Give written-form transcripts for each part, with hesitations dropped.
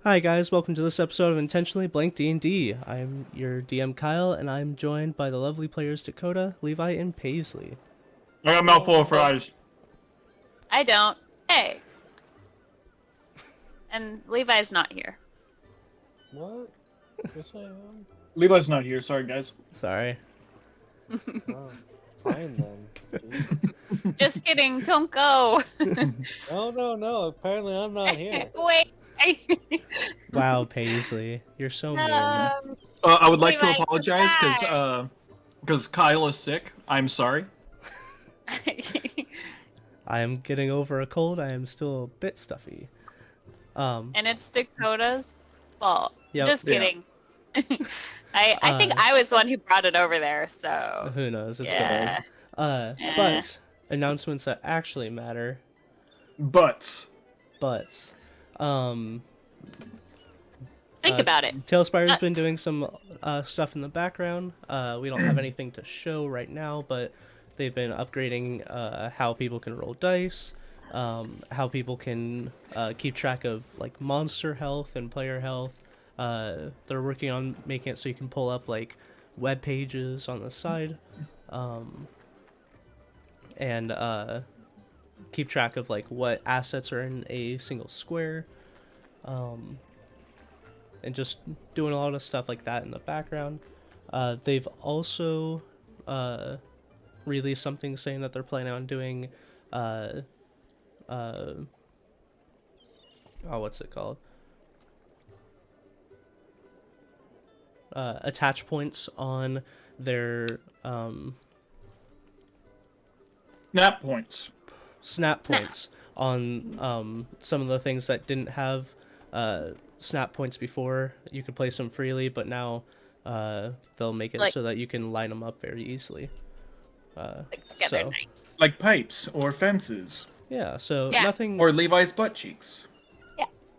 Hi guys, welcome to this episode of Intentionally Blank D&D. I'm your DM Kyle, and I'm joined by the lovely players Dakota, Levi, and Paisley. I got a mouthful of fries. I don't. Hey. And Levi's not here. What? Yes, I am. Levi's not here. Sorry, guys. Sorry. Oh, fine then. Jeez. Just kidding. Don't go. No. Apparently, I'm not here. Wait. Wow, Paisley, you're so mean. I would like to Levi, apologize goodbye. because Kyle is sick. I'm sorry. I am getting over a cold. I am still a bit stuffy. And it's Dakota's fault. Yep. Just kidding. I think I was the one who brought it over there, so. Who knows? It's Yeah. good. But announcements that actually matter. But But, Think about it. Talespire's been Nuts. doing some stuff in the background. We don't have anything to show right now, but they've been upgrading how people can roll dice, how people can keep track of like monster health and player health. They're working on making it so you can pull up like web pages on the side, and keep track of like what assets are in a single square. And just doing a lot of stuff like that in the background. They've also released something saying that they're planning on doing what's it called? Attach points on their snap points on some of the things that didn't have snap points before. You could place them freely, but now they'll make it so that you can line them up very easily. Like together, nice. like pipes or fences Yeah, so Yeah. nothing. or Levi's butt cheeks.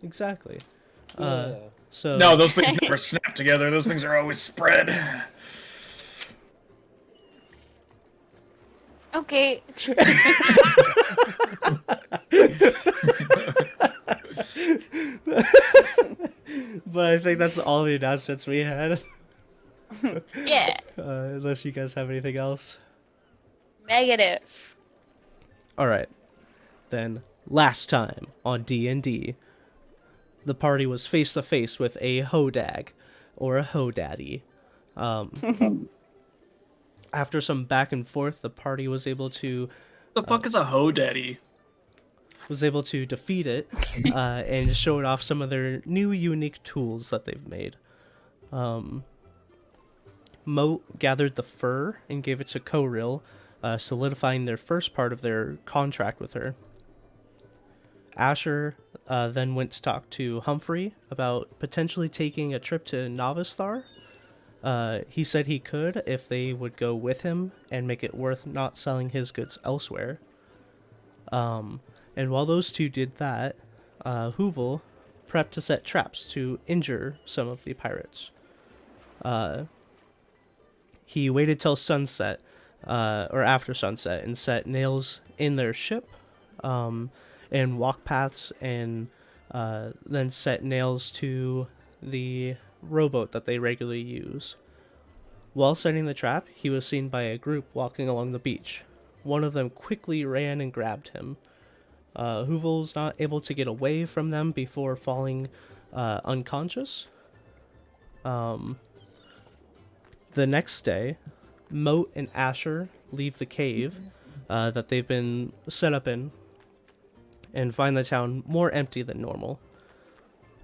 Exactly. Yeah. So No, those things never snap together. Those things are always spread. Okay. But I think that's all the announcements we had. Yeah. Unless you guys have anything else. Negative. All right. Then last time on D&D, the party was face to face with a hodag or a hodaddy. After some back and forth, the party was able to The fuck is a hoe daddy? defeat it and showed off some of their new unique tools that they've made. Moat gathered the fur and gave it to Koril, solidifying their first part of their contract with her. Asher then went to talk to Humphrey about potentially taking a trip to Novisthar. He said he could if they would go with him and make it worth not selling his goods elsewhere. And while those two did that, Hoovel prepped to set traps to injure some of the pirates. He waited till sunset, or after sunset, and set nails in their ship, and walk paths, and then set nails to the rowboat that they regularly use. While setting the trap, he was seen by a group walking along the beach. One of them quickly ran and grabbed him. Hoovel's not able to get away from them before falling unconscious. The next day, Moat and Asher leave the cave that they've been set up in and find the town more empty than normal.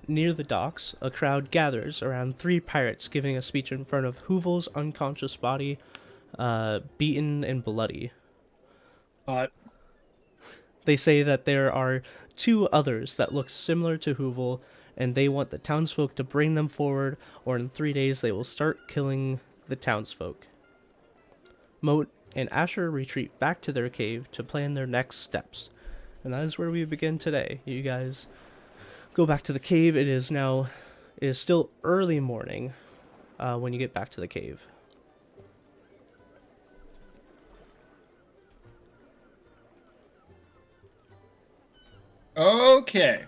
Near the docks, a crowd gathers around 3 pirates giving a speech in front of Hoovel's unconscious body, beaten and bloody. They say that there are 2 others that look similar to Hoovel, and they want the townsfolk to bring them forward, or in 3 days they will start killing the townsfolk. Moat and Asher retreat back to their cave to plan their next steps. And that is where we begin today. You guys go back to the cave. It is still early morning when you get back to the cave. Okay.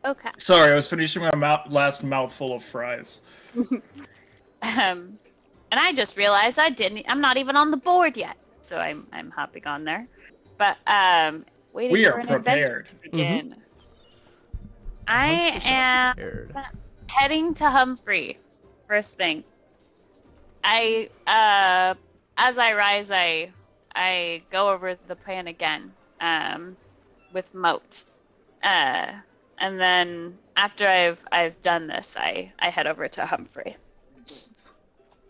Okay. Sorry, I was finishing my last mouthful of fries. And I just realized I'm not even on the board yet. So I'm hopping on there. But waiting We for are an adventure prepared. to begin. I am Prepared. heading to Humphrey. First thing. As I rise, I go over the plan again. With Moat. And then after I've done this, I head over to Humphrey.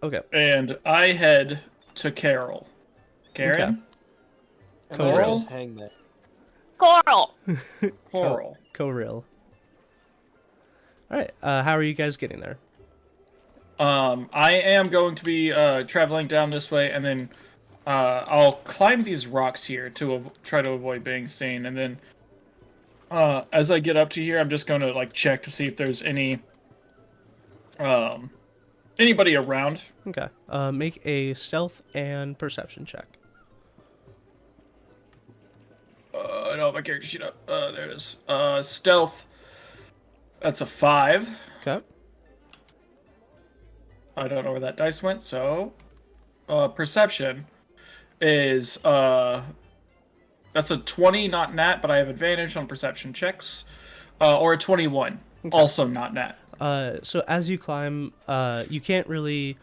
Okay. And I head to Carol. Karen? And Coral. I just hang there. Coral. Coral. Coril. All right. How are you guys getting there? I am going to be traveling down this way, and then I'll climb these rocks here to try to avoid being seen, and then as I get up to here, I'm just going to like check to see if there's anybody around. Okay. Make a stealth and perception check. I don't have my character sheet up. There it is. Stealth. That's a 5. Okay. I don't know where that dice went, so perception is that's a 20, not nat, but I have advantage on perception checks. Or a 21, also not nat. So as you climb, you can't really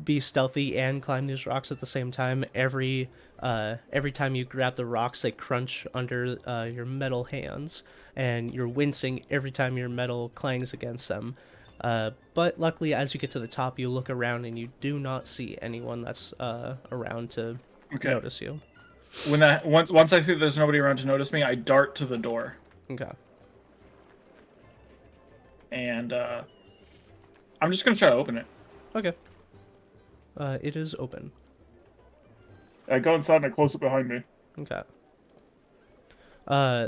be stealthy and climb these rocks at the same time. Every time you grab the rocks, they crunch under your metal hands, and you're wincing every time your metal clangs against them. But luckily, as you get to the top, you look around and you do not see anyone that's around to notice you. Once I see there's nobody around to notice me, I dart to the door. Okay. And I'm just gonna try to open it. Okay. It is open. I go inside and I close it behind me. Okay.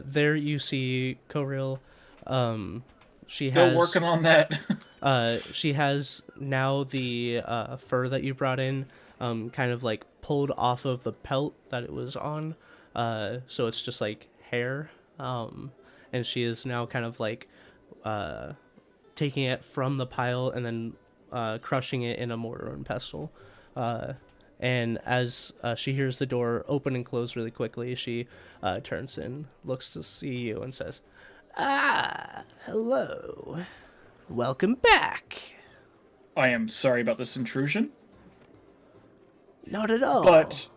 There you see Coril. She Still has working on that. she has now the fur that you brought in, kind of like pulled off of the pelt that it was on. So it's just like hair. And she is now kind of like taking it from the pile and then crushing it in a mortar and pestle. And as she hears the door open and close really quickly, she turns and looks to see you and says, "Ah, hello. Welcome back." I am sorry about this intrusion, Not at all. but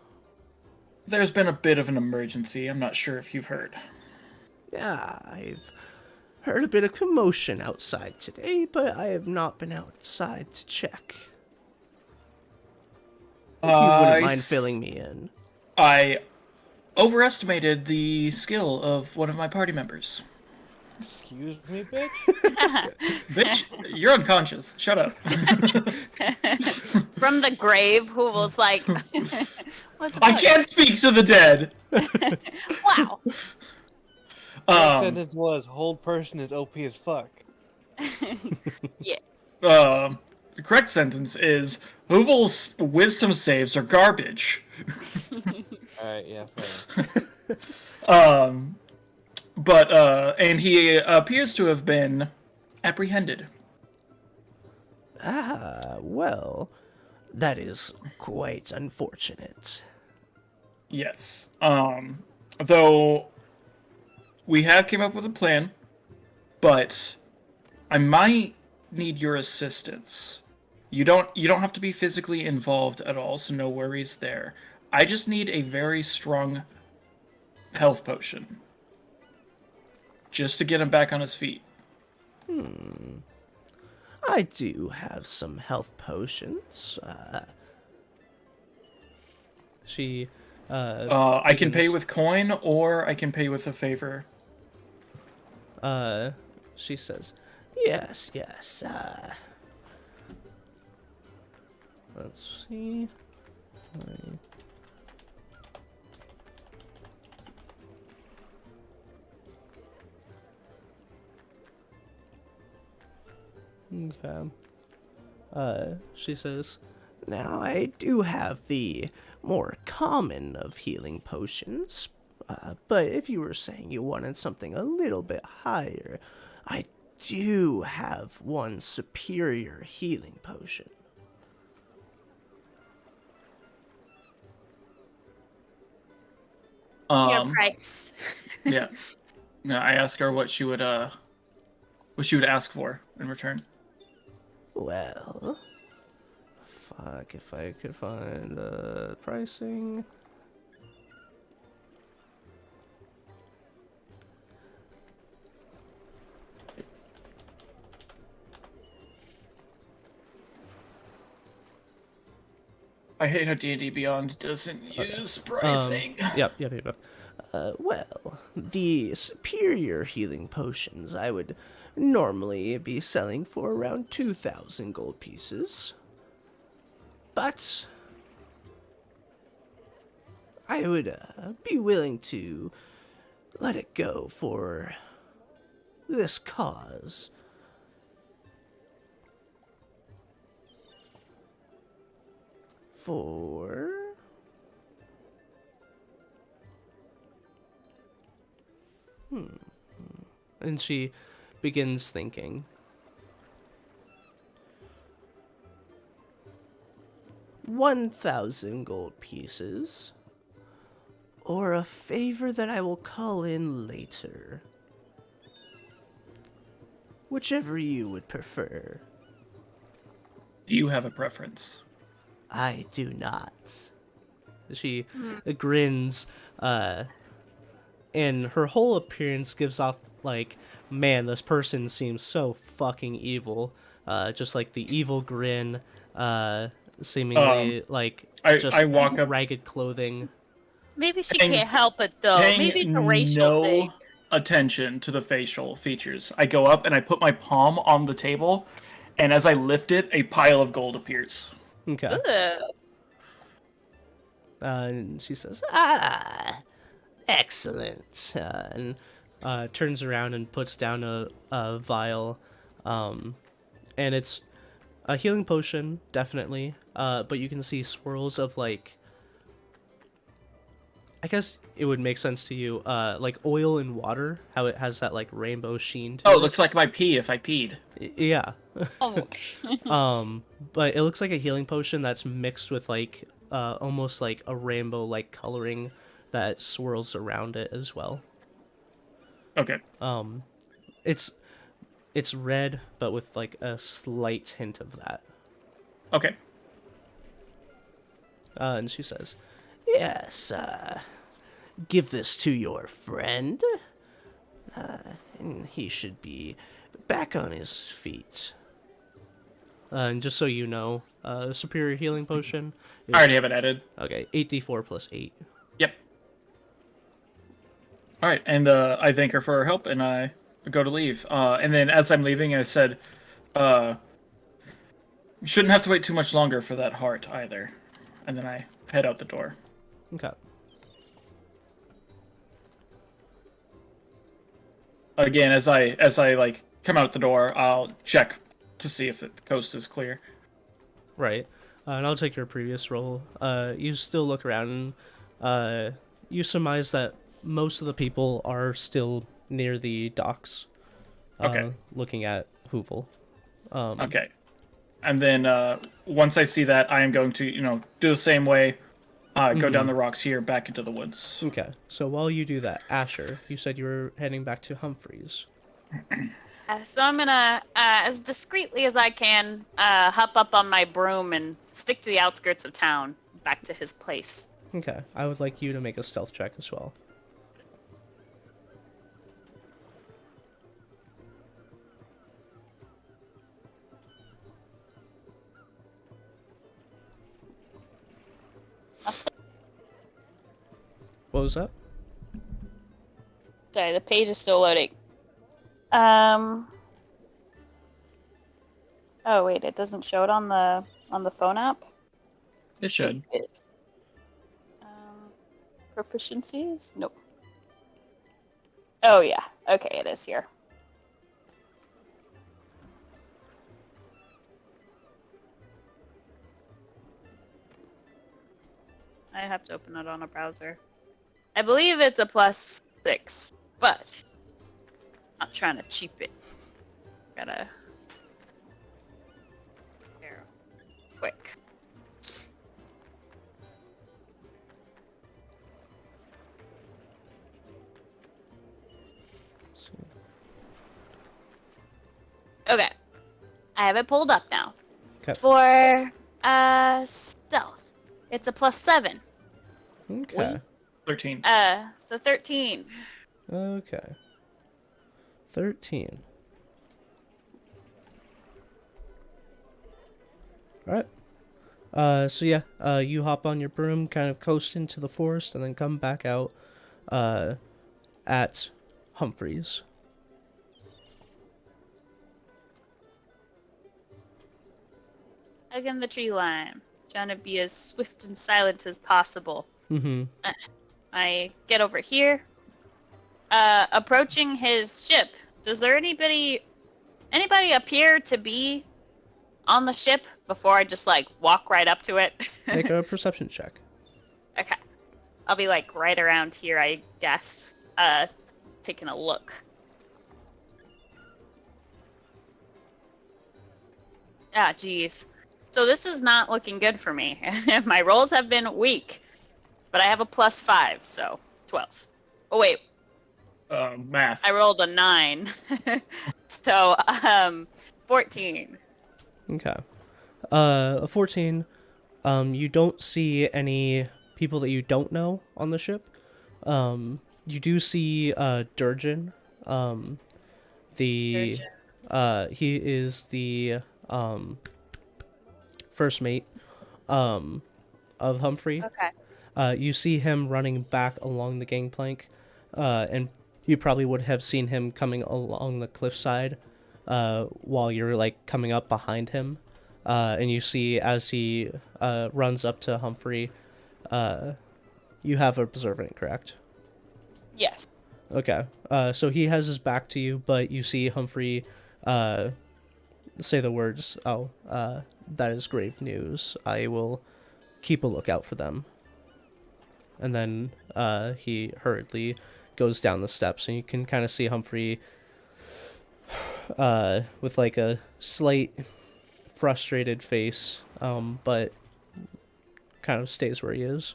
there's been a bit of an emergency. I'm not sure if you've heard. Yeah, I've heard a bit of commotion outside today, but I have not been outside to check. If you wouldn't mind filling me in. I overestimated the skill of one of my party members. Excuse me, bitch? Bitch, you're unconscious. Shut up. From the grave, who was like, what the I fuck? can't speak to the dead. Wow. That sentence was, hold person is OP as fuck. Yeah. The correct sentence is, Hoovel's wisdom saves are garbage. Alright, yeah, fair. And he appears to have been apprehended. Ah, well, that is quite unfortunate. Yes. Though we have came up with a plan, but I might need your assistance. You don't have to be physically involved at all, so no worries there. I just need a very strong health potion. Just to get him back on his feet. I do have some health potions. She I can pay with coin, or I can pay with a favor. she says, yes, let's see. Okay. She says, now I do have the more common of healing potions, but if you were saying you wanted something a little bit higher, I do have one superior healing potion. Your price. Yeah. No, I asked her what she would ask for in return. Well, fuck if I could find pricing. I hate how D&D Beyond doesn't use pricing. Yep. Well, the superior healing potions I would normally be selling for around 2,000 gold pieces. But I would be willing to let it go for this cause. For... And she begins thinking. 1,000 gold pieces, or a favor that I will call in later. Whichever you would prefer. Do you have a preference? I do not. She grins, and her whole appearance gives off, like, man, this person seems so fucking evil. Just like the evil grin, seemingly, like, I walk up, ragged clothing. Maybe she can't help it, though. Maybe it's a racial thing. Attention to the facial features. I go up and I put my palm on the table, and as I lift it, a pile of gold appears. Okay. Ugh. And she says, excellent. And turns around and puts down a vial. And it's a healing potion, definitely. But you can see swirls of, like, I guess it would make sense to you, like oil and water, how it has that, like, rainbow sheen to it. Oh, it looks like my pee if I peed. Yeah. Oh. But it looks like a healing potion that's mixed with, like, almost like a rainbow-like coloring that swirls around it as well. Okay. It's red, but with, like, a slight hint of that. Okay. And she says, yes, give this to your friend. And he should be back on his feet. And just so you know, superior healing potion is, I already have it added. okay, 8d4 plus 8. Yep. All right, and I thank her for her help, and I go to leave. And then as I'm leaving, I said, you shouldn't have to wait too much longer for that heart either. And then I head out the door. Okay. Again, as I like come out the door, I'll check to see if the coast is clear. Right. And I'll take your previous roll. You still look around and you surmise that most of the people are still near the docks. Okay. Looking at Hoovel. Okay. And then once I see that, I am going to, do the same way. Go down the rocks here, back into the woods. Okay. So while you do that, Asher, you said you were heading back to Humphreys. So I'm gonna, as discreetly as I can, hop up on my broom and stick to the outskirts of town, back to his place. Okay. I would like you to make a stealth check as well. What was that? Sorry, the page is still loading. Oh wait, it doesn't show it on the phone app. It should. Proficiencies? Nope. Oh yeah. Okay, it is here. I have to open it on a browser. I believe it's a +6, but I'm not trying to cheap it. Gotta. Here. Quick. Okay. I have it pulled up now. 'Kay. For stealth, it's a +7. Okay. 13. So 13. Okay. 13. Alright. So yeah, you hop on your broom, kind of coast into the forest, and then come back out at Humphreys. Hugging the tree line, trying to be as swift and silent as possible. Mm-hmm. I get over here, approaching his ship. Does there anybody appear to be on the ship before I just like walk right up to it? Make a perception check. Okay, I'll be like right around here, I guess, taking a look. Ah, geez. So this is not looking good for me. My rolls have been weak, but I have a +5, so 12. Oh wait, Math. I rolled a 9, so 14. Okay. A 14. You don't see any people that you don't know on the ship. You do see Durgan. He is the first mate of Humphrey. Okay. You see him running back along the gangplank, and you probably would have seen him coming along the cliffside while you're like coming up behind him. And you see as he runs up to Humphrey, you have observant, correct? Yes. Okay. So he has his back to you, but you see Humphrey say the words, "Oh, that is grave news. I will keep a lookout for them." And then he hurriedly goes down the steps, and you can kind of see Humphrey with like a slight frustrated face, but kind of stays where he is.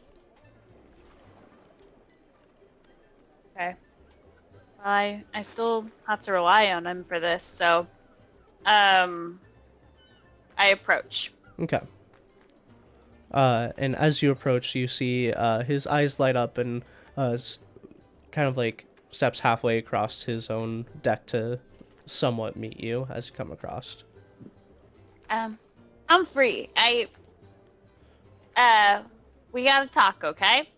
Okay. I still have to rely on him for this, so I approach. Okay. And as you approach, you see his eyes light up, and kind of like steps halfway across his own deck to somewhat meet you as you come across. Humphrey, we gotta talk, okay?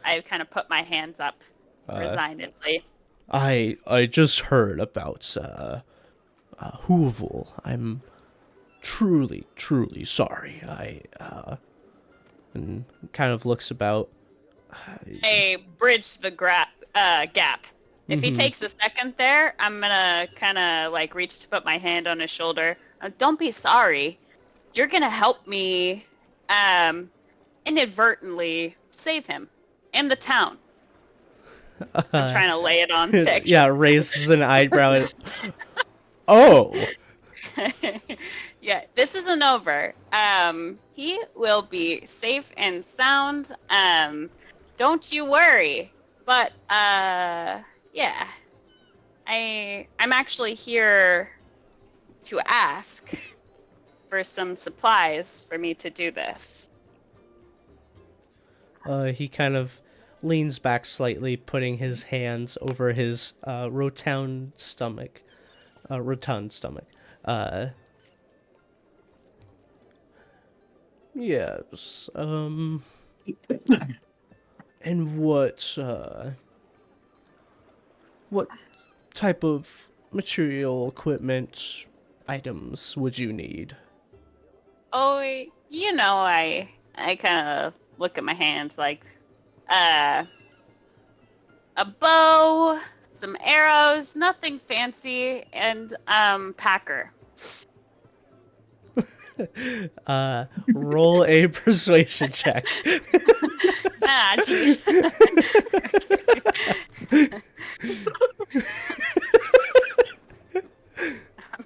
I kind of put my hands up resignedly. I just heard about Hoovel. I'm truly sorry. And kind of looks about. I bridge the gap. If he takes a second there, I'm gonna kind of like reach to put my hand on his shoulder. Don't be sorry. You're gonna help me inadvertently save him and the town. I'm trying to lay it on thick. Yeah, raises an eyebrow. Oh. Yeah, this isn't over. He will be safe and sound. Don't you worry. But yeah, I'm actually here to ask for some supplies for me to do this. He kind of leans back slightly, putting his hands over his rotund stomach. Yes. And what type of material, equipment, items would you need? Oh, you know, I kind of look at my hands like, a bow, some arrows, nothing fancy, and packer. Roll a persuasion check. Ah, jeez. I'm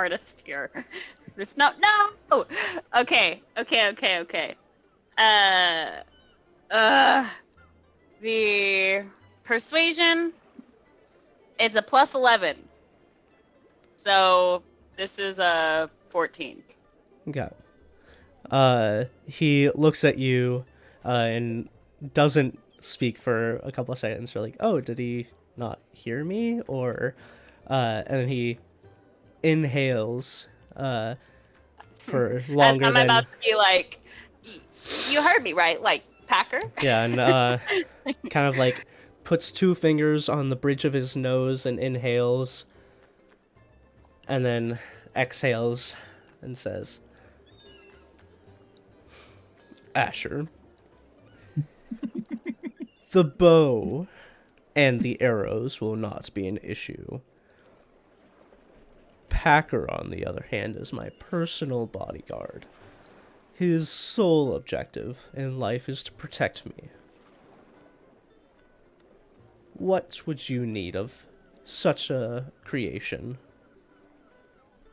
artist here. There's no. Okay. The persuasion. It's a plus 11. So this is a 14. Okay. He looks at you, and doesn't speak for a couple of seconds. You're like, oh, did he not hear me? Or, and then he inhales, for longer As I'm than... about to be like, you heard me, right? Like, Packer? Yeah, and, kind of like puts 2 fingers on the bridge of his nose and inhales, and then exhales and says, Asher, the bow and the arrows will not be an issue. Packer, on the other hand, is my personal bodyguard. His sole objective in life is to protect me. What would you need of such a creation?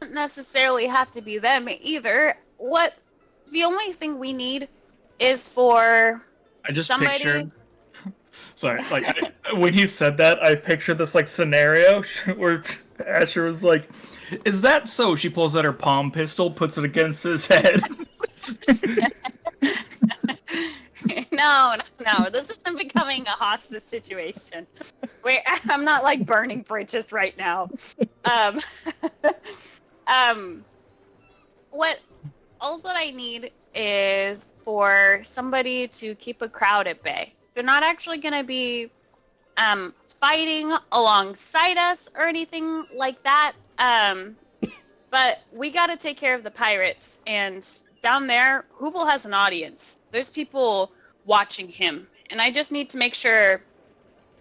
Doesn't necessarily have to be them either. The only thing we need is for I just somebody... pictured. Sorry, like when he said that, I pictured this like scenario where Asher was like, "Is that so?" She pulls out her palm pistol, puts it against his head. No. This isn't becoming a hostage situation. Wait, I'm not like burning bridges right now. What else that I need is for somebody to keep a crowd at bay. They're not actually going to be fighting alongside us or anything like that. But we got to take care of the pirates. And down there, Hoovel has an audience. There's people watching him. And I just need to make sure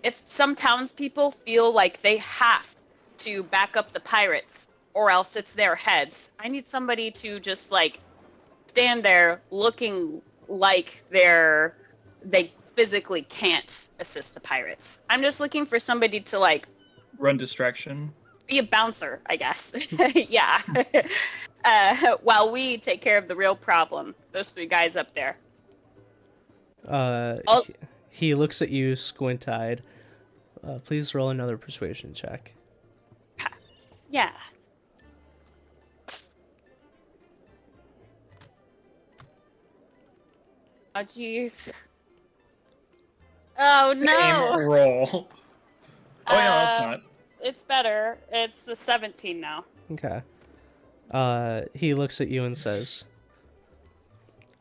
if some townspeople feel like they have to back up the pirates or else it's their heads, I need somebody to just like stand there looking like they physically can't assist the pirates. I'm just looking for somebody to like Run distraction. be a bouncer, I guess. Yeah. While we take care of the real problem, those 3 guys up there. He looks at you squint-eyed. Please roll another persuasion check. Yeah. Oh, jeez. Oh, no. Aim roll. Oh, yeah, that's not. It's better. It's a 17 now. Okay. He looks at you and says,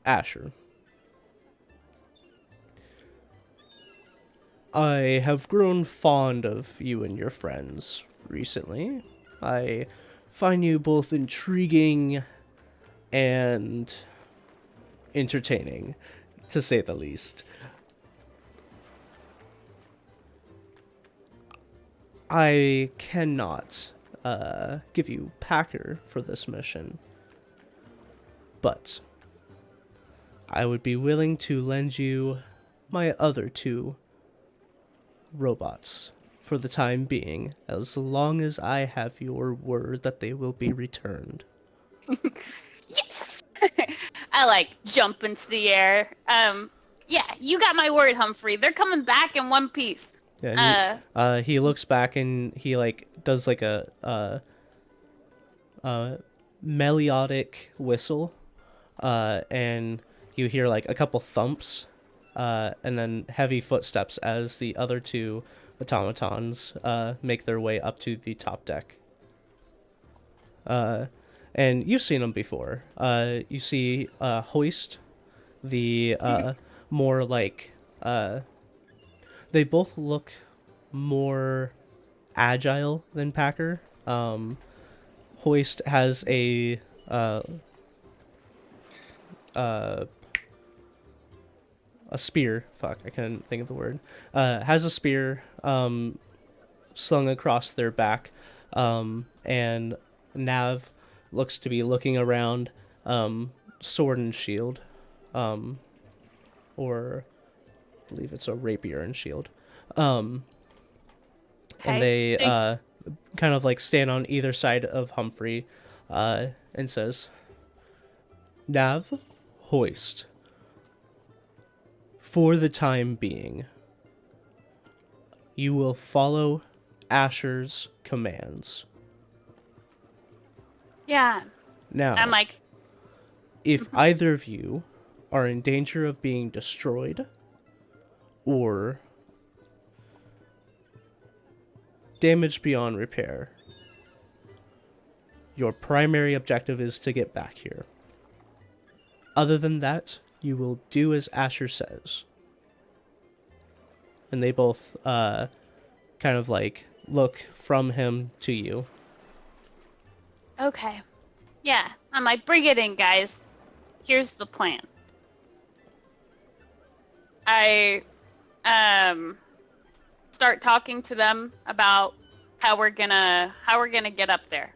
Asher, I have grown fond of you and your friends recently. I find you both intriguing and entertaining, to say the least. I cannot give you Packer for this mission, but I would be willing to lend you my other 2 robots for the time being, as long as I have your word that they will be returned. Yes! I like jump into the air. Yeah, you got my word, Humphrey. They're coming back in one piece. Yeah, he looks back and he like does like a melodic whistle, and you hear like a couple thumps, and then heavy footsteps as the other 2 automatons make their way up to the top deck. And you've seen them before. You see Hoist, the more like they both look more agile than Packer. Hoist has a spear. Fuck, I couldn't think of the word. Has a spear slung across their back, and Nav looks to be looking around, sword and shield, or I believe it's a rapier and shield. And they kind of like stand on either side of Humphrey, and says, "Nav, hoist. For the time being, you will follow Asher's commands." Yeah. Now, I'm like, if either of you are in danger of being destroyed or damaged beyond repair, your primary objective is to get back here. Other than that, you will do as Asher says. And they both kind of like look from him to you. okay. Yeah. I'm like, bring it in, guys. Here's the plan. I start talking to them about how we're gonna get up there.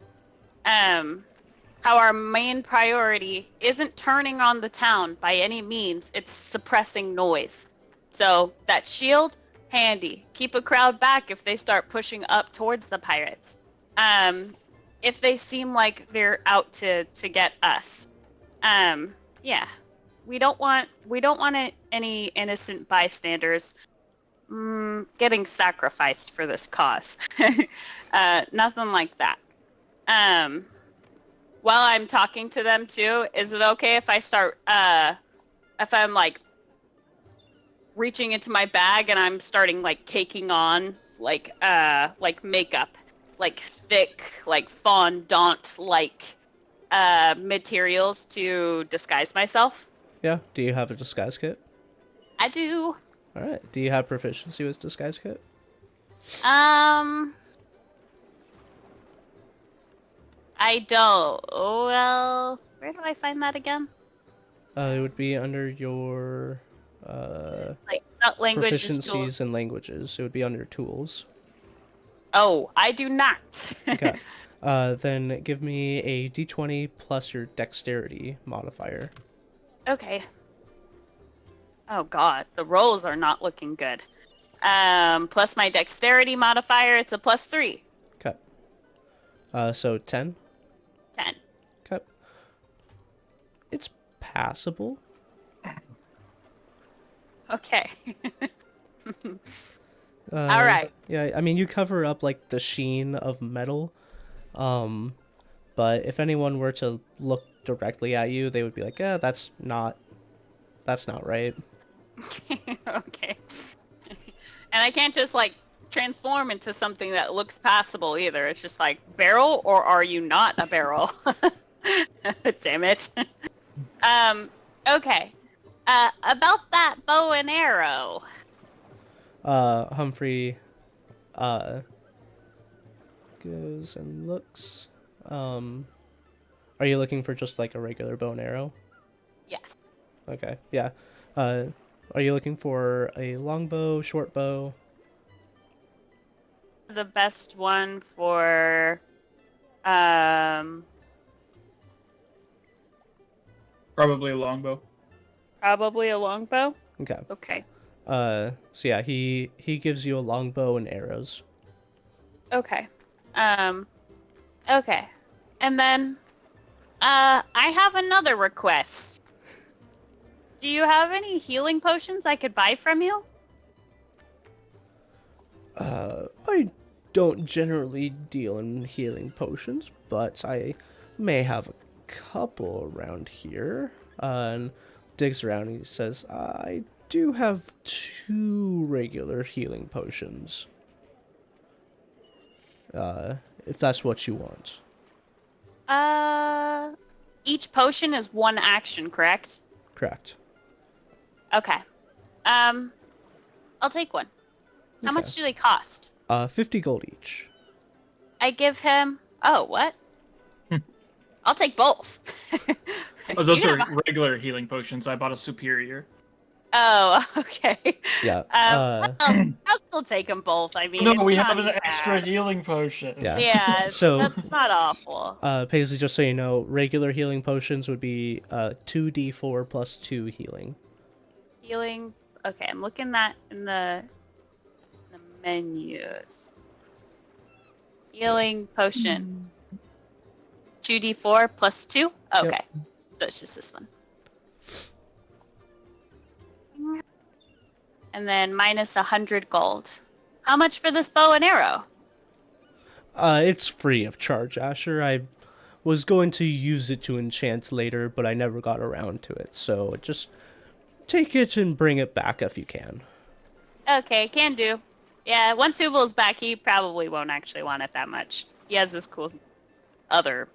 How our main priority isn't turning on the town by any means, it's suppressing noise. So that shield, handy. Keep a crowd back if they start pushing up towards the pirates. If they seem like they're out to get us. Yeah. We don't want any innocent bystanders getting sacrificed for this cause. Nothing like that. While I'm talking to them too, is it okay if I start if I'm like reaching into my bag and I'm starting like caking on like makeup, like thick, like fondant like materials to disguise myself? Yeah. Do you have a disguise kit? I do. All right. Do you have proficiency with disguise kit? I don't. Well, where do I find that again? It would be under your It's like not language, just tools. proficiencies and languages. It would be under tools. Oh, I do not. Okay. Then give me a d20 plus your dexterity modifier. Okay. Oh god, the rolls are not looking good. Plus my dexterity modifier, it's a +3. Okay. So 10. 10. Okay. It's passable. Okay. Uh, All right. Yeah, I mean, you cover up like the sheen of metal. But if anyone were to look directly at you, they would be like, "Yeah, that's not right." Okay. And I can't just like transform into something that looks passable either. It's just like, barrel, or are you not a barrel? Damn it. Okay. About that bow and arrow. Humphrey goes and looks. Are you looking for just like a regular bow and arrow? Yes. Okay, yeah. Are you looking for a longbow, short bow? The best one for Probably a longbow. probably a longbow. Okay. Okay. So yeah, he gives you a longbow and arrows. Okay. Okay. And then I have another request. Do you have any healing potions I could buy from you? I don't generally deal in healing potions, but I may have a couple around here. And digs around and he says, "I do have 2 regular healing potions. If that's what you want." Each potion is 1 action, correct? Correct. Okay. I'll take one. How Okay. much do they cost? 50 gold each. I give him. Oh, what? I'll take both. Oh, those You are have a- regular healing potions. I bought a superior. Oh, okay. Yeah. Well, I'll still take them both. I mean, No, it's we not have an bad. extra healing potion. Yeah. Yeah, So- that's not awful. Paisley, just so you know, regular healing potions would be 2d4 plus 2 healing. Healing. Okay, I'm looking that in the menus. Healing potion. 2d4 plus 2? Okay. Yep. So it's just this one. And then minus 100 gold. How much for this bow and arrow? It's free of charge, Asher. I was going to use it to enchant later, but I never got around to it. So just take it and bring it back if you can. Okay, can do. Yeah, once Ubal's back, he probably won't actually want it that much. He has this cool other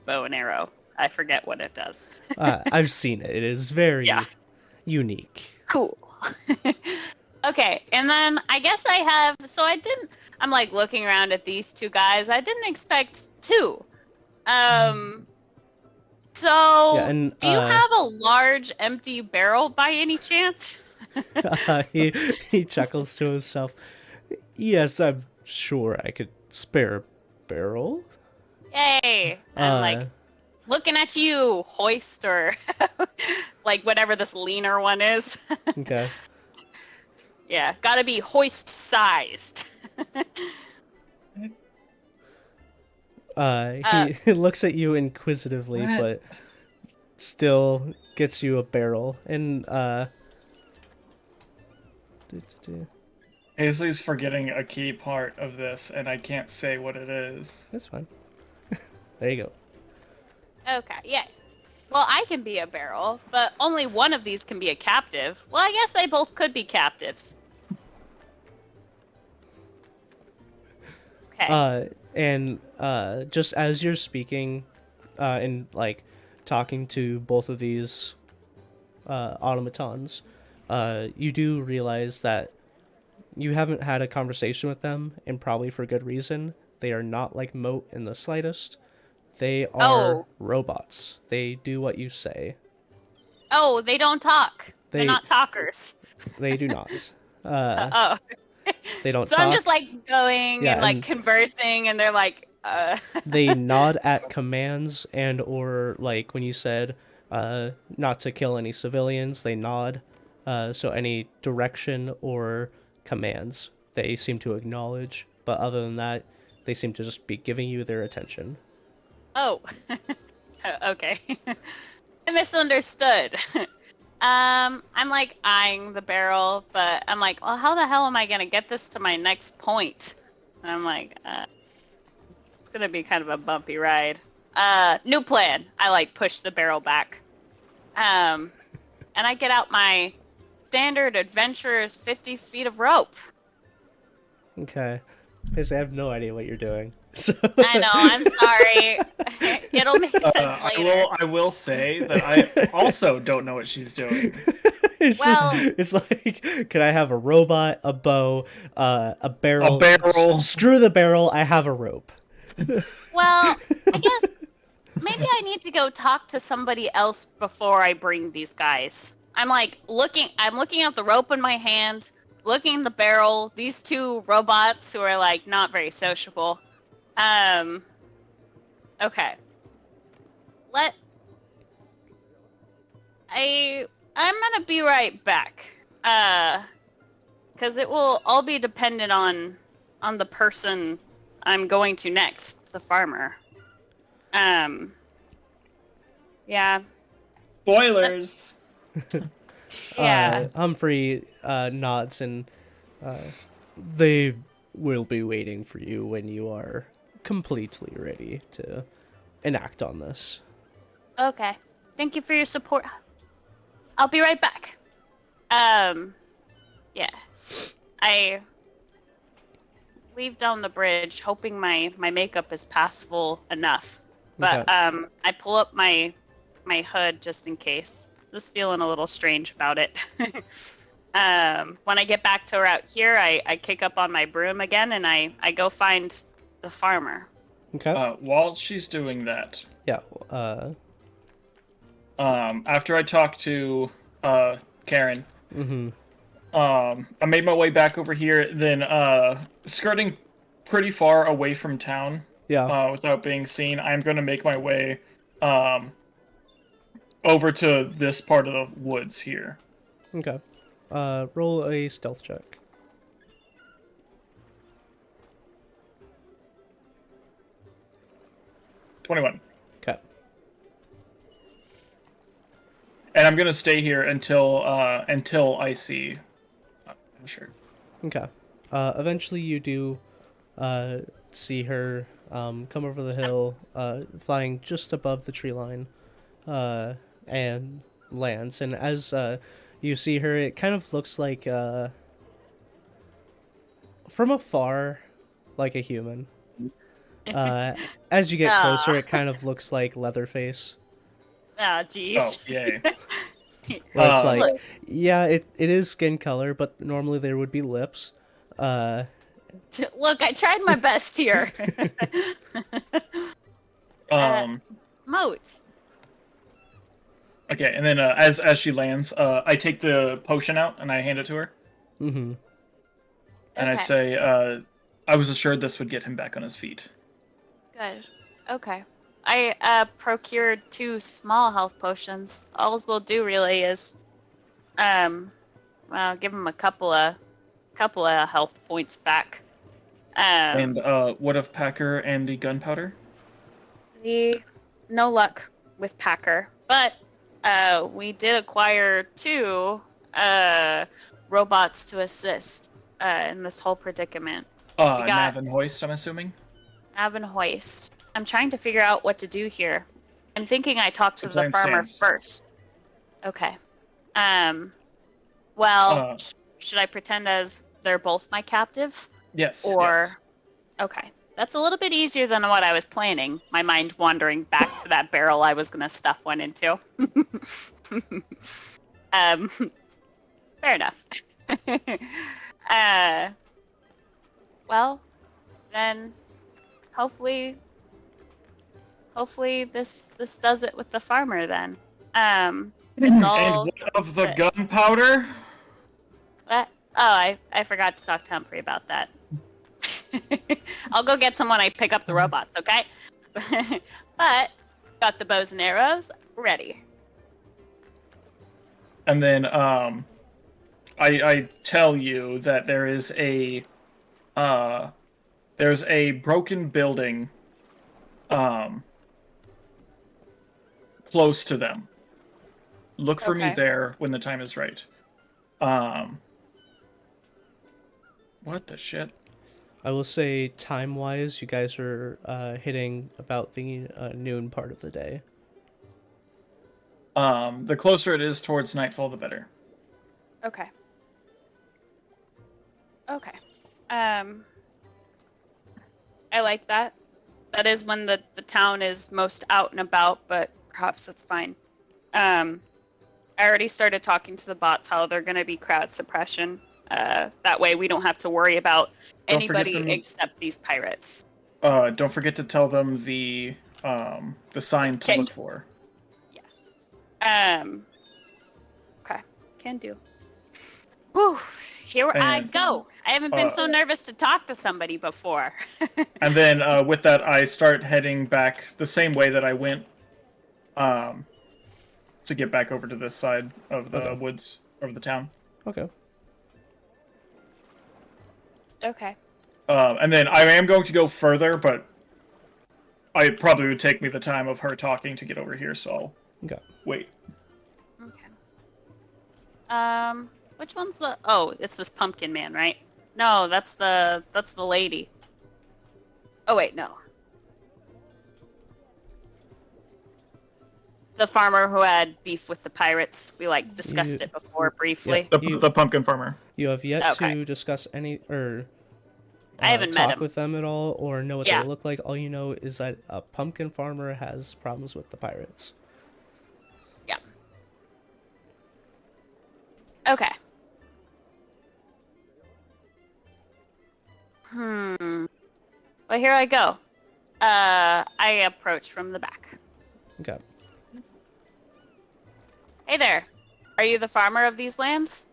bow and arrow. I forget what it does. I've seen it. It is very Yeah. unique. Cool. Okay, and then I guess I'm like looking around at these two guys. I didn't expect two. So Yeah, and, do you have a large empty barrel by any chance? he chuckles to himself. Yes, I'm sure I could spare a barrel. Yay! I'm like looking at you, hoist, or like whatever this leaner one is. Okay. Yeah, gotta be hoist sized. He looks at you inquisitively, What? but still gets you a barrel. And Paisley's forgetting a key part of this, and I can't say what it is. that's fine. There you go. Okay, yeah. Well, I can be a barrel, but only one of these can be a captive. Well, I guess they both could be captives. Okay. And just as you're speaking, and like talking to both of these automatons, you do realize that you haven't had a conversation with them, and probably for good reason. They are not like Moat in the slightest. They are robots. They do what you say. Oh, they don't talk. They're They- not talkers. They do not. Oh. They don't So talk. I'm just like going Yeah, and like and- conversing, and they're like, They nod at commands, and or like when you said not to kill any civilians, they nod. So any direction or commands they seem to acknowledge, but other than that, they seem to just be giving you their attention. Oh. Okay. I misunderstood. I'm like eyeing the barrel, but I'm like, well, how the hell am I gonna get this to my next point? And I'm like, it's gonna be kind of a bumpy ride. New plan. I like push the barrel back. And I get out my standard adventurer's 50 feet of rope. Okay. Basically, I have no idea what you're doing. So I know, I'm sorry. It'll make sense later. I will say that I also don't know what she's doing. It's like, can I have a robot, a bow, a barrel? A barrel. Screw the barrel. I have a rope. Well, I guess maybe I need to go talk to somebody else before I bring these guys. I'm looking at the rope in my hand, looking at the barrel, these two robots who are like not very sociable. Okay. I'm gonna be right back. Cause it will all be dependent on the person I'm going to next, the farmer. Yeah. Spoilers. Yeah. Humphrey nods, and they will be waiting for you when you are completely ready to enact on this. Okay. Thank you for your support. I'll be right back. Yeah. I leave down the bridge, hoping my makeup is passable enough. But Okay. I pull up my hood just in case. Just feeling a little strange about it. When I get back to out here, I kick up on my broom again, and I go find the farmer. Okay. While she's doing that, Yeah. after I talk to Karen, Mm-hmm. I made my way back over here, then skirting pretty far away from town, Yeah. without being seen, I'm going to make my way over to this part of the woods here. Okay. Roll a stealth check. 21. I'm gonna stay here until I see. Sure. Okay. Eventually, you do see her come over the hill, flying just above the tree line, and lands. And as you see her, it kind of looks like, from afar, like a human. As you get closer, it kind of looks like Leatherface. Oh, Oh, jeez. yay. Where it's like, Look. yeah, it is skin color, but normally there would be lips. Look, I tried my best here. Moat. Okay, and then as she lands, I take the potion out and I hand it to her. Mm-hmm. And I Okay. say, I was assured this would get him back on his feet. Good. Okay. I procured 2 small health potions. All they'll do really is, well, give him a couple of health points back. And what of Packer and the gunpowder? No luck with Packer, but we did acquire 2 robots to assist in this whole predicament. got- Nav and Hoist, I'm assuming? Nav and Hoist. I'm trying to figure out what to do here. I'm thinking I talked to The the plan farmer stands. first. Okay. Well, Uh, should I pretend as they're both my captive? Yes. Or yes. okay. That's a little bit easier than what I was planning. My mind wandering back to that barrel I was gonna stuff one into. Fair enough. Well, then hopefully this does it with the farmer then. It's all And what of the gunpowder? oh, I forgot to talk to Humphrey about that. I'll go get some when I pick up the robots, okay? But got the bows and arrows ready. And then I tell you that there's a broken building close to them. Look for me Okay. there when the time is right. What the shit? I will say, time-wise, you guys are hitting about the noon part of the day. The closer it is towards nightfall, the better. Okay. Okay. I like that. That is when the town is most out and about, but perhaps that's fine. I already started talking to the bots how they're going to be crowd suppression. That way we don't have to worry about Don't forget anybody them- except these pirates. Don't forget to tell them the sign to Okay. look for. Okay. Can do. Whew. Here I And, go. I haven't been so nervous to talk to somebody before. And then with that, I start heading back the same way that I went to get back over to this side of the woods, of the town. Okay. Okay. And then I am going to go further, but it probably would take me the time of her talking to get over here, so I'll Okay. wait. Okay. Which one's the? Oh, it's this pumpkin man, right? No, that's the lady. Oh wait, no. The farmer who had beef with the pirates. We discussed it before briefly. The pumpkin farmer. You have yet Okay. to discuss any or I haven't met talk him. with them at all, or know what Yeah. they look like. All you know is that a pumpkin farmer has problems with the pirates. Yeah. Okay. Well, here I go. I approach from the back. Okay. Hey there. Are you the farmer of these lands?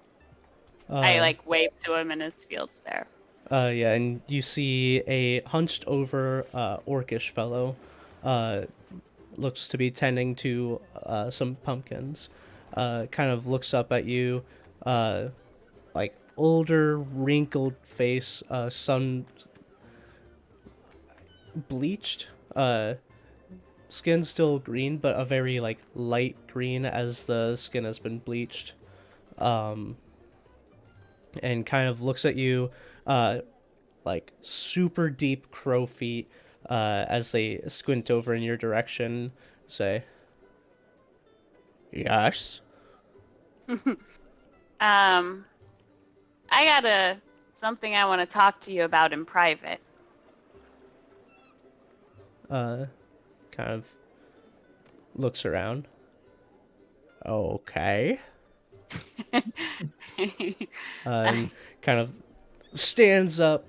I wave to him in his fields there. Yeah, and you see a hunched over orcish fellow, looks to be tending to some pumpkins. Kind of looks up at you, older, wrinkled face, sun bleached, skin's still green, but a very like light green as the skin has been bleached. And kind of looks at you, like super deep crow feet, as they squint over in your direction, say, "Yes." I got something I want to talk to you about in private. Kind of looks around. Okay. And kind of stands up,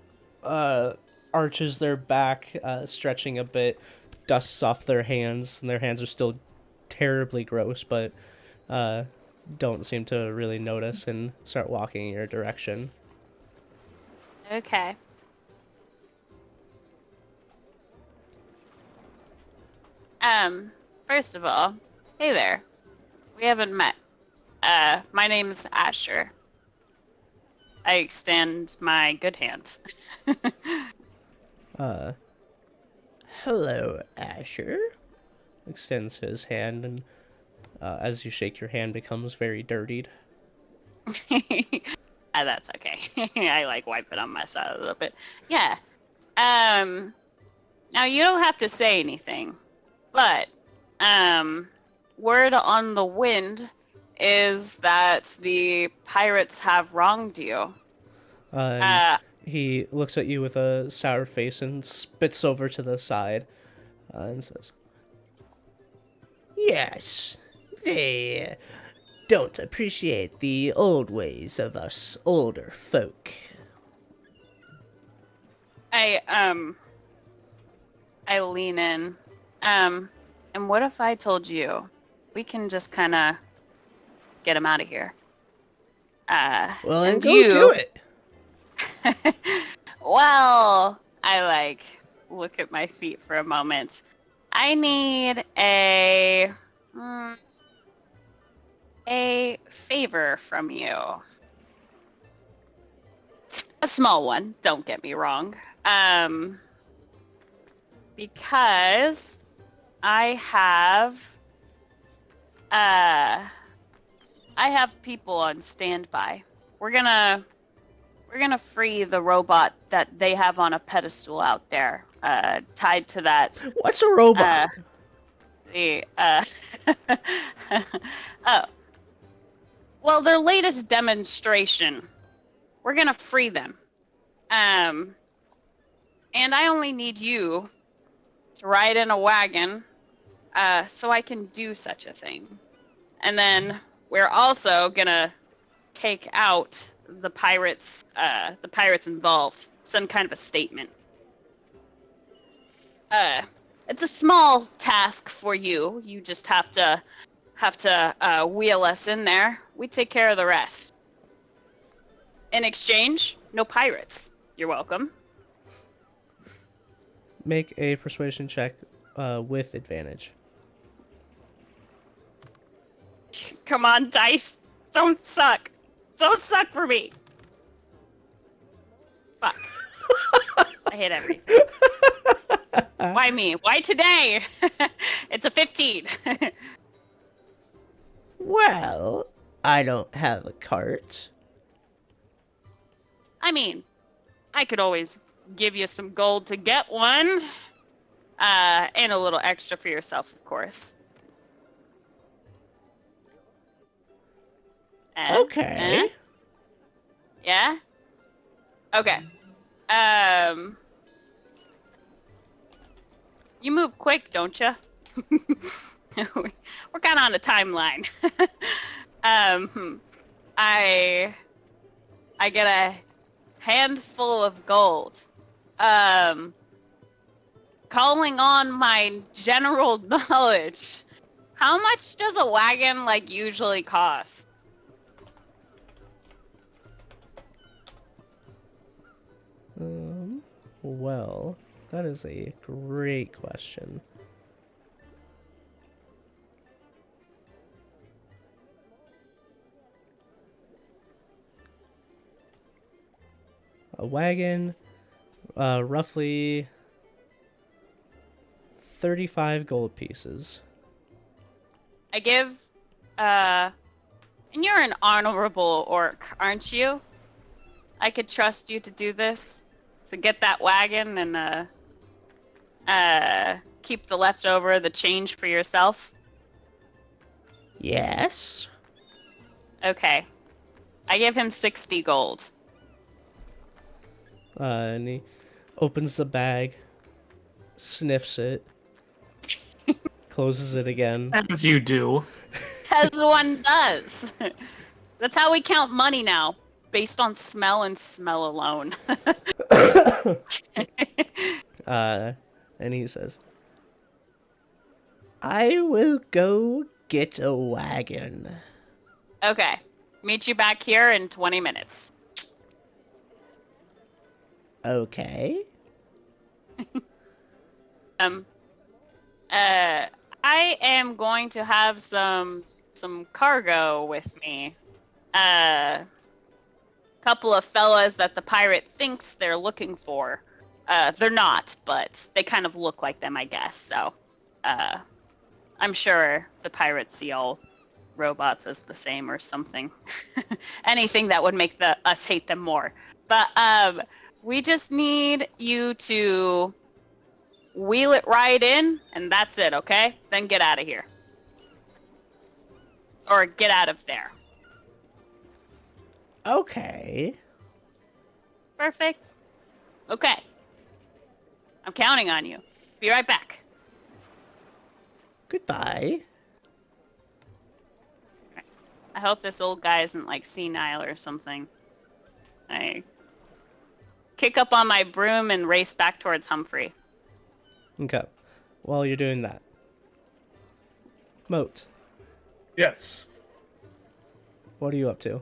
arches their back, stretching a bit, dusts off their hands, and their hands are still terribly gross, but don't seem to really notice and start walking in your direction. Okay. First of all, hey there. We haven't met. My name's Asher. I extend my good hand. Hello, Asher. Extends his hand, and as you shake your hand, becomes very dirtied. That's okay. I like wipe it on my side a little bit. Yeah. Now you don't have to say anything, but word on the wind is that the pirates have wronged you. And he looks at you with a sour face and spits over to the side, and says, "Yes, they don't appreciate the old ways of us older folk." I lean in. And what if I told you we can just kind of get him out of here? Well, then and go you... do it. Well, I like look at my feet for a moment. I need a favor from you. A small one, don't get me wrong. Because I have people on standby. We're gonna free the robot that they have on a pedestal out there, tied to that. What's a robot? Oh. Well, their latest demonstration. We're gonna free them. And I only need you to ride in a wagon, so I can do such a thing. And then we're also gonna take out the pirates involved. Some kind of a statement. It's a small task for you. You just have to wheel us in there. We take care of the rest. In exchange, no pirates. You're welcome. Make a persuasion check with advantage. Come on, dice. Don't suck. Don't suck for me. Fuck. I hate everything. Why me? Why today? It's a 15. Well, I don't have a cart. I mean, I could always give you some gold to get one. And a little extra for yourself, of course. Okay. Yeah? Okay. You move quick, don't you? We're kind of on a timeline. I get a handful of gold. Calling on my general knowledge, how much does a wagon usually cost? Well, that is a great question. A wagon, roughly 35 gold pieces. I give, and you're an honorable orc, aren't you? I could trust you to do this, to get that wagon and keep the leftover, the change for yourself. Yes. Okay, I give him 60 gold. And he opens the bag, sniffs it, closes it again. As you do. As one does. That's how we count money now, based on smell and smell alone. And he says, I will go get a wagon. Okay, meet you back here in 20 minutes. Okay. I am going to have some cargo with me. Couple of fellas that the pirate thinks they're looking for. They're not, but they kind of look like them, I guess. So, I'm sure the pirates see all robots as the same or something. Anything that would make us hate them more. But we just need you to wheel it right in, and that's it, okay? Then get out of here. Or get out of there. Okay. Perfect. Okay. I'm counting on you. Be right back. Goodbye. I hope this old guy isn't like senile or something. I kick up on my broom and race back towards Humphrey. Okay. While you're doing that, Moat, Yes. what are you up to?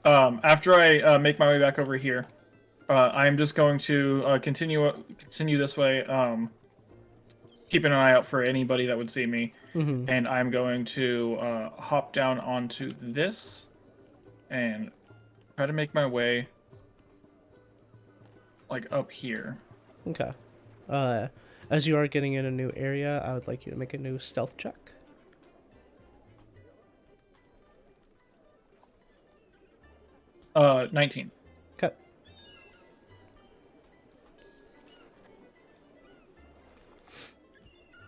After I make my way back over here, I'm just going to continue this way, keeping an eye out for anybody that would see me, and I'm going to hop down onto this and try to make my way like up here. Okay. As you are getting in a new area, I would like you to make a new stealth check. Uh, 19. Okay.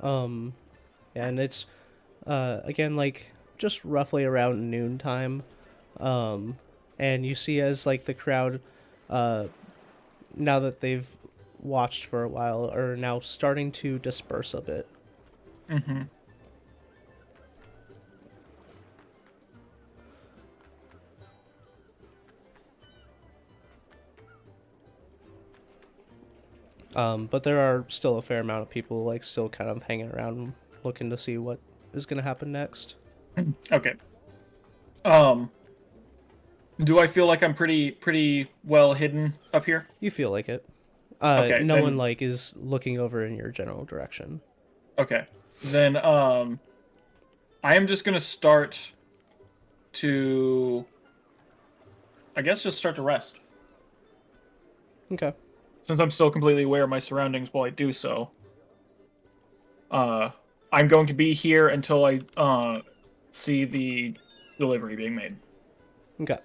And it's again like just roughly around noontime. And you see as like the crowd now that they've watched for a while are now starting to disperse a bit. Mm-hmm. But there are still a fair amount of people like still kind of hanging around looking to see what is going to happen next. Okay. Do I feel like I'm pretty well hidden up here? You feel like it. Okay, no then- one like is looking over in your general direction. Okay. Then I am just gonna start to, I guess, just start to rest. Okay. Since I'm still completely aware of my surroundings while I do so. I'm going to be here until I see the delivery being made. Okay.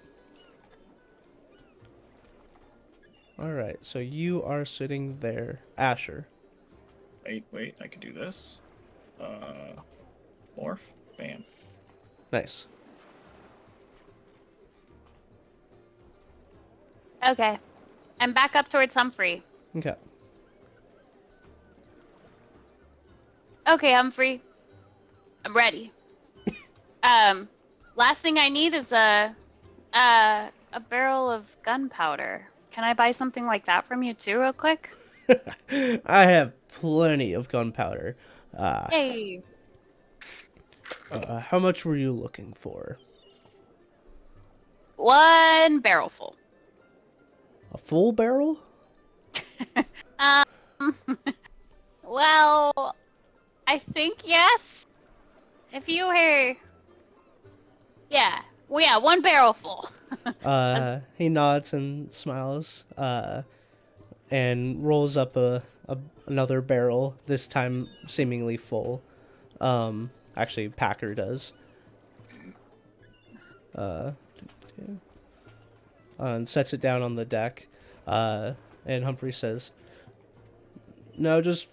All right. So you are sitting there, Asher. Wait, I can do this. Morph. Bam. Nice. Okay. I'm back up towards Humphrey. Okay. Okay, Humphrey. I'm ready. Last thing I need is a barrel of gunpowder. Can I buy something like that from you too, real quick? I have plenty of gunpowder. Hey. How much were you looking for? 1 barrel full. A full barrel? Well, I think yes. If you were... Yeah. Well, yeah, 1 barrel full. He nods and smiles. and rolls up another barrel, this time seemingly full. Actually, Packer does. And sets it down on the deck. And Humphrey says, "Now just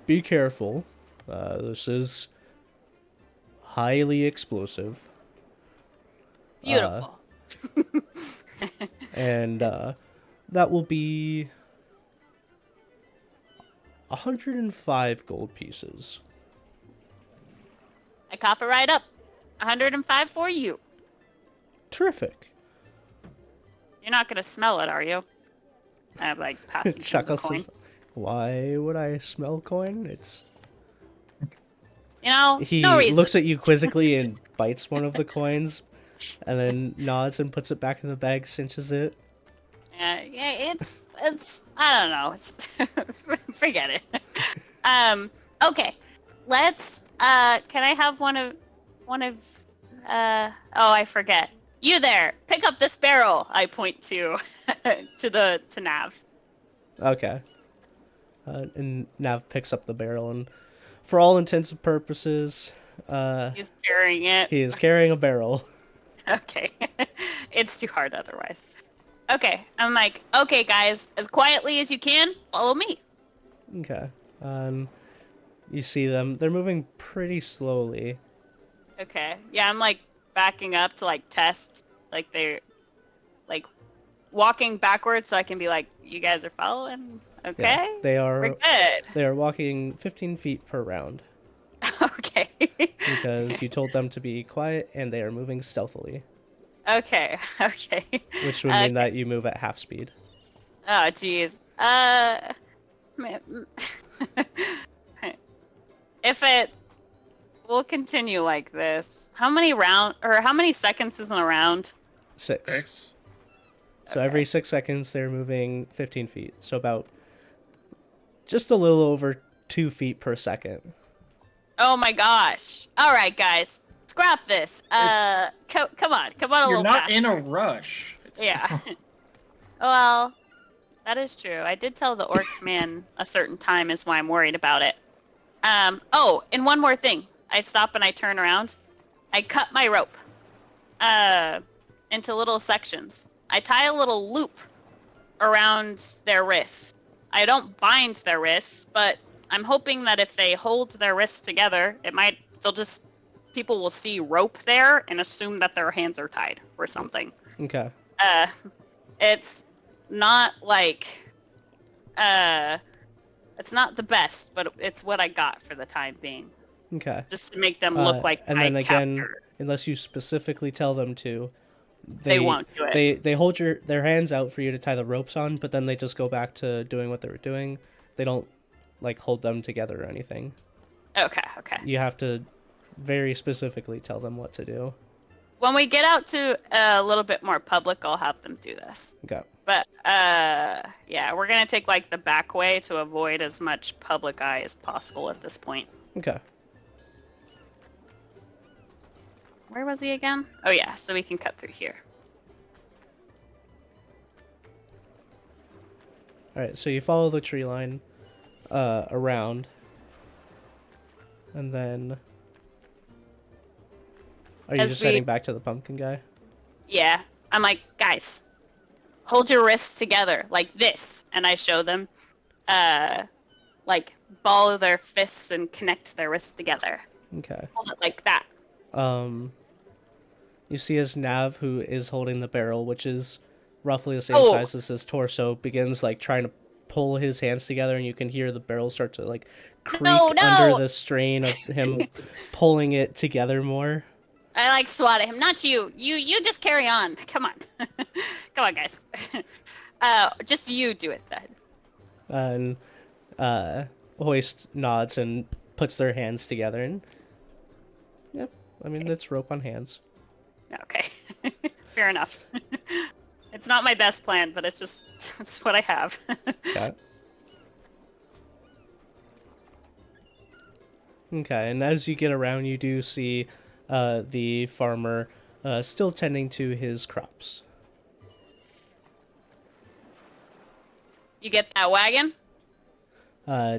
be careful. This is highly explosive." Beautiful. And that will be 105 gold pieces. I cop it right up. 105 for you. Terrific. You're not gonna smell it, are you? I'm like passing him the Chuckles coin. says, "Why would I smell coin?" It's You know, he no reason. looks at you quizzically and bites one of the coins, and then nods and puts it back in the bag, cinches it. Yeah, it's I don't know. It's forget it. Okay. Let's can I have one of oh, I forget. You there, pick up this barrel. I point to to Nav. Okay. And Nav picks up the barrel, and for all intents and purposes, He's carrying it. he is carrying a barrel. Okay. It's too hard otherwise. Okay. I'm like, okay guys, as quietly as you can, follow me. Okay. You see them. They're moving pretty slowly. Okay. Yeah, I'm like backing up to like test. Like they're like walking backwards so I can be like, you guys are following? Okay. Yeah, they We're are. good. They are walking 15 feet per round Okay. because you told them to be quiet, and they are moving stealthily, Okay. Okay. which would mean that you move at half speed. Oh, jeez. If it, we'll continue like this. How many seconds is in a round? 6. 6. So every 6 seconds, they're moving 15 feet. So about just a little over 2 feet per second. Oh my gosh! All right, guys, scrap this. Come on, a You're little not faster. in a rush. Yeah. Well, that is true. I did tell the orc man a certain time is why I'm worried about it. Oh, and one more thing. I stop and I turn around. I cut my rope into little sections. I tie a little loop around their wrists. I don't bind their wrists, but I'm hoping that if they hold their wrists together, people will see rope there and assume that their hands are tied or something. Okay. It's not like, it's not the best, but it's what I got for the time being. Okay. Just to make them look like and my then again, captor. unless you specifically tell them to, They won't do it. They hold their hands out for you to tie the ropes on, but then they just go back to doing what they were doing. They don't like hold them together or anything. Okay. You have to very specifically tell them what to do. When we get out to a little bit more public, I'll have them do this. Okay. But yeah, we're gonna take like the back way to avoid as much public eye as possible at this point. Okay. Where was he again? Oh yeah, so we can cut through here. All right. So you follow the tree line around, and then are you As just we- heading back to the pumpkin guy? Yeah, I'm like, guys, hold your wrists together like this, and I show them, like ball their fists and connect their wrists together. Okay. Hold it like that. You see as Nav, who is holding the barrel, which is roughly the same Oh. size as his torso, begins like trying to pull his hands together, and you can hear the barrel start to like creak No! under the strain of him pulling it together more. I like swat at him. Not you. You just carry on. Come on. Come on, guys. Just you do it then. And Hoist nods and puts their hands together, and yep, I mean that's rope on hands. Okay. Fair enough. It's not my best plan, but it's what I have. Okay. Okay, and as you get around, you do see the farmer still tending to his crops. You get that wagon?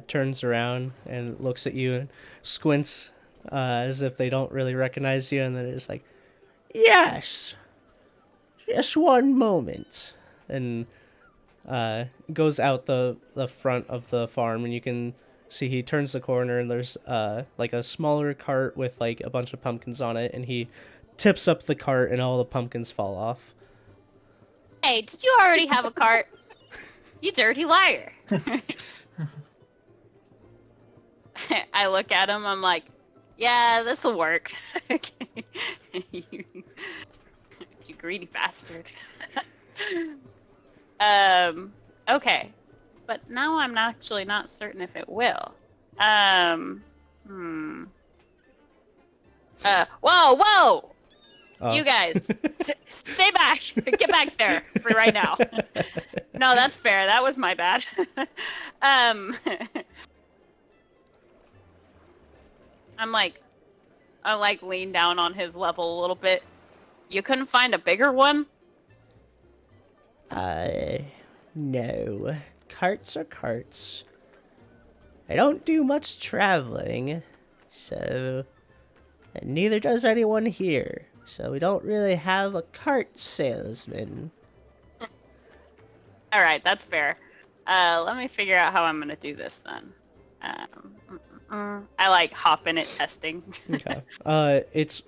Turns around and looks at you and squints as if they don't really recognize you, and then it's like, yes, just one moment. And goes out the front of the farm, and you can see he turns the corner, and there's like a smaller cart with like a bunch of pumpkins on it, and he tips up the cart, and all the pumpkins fall off. Hey, did you already have a cart? You dirty liar. I look at him, I'm like, yeah, this'll work. you greedy bastard. Okay. But now I'm actually not certain if it will. Whoa! Oh. You guys, stay back. Get back there for right now. No, that's fair. That was my bad. I'm like lean down on his level a little bit. You couldn't find a bigger one? No. Carts are carts. I don't do much traveling, so... And neither does anyone here, so we don't really have a cart salesman. Alright, that's fair. Let me figure out how I'm gonna do this then. I like hop in it testing. Okay. It's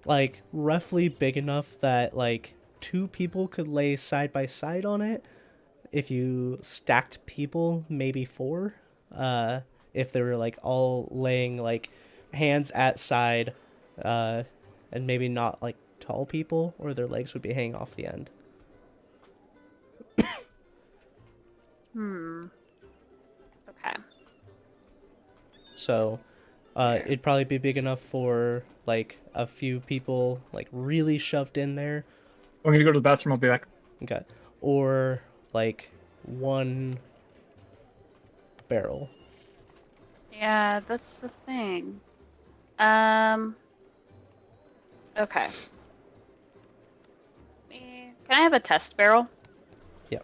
like roughly big enough that like 2 people could lay side by side on it. If you stacked people, maybe 4. If they were like all laying like hands at side, and maybe not like tall people, or their legs would be hanging off the end. Okay. So, it'd probably be big enough for like a few people like really shoved in there. I'm gonna go to the bathroom. I'll be back. Okay. Or like 1 barrel. Yeah, that's the thing. Okay. Can I have a test barrel? Yeah.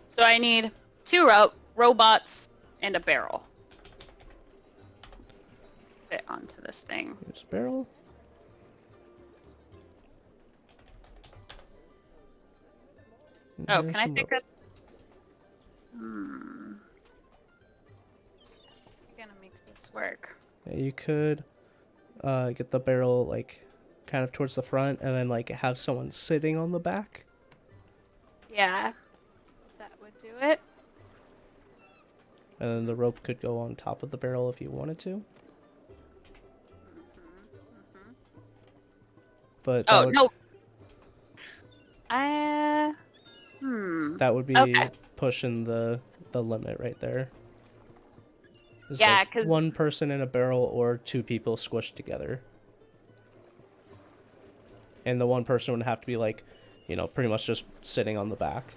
So I need 2 robots and a barrel. Fit onto this thing. Here's a barrel. And Oh, here's can I some pick rope. up? I'm gonna make this work. Yeah, you could get the barrel like kind of towards the front, and then like have someone sitting on the back. Yeah, that would do it. And then the rope could go on top of the barrel if you wanted to. But that Oh, would, no. that would be Okay. pushing the limit right there. It's Yeah, like 'cause- 1 person in a barrel or 2 people squished together. And the 1 person would have to be like, you know, pretty much just sitting on the back.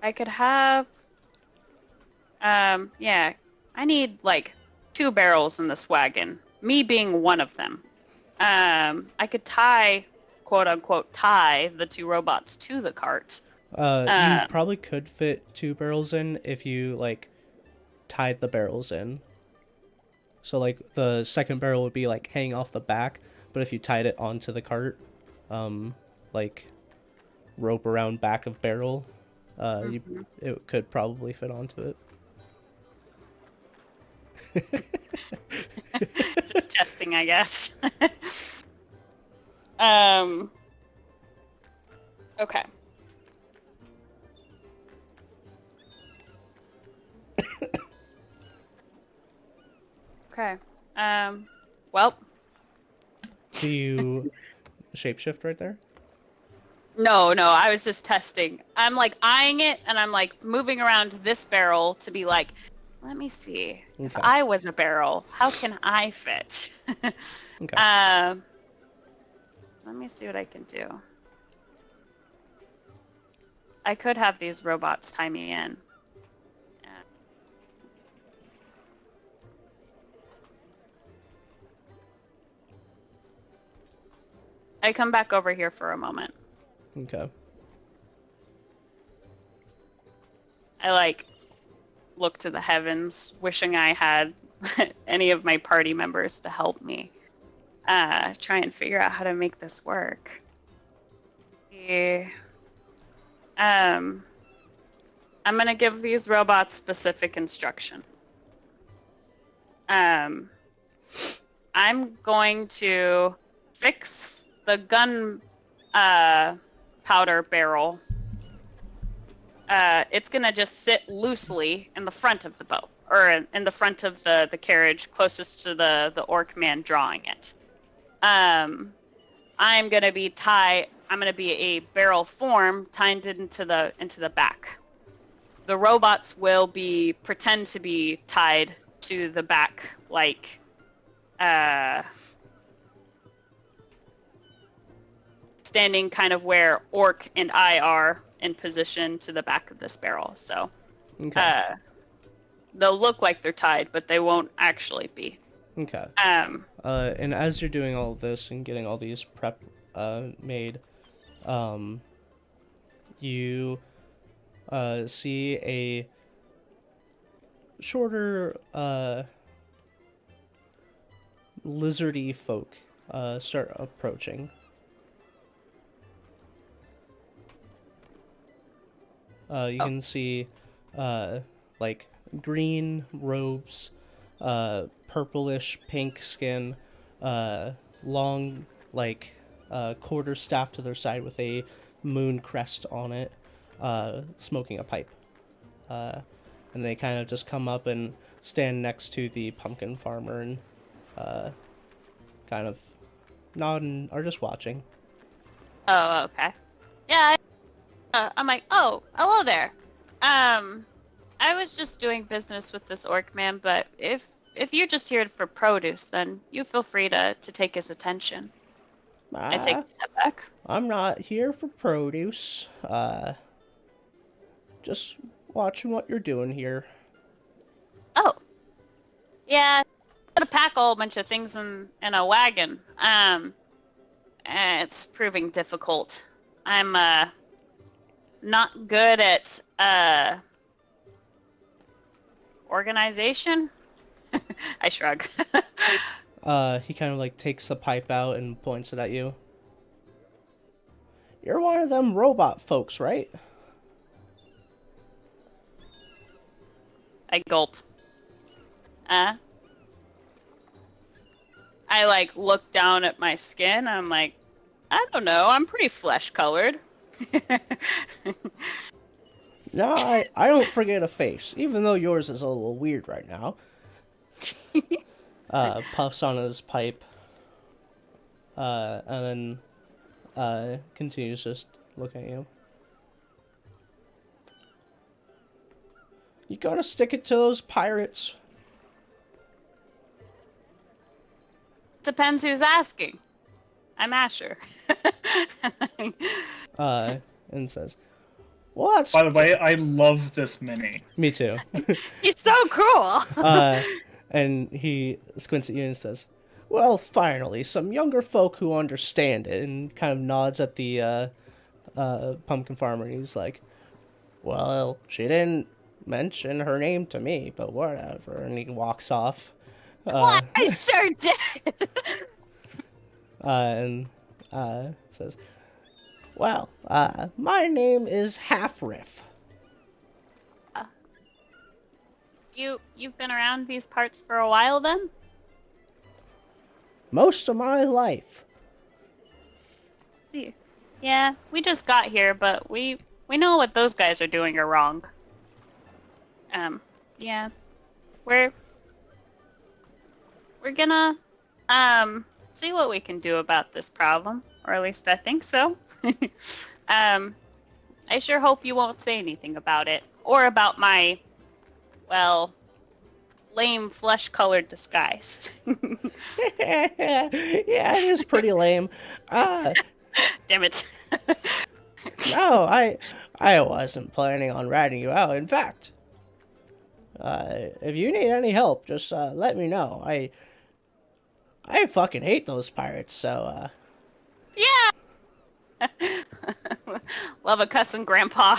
I could have... yeah. I need, like, 2 barrels in this wagon. Me being one of them. I could tie, quote-unquote, tie the 2 robots to the cart. You probably could fit 2 barrels in if you, like, tied the barrels in. So, like, the second barrel would be, like, hanging off the back, but if you tied it onto the cart, like, rope around back of barrel, it could probably fit onto it. Just testing, I guess. Okay. Okay. Well. Do you shapeshift right there? No, I was just testing. I'm like eyeing it, and I'm like moving around this barrel to be like, let me see. If Okay. I was a barrel, how can I fit? Okay. Let me see what I can do. I could have these robots tie me in. I come back over here for a moment. Okay. I like look to the heavens, wishing I had any of my party members to help me try and figure out how to make this work. Yeah. I'm gonna give these robots specific instruction. I'm going to fix the gun powder barrel. It's gonna just sit loosely in the front of the boat, or in the front of the carriage closest to the orc man drawing it. I'm gonna be a barrel form tied into the back. The robots will pretend to be tied to the back, like standing kind of where Orc and I are in position to the back of this barrel. So they'll look like they're tied, but they won't actually be. Okay. And as you're doing all of this and getting all these prep made, you see a shorter lizardy folk start approaching. You can see like green robes, purplish pink skin, long like quarter staff to their side with a moon crest on it, smoking a pipe. And they kind of just come up and stand next to the pumpkin farmer and kind of nod and are just watching. Oh, okay. Yeah, I'm like, oh, hello there. I was just doing business with this orc man, but if you're just here for produce, then you feel free to take his attention. I take a step back. I'm not here for produce. Just watching what you're doing here. Oh. Yeah, I'm gonna pack a whole bunch of things in a wagon. It's proving difficult. I'm not good at organization. I shrug. He kind of like takes the pipe out and points it at you. You're one of them robot folks, right? I gulp. I like look down at my skin. I'm like, I don't know. I'm pretty flesh colored. No, I don't forget a face, even though yours is a little weird right now. Puffs on his pipe, and then continues just looking at you. You gotta stick it to those pirates. Depends who's asking. I'm Asher. And says, well, that's... By the way, I love this mini. Me too. He's so cool. And he squints at you and says, well, finally, some younger folk who understand it, and kind of nods at the pumpkin farmer, and he's like, well, she didn't mention her name to me, but whatever, and he walks off. What? I sure did. And says, well, my name is Half-Riff. You've been around these parts for a while then? Most of my life. See. Yeah, we just got here, but we know what those guys are doing are wrong. Yeah. We're gonna see what we can do about this problem, or at least I think so. I sure hope you won't say anything about it, or about my, well, lame flesh-colored disguise. Yeah, it is pretty lame. Damn it. No, I wasn't planning on ratting you out. In fact, if you need any help, just let me know. I fucking hate those pirates, so Yeah, Love a cussing grandpa.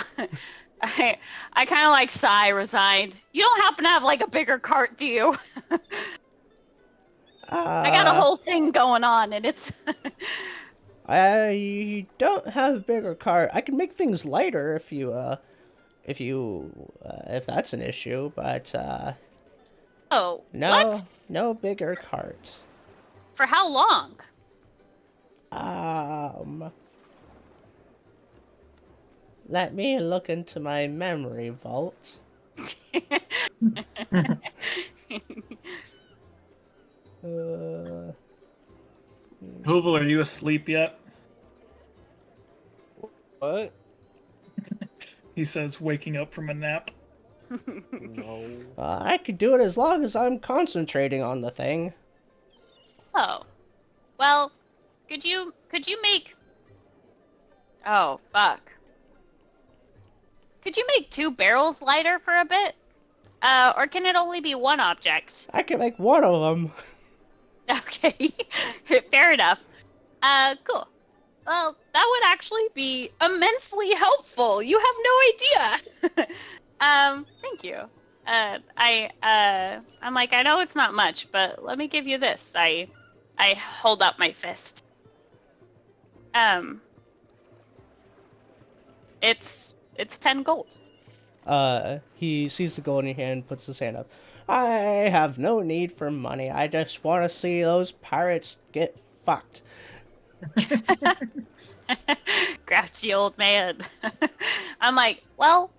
I kind of like sigh, resigned. You don't happen to have like a bigger cart, do you? I got a whole thing going on, and it's. I don't have a bigger cart. I can make things lighter if that's an issue, but Oh, no, what? no bigger cart. For how long? Let me look into my memory vault. Hoovel, are you asleep yet? What? He says, waking up from a nap. No. I could do it as long as I'm concentrating on the thing. Oh, well, could you make? Oh, fuck. Could you make 2 barrels lighter for a bit? Or can it only be one object? I can make one of them. Okay, fair enough. Cool. Well, that would actually be immensely helpful. You have no idea. Thank you. I'm like, I know it's not much, but let me give you this. I hold up my fist. It's 10 gold. He sees the gold in your hand, puts his hand up. I have no need for money. I just want to see those pirates get fucked. Grouchy old man. I'm like, well,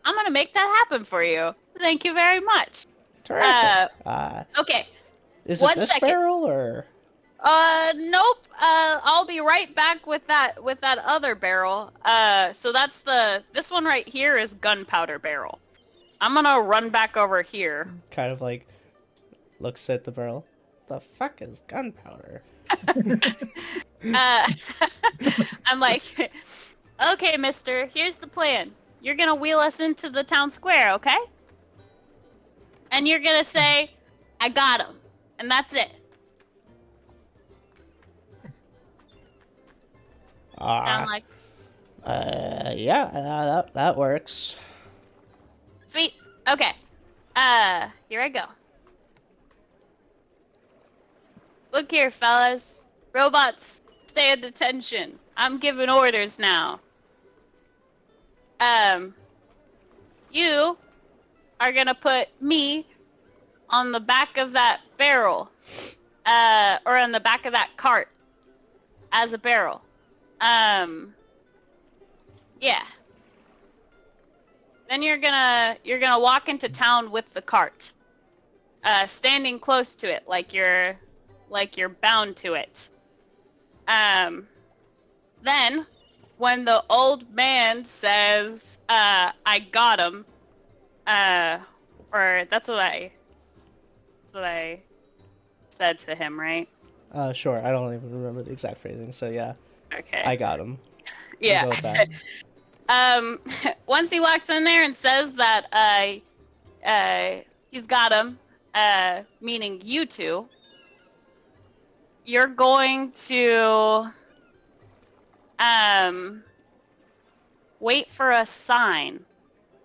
I'm gonna make that happen for you. Thank you very much. Terrific. Okay. Is one it this second. barrel or? Nope. I'll be right back with that other barrel. So that's this one right here is gunpowder barrel. I'm gonna run back over here. Kind of like looks at the barrel. The fuck is gunpowder? I'm like, okay, mister, here's the plan. You're gonna wheel us into the town square, okay? And you're gonna say, I got him. And that's it. Sound like? Yeah, that works. Sweet. Okay. Here I go. Look here, fellas. Robots, stay at attention. I'm giving orders now. You are gonna put me on the back of that barrel. Or on the back of that cart. As a barrel. Yeah. Then you're gonna walk into town with the cart. Standing close to it, like you're bound to it. Then, when the old man says, I got him, or that's what I said to him, right? Sure. I don't even remember the exact phrasing, so yeah. Okay. I got him. Yeah. We'll go with that. Once he walks in there and says that, he's got him, meaning you two, you're going to, wait for a sign.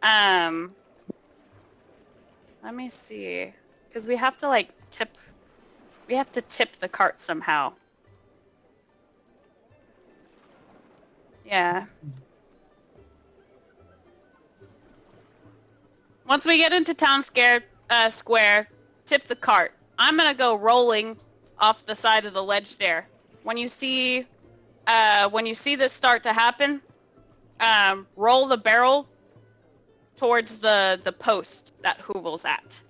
Let me see, because we have to tip the cart somehow. Yeah. Once we get into town square, tip the cart. I'm gonna go rolling off the side of the ledge there. When you see this start to happen, roll the barrel towards the post that Hoovel's at.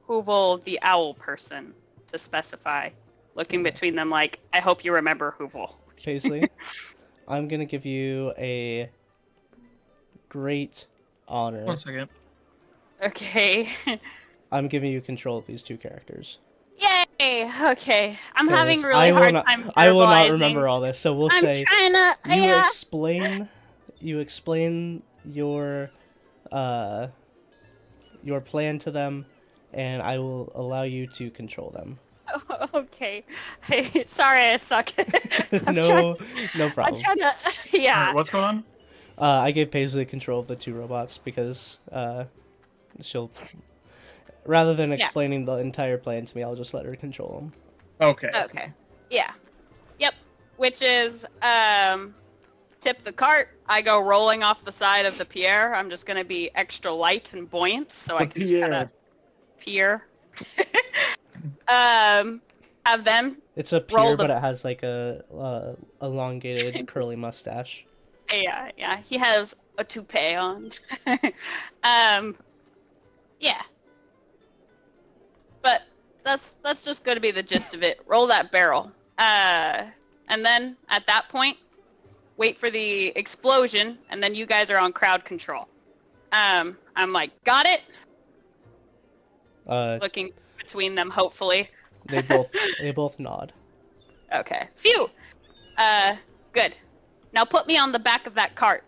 Hoovel, the owl person, to specify. Looking between them like, I hope you remember Hoovel. Paisley, I'm gonna give you a great honor. 1 second. Okay. I'm giving you control of these 2 characters. Yay! Okay. I'm having 'Cause really hard time I will not verbalizing. remember all this, so we'll I'm say trying to, you explain your plan to them, and I will allow you to control them. Okay. Hey, sorry, I suck. I'm No I'm problem. trying to. Yeah. Alright, what's going on? I gave Paisley control of the 2 robots because she'll, rather than Yeah. explaining the entire plan to me, I'll just let her control them. Okay. Okay. Yeah. Yep. Which is tip the cart. I go rolling off the side of the pier. I'm just gonna be extra light and buoyant, so I The can just kind of Pierre. pier. Have them It's a roll pier, the. but it has like a elongated curly mustache. Yeah. He has a toupee on. Yeah. But that's just going to be the gist of it. Roll that barrel. And then at that point, wait for the explosion, and then you guys are on crowd control. I'm like, got it. Looking between them, hopefully. They both nod. Okay. Phew. Good. Now put me on the back of that cart.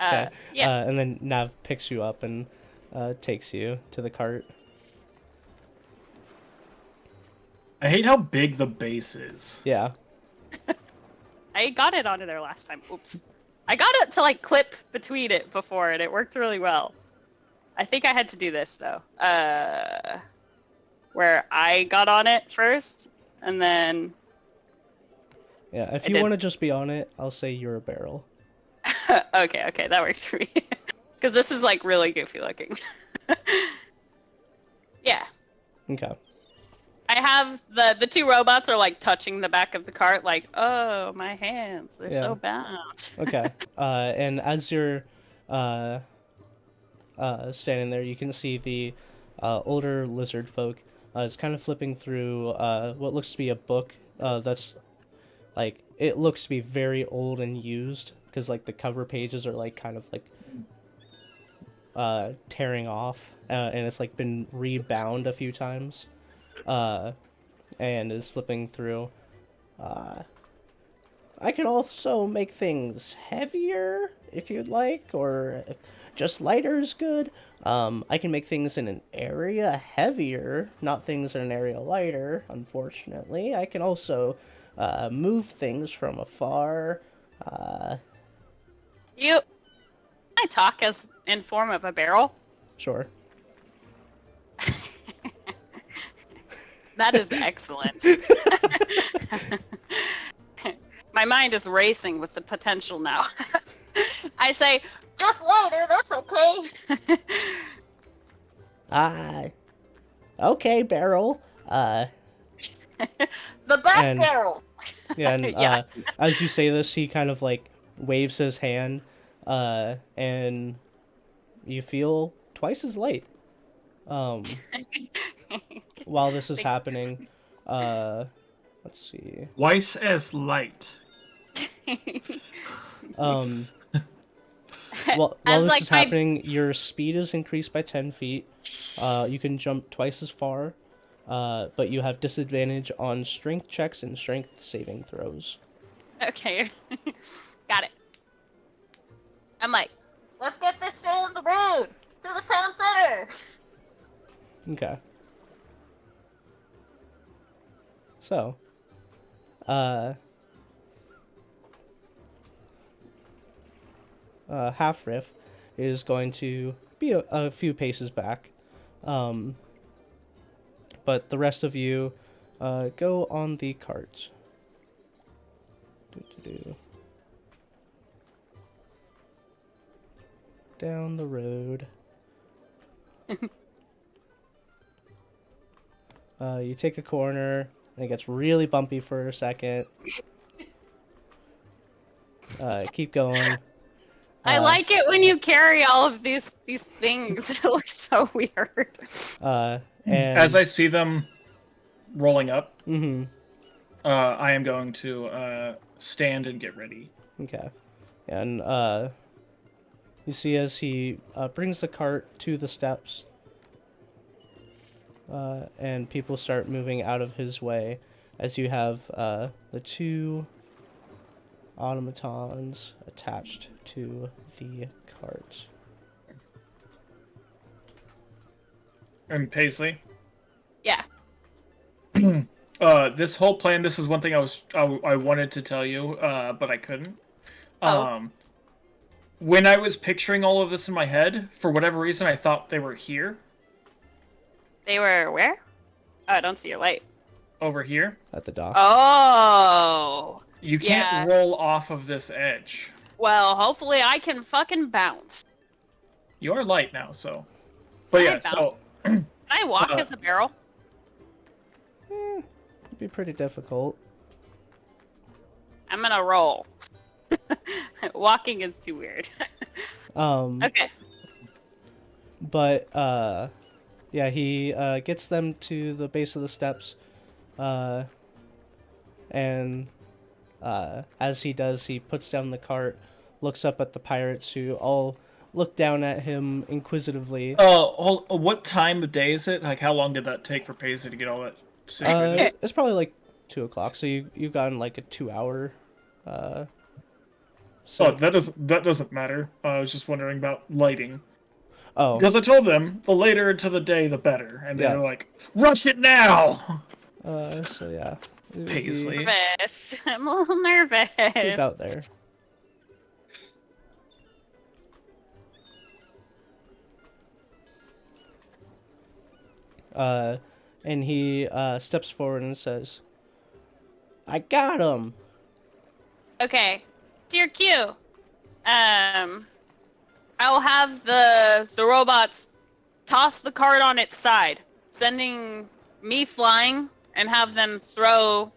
Okay. Yeah. And then Nav picks you up and takes you to the cart. I hate how big the base is. Yeah. I got it onto there last time. Oops. I got it to like clip between it before, and it worked really well. I think I had to do this though. Where I got on it first, and then. Yeah. If I you did. want to just be on it, I'll say you're a barrel. Okay, that works for me. Because this is like really goofy looking. Yeah. Okay. I have the 2 robots are like touching the back of the cart, like, oh, my hands, they're so bad. Okay. And as you're standing there, you can see the older lizard folk. It's kind of flipping through what looks to be a book that's like, it looks to be very old and used because like the cover pages are like kind of like tearing off, and it's like been rebound a few times, and is flipping through. I can also make things heavier if you'd like, or if just lighter is good. I can make things in an area heavier, not things in an area lighter, unfortunately. I can also move things from afar. I talk as in form of a barrel. Sure. That is excellent. My mind is racing with the potential now. I say, just later, that's okay. Okay, barrel. The back barrel. Yeah, and Yeah. as you say this, he kind of like waves his hand, and you feel twice as light. While this is happening, let's see. Twice as light. While As, this like, is happening, your speed is increased by 10 feet. You can jump twice as far, but you have disadvantage on strength checks and strength saving throws. Okay. Got it. I'm like, let's get this show on the road to the town center. Okay. So, Half Riff is going to be a few paces back, but the rest of you go on the cart. Down the road. You take a corner, and it gets really bumpy for a second. Keep going. I like it when you carry all of these things. It looks so weird. And As I see them rolling up, Mm-hmm. I am going to stand and get ready. Okay. And you see as he brings the cart to the steps, and people start moving out of his way, as you have the 2 automatons attached to the cart. And Paisley. Yeah. This whole plan. This is one thing I wanted to tell you, but I couldn't. Oh. When I was picturing all of this in my head, for whatever reason, I thought they were here, They were where? Oh, I don't see your light. over here. At the dock. Oh. You can't Yeah. roll off of this edge. Well, hopefully I can fucking bounce. You are light now, so. But Can I yeah, so Can I walk as a barrel? It'd be pretty difficult. I'm gonna roll. Walking is too weird. Okay. But yeah, he gets them to the base of the steps, and as he does, he puts down the cart, looks up at the pirates, who all look down at him inquisitively. what time of day is it? Like, how long did that take for Paisley to get all that situated? It's probably like 2 o'clock, so you've gotten like a 2 hour. So that doesn't matter. I was just wondering about lighting. Oh, Because I told them the later into the day, the better, and Yeah. they're like, "Rush it now!" so yeah, it would be Paisley. Nervous. I'm a little nervous. about there. And he steps forward and says, "I got him." Okay. Dear Q, I will have the robots toss the cart on its side, sending me flying, and have them throw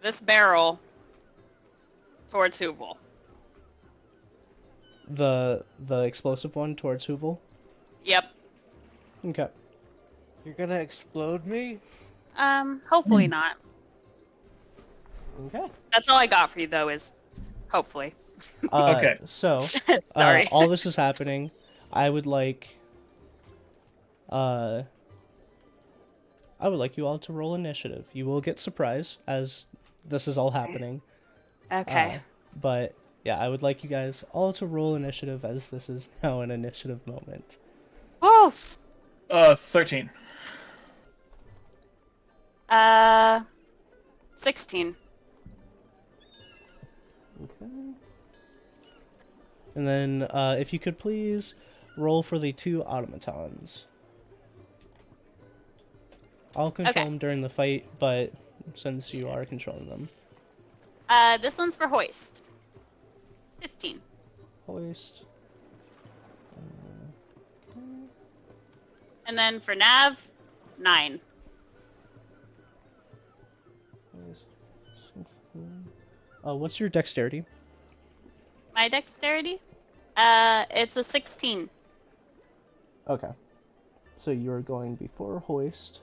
this barrel towards Hoovel. The explosive one towards Hoovel. Yep. Okay. You're gonna explode me? Hopefully not. Okay. That's all I got for you, though, is hopefully. Okay. So, Sorry. all this is happening. I would like you all to roll initiative. You will get surprise as this is all happening. Okay. But yeah, I would like you guys all to roll initiative as this is now an initiative moment. Oof. 13. 16. Okay. And then if you could please roll for the 2 automatons. I'll control them during the fight, but since you are controlling them. This one's for Hoist. 15. Hoist. And then for Nav, 9. Hoist. What's your dexterity? My dexterity? It's a 16. Okay. So you're going before Hoist.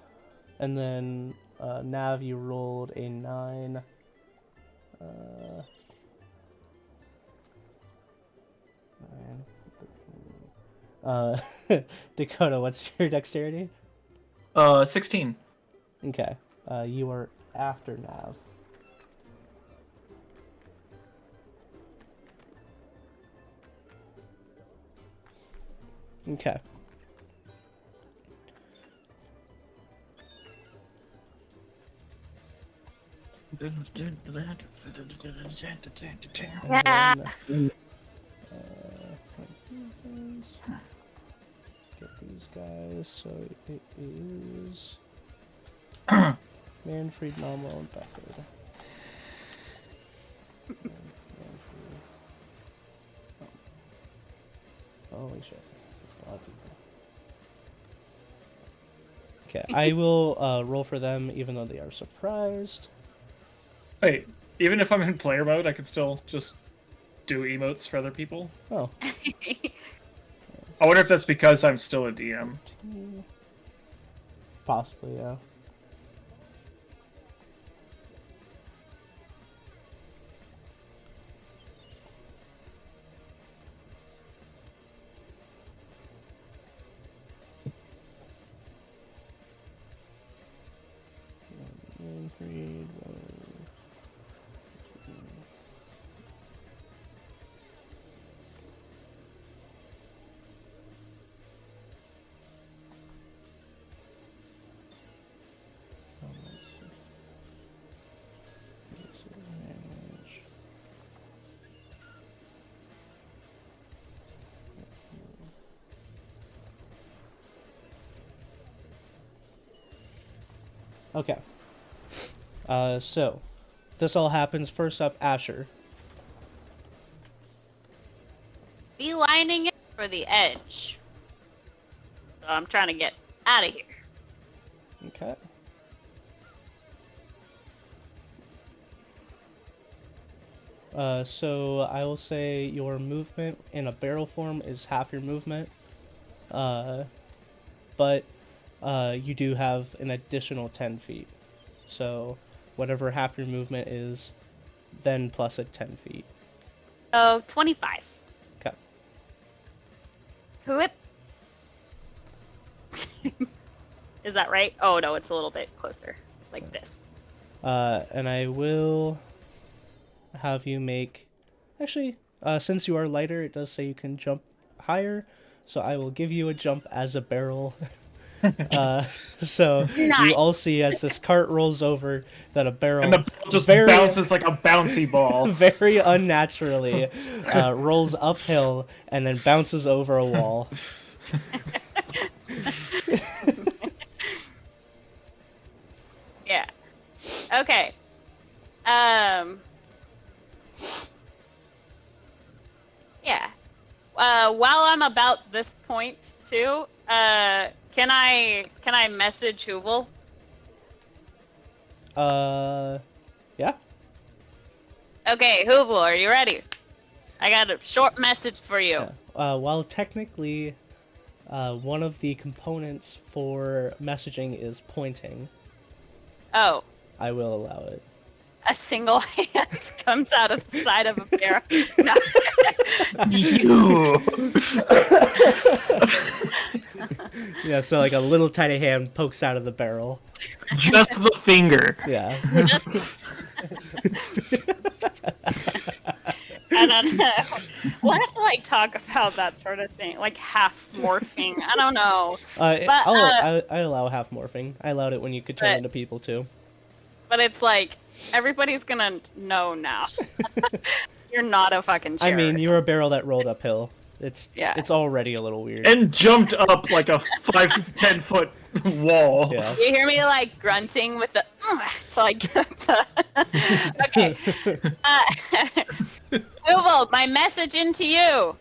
And then Nav, you rolled a 9. Dakota, what's your dexterity? 16. Okay. You are after Nav. Okay. Yeah. Get these guys. So it is Manfred, Normal, and Beckford. Holy shit. That's a lot of people. Okay, I will roll for them even though they are surprised. Wait, even if I'm in player mode, I could still just do emotes for other people? Oh. I wonder if that's because I'm still a DM. Possibly, yeah. Okay. So this all happens. First up, Asher. Beelining it for the edge. So I'm trying to get out of here. Okay. So I will say your movement in a barrel form is half your movement. But you do have an additional 10 feet. So whatever half your movement is, then plus a 10 feet. Oh, 25. Okay. Whoop. Is that right? Oh no, it's a little bit closer. Like this. And I will have you make... Actually, since you are lighter, it does say you can jump higher. So I will give you a jump as a barrel. So Nice. you all see as this cart rolls over that a barrel And the ball just bounces like a bouncy ball. very unnaturally rolls uphill and then bounces over a wall. Yeah. Okay. Yeah. While I'm about this point too, can I message Hoovel? Yeah. Okay, Hoovel, are you ready? I got a short message for you. Yeah. While technically, one of the components for messaging is pointing, Oh, I will allow it. a single hand comes out of the side of a barrel. No. You. Yeah, so like a little tiny hand pokes out of the barrel. Just the finger. Yeah. Just... I don't know. We'll have to like talk about that sort of thing, like half morphing. I don't know. I allow half morphing. I allowed it when you could turn But- into people too. But it's like everybody's gonna know now. You're not a fucking chair. I mean, you're a barrel that rolled uphill. It's already a little weird. And jumped up like a 10 foot wall. Yeah. You hear me like grunting with the. It's like. Okay. Uval, my message into you.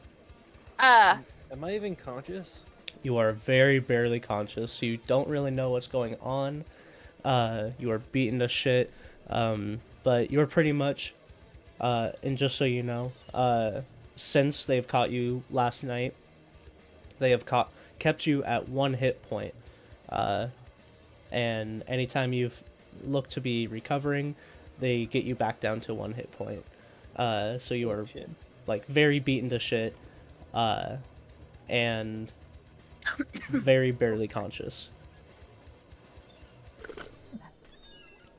Am I even conscious? You are very barely conscious. You don't really know what's going on. You are beaten to shit. But you're pretty much, and just so you know, since they've caught you last night, they have kept you at 1 hit point. And anytime you've looked to be recovering, they get you back down to 1 hit point. So you are like very beaten to shit, and very barely conscious.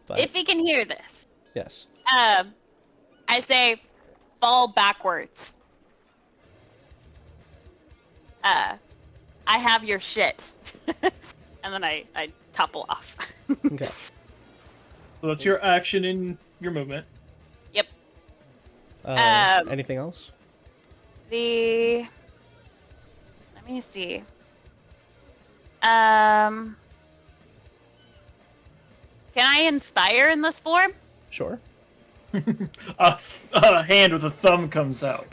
But, If he can hear this, yes. I say, fall backwards. I have your shit. And then I topple off. Okay. So that's your action in your movement. Yep. Anything else? Let me see. Can I inspire in this form? Sure. A hand with a thumb comes out.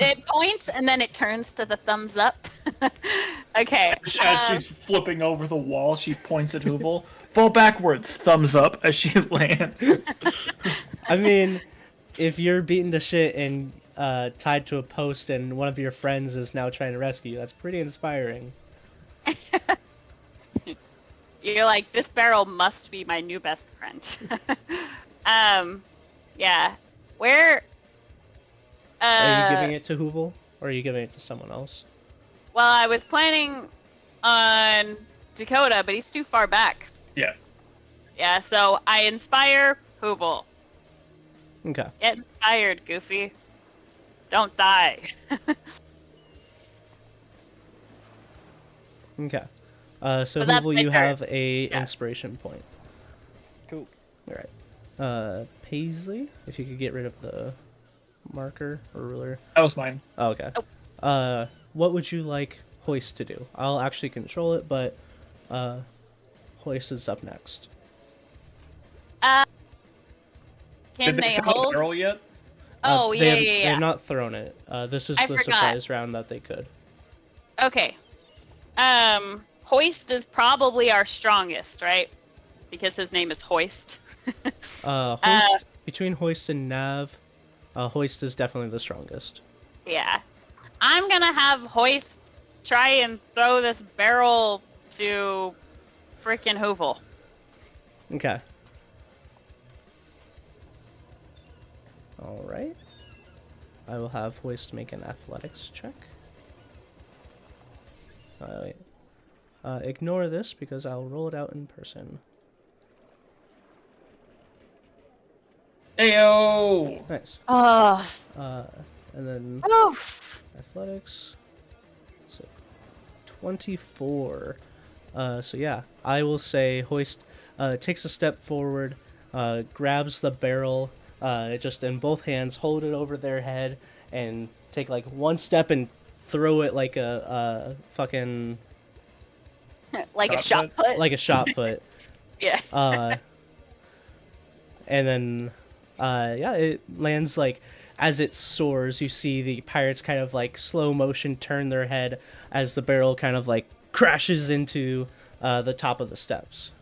It points and then it turns to the thumbs up. Okay. As she's flipping over the wall, she points at Hoovel. Fall backwards, thumbs up as she lands. I mean, if you're beaten to shit and tied to a post and one of your friends is now trying to rescue you, that's pretty inspiring. You're like, this barrel must be my new best friend. Yeah. Where? Are you giving it to Hoovel, or are you giving it to someone else? Well, I was planning on Dakota, but he's too far back. Yeah. Yeah, so I inspire Hoovel. Okay. Get inspired, Goofy. Don't die. Okay. So But that's Hoovel, my you turn. have a Yeah. inspiration point. Cool. All right. Paisley, if you could get rid of the marker or ruler. That was mine. Oh, okay. What would you like Hoist to do? I'll actually control it, but Hoist is up next. Can Did they they fill the hold? barrel yet? Oh, They yeah. They have not thrown it. This is I the forgot. surprise round that they could. Okay. Hoist is probably our strongest, right? Because his name is Hoist. Hoist, between Hoist and Nav, Hoist is definitely the strongest. Yeah. I'm gonna have Hoist try and throw this barrel to frickin' Hoovel. Okay. Alright. I will have Hoist make an athletics check. Wait. Ignore this because I'll roll it out in person. Ayo! Nice. Oh. And then Oof. athletics. So 24. So yeah, I will say Hoist takes a step forward, grabs the barrel, just in both hands, hold it over their head, and take like one step and throw it like a fucking Like a Shot shot put. like a shot put. Yeah. And then yeah, it lands like as it soars. You see the pirates kind of like slow motion turn their head as the barrel kind of like crashes into the top of the steps.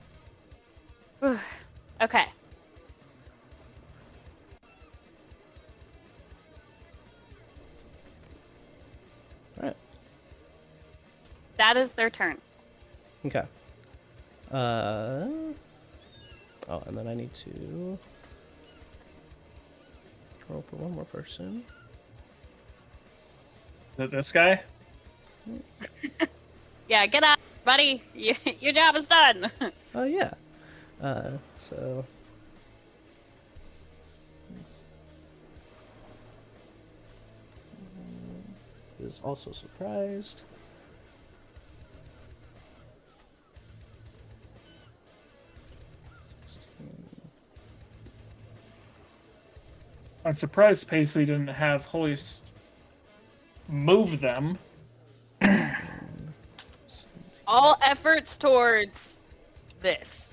Okay. Right. That is their turn. Okay. Oh, and then I need to roll for one more person. This guy? Yeah, get out, buddy. Your job is done. Oh yeah. So is also surprised. I'm surprised Paisley didn't have Hoist move them. All efforts towards this.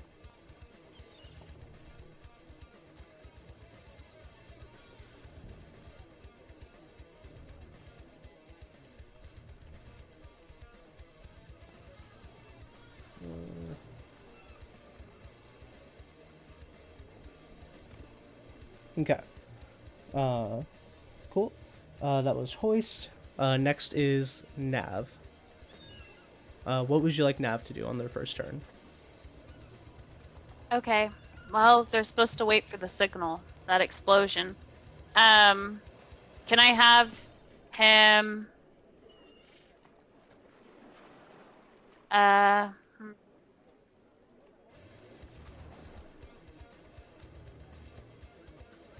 Okay. Cool. That was Hoist. Next is Nav. What would you like Nav to do on their first turn? Okay. Well, they're supposed to wait for the signal, that explosion. Can I have him?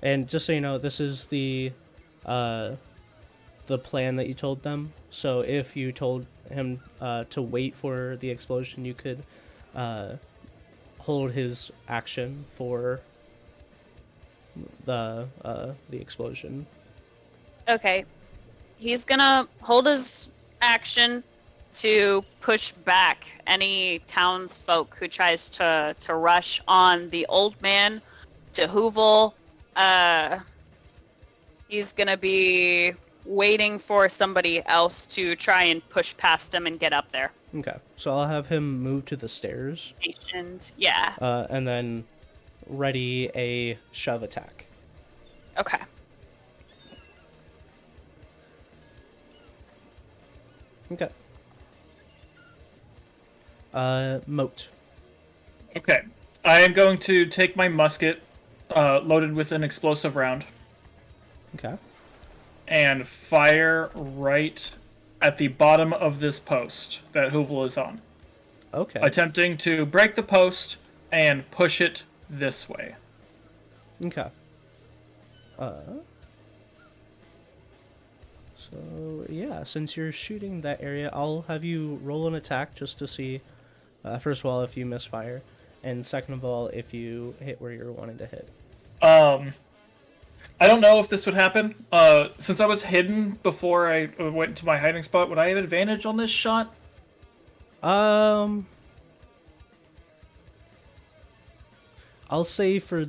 And just so you know, this is the plan that you told them. So if you told him to wait for the explosion, you could hold his action for the explosion. Okay. He's gonna hold his action to push back any townsfolk who tries to rush on the old man to Hoovel. He's gonna be waiting for somebody else to try and push past him and get up there. Okay, so I'll have him move to the stairs. Stationed. Yeah. And then ready a shove attack. Okay. Okay. Moat. Okay. I am going to take my musket, loaded with an explosive round, Okay. and fire right at the bottom of this post that Hoovel is on, Okay. attempting to break the post and push it this way. Okay. So yeah, since you're shooting that area, I'll have you roll an attack just to see, first of all, if you misfire, and second of all, if you hit where you're wanting to hit. I don't know if this would happen. Since I was hidden before I went to my hiding spot, would I have advantage on this shot? I'll say for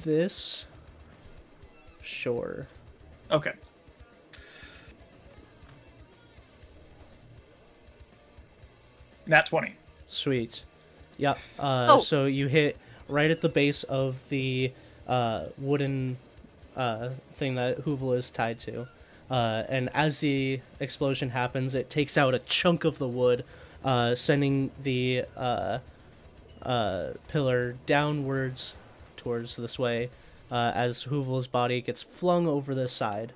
this, sure. Okay. Nat 20. Sweet. Yep. Oh. So you hit right at the base of the wooden thing that Hoovel is tied to. And as the explosion happens, it takes out a chunk of the wood, sending the pillar downwards towards this way, as Hoovel's body gets flung over the side.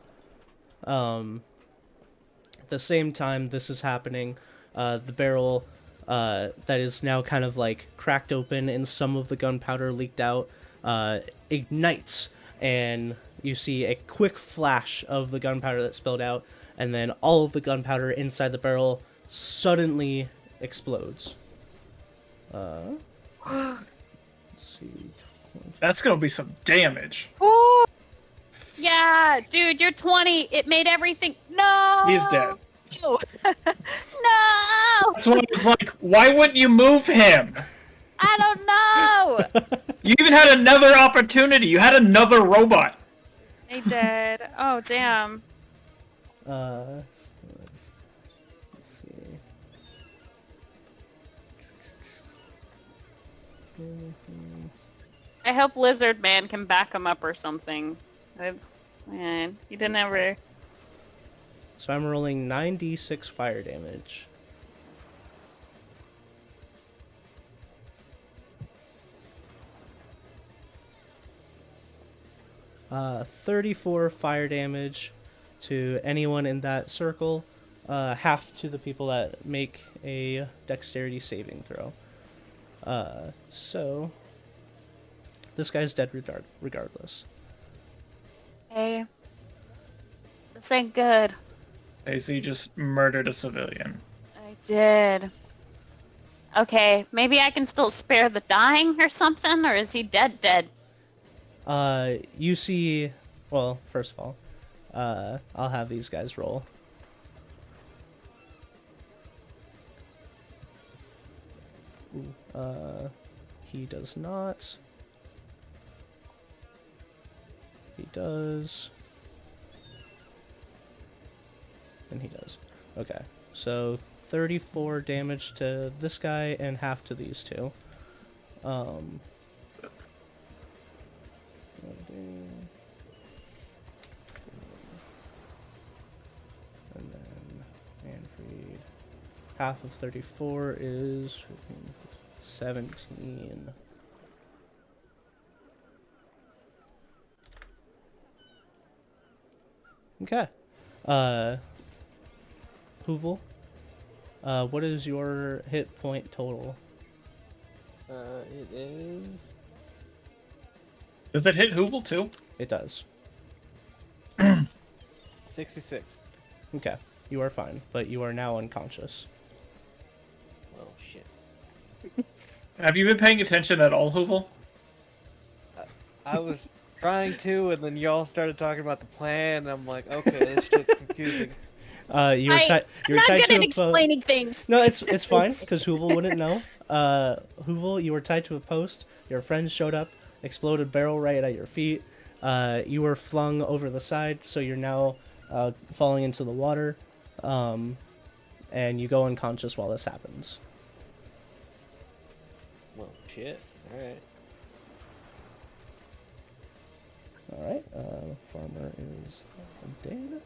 At the same time this is happening, the barrel that is now kind of like cracked open and some of the gunpowder leaked out ignites, and you see a quick flash of the gunpowder that spilled out, and then all of the gunpowder inside the barrel suddenly explodes. Let's see. That's gonna be some damage. Ooh. Yeah, dude, you're 20. It made everything. No. He's dead. No. So I was like, why wouldn't you move him? I don't know. You even had another opportunity. You had another robot. I did. Oh, damn. So let's see. I hope Lizard Man can back him up or something. It's man, he didn't ever. So I'm rolling 9d6 fire damage. Uh, 34 fire damage to anyone in that circle, half to the people that make a dexterity saving throw. So this guy's dead regardless. Hey, this ain't good. Okay, so you just murdered a civilian. I did. Okay, maybe I can still spare the dying or something, or is he dead? You see, well, first of all, I'll have these guys roll. Ooh, he does not. He does. And he does. Okay, so 34 damage to this guy and half to these two. And then Manfred. Half of 34 is 17. Okay. Hoovel, what is your hit point total? It is. Does it hit Hoovel too? It does. 66. Okay, you are fine, but you are now unconscious. Oh shit. Have you been paying attention at all, Hoovel? I was trying to, and then y'all started talking about the plan, and I'm like, okay, this shit's confusing. You were I'm tied not good to at a explaining things. No, it's fine because Hoovel wouldn't know. Hoovel, you were tied to a post. Your friends showed up, exploded barrel right at your feet. You were flung over the side, so you're now falling into the water, and you go unconscious while this happens. Well, shit. Alright. Alright, farmer is dead.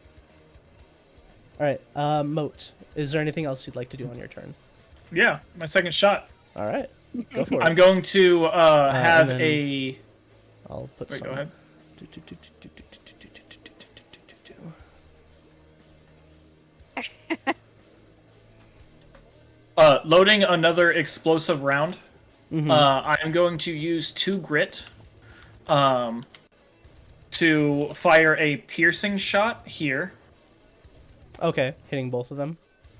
Alright, Moat, is there anything else you'd like to do on your turn? Yeah, my second shot. Alright, go for it. I'm going to have and then a. I'll put Wait, some... go ahead. Loading another explosive round. Mm-hmm. I am going to use 2 grit to fire a piercing shot here. Okay, hitting both of them.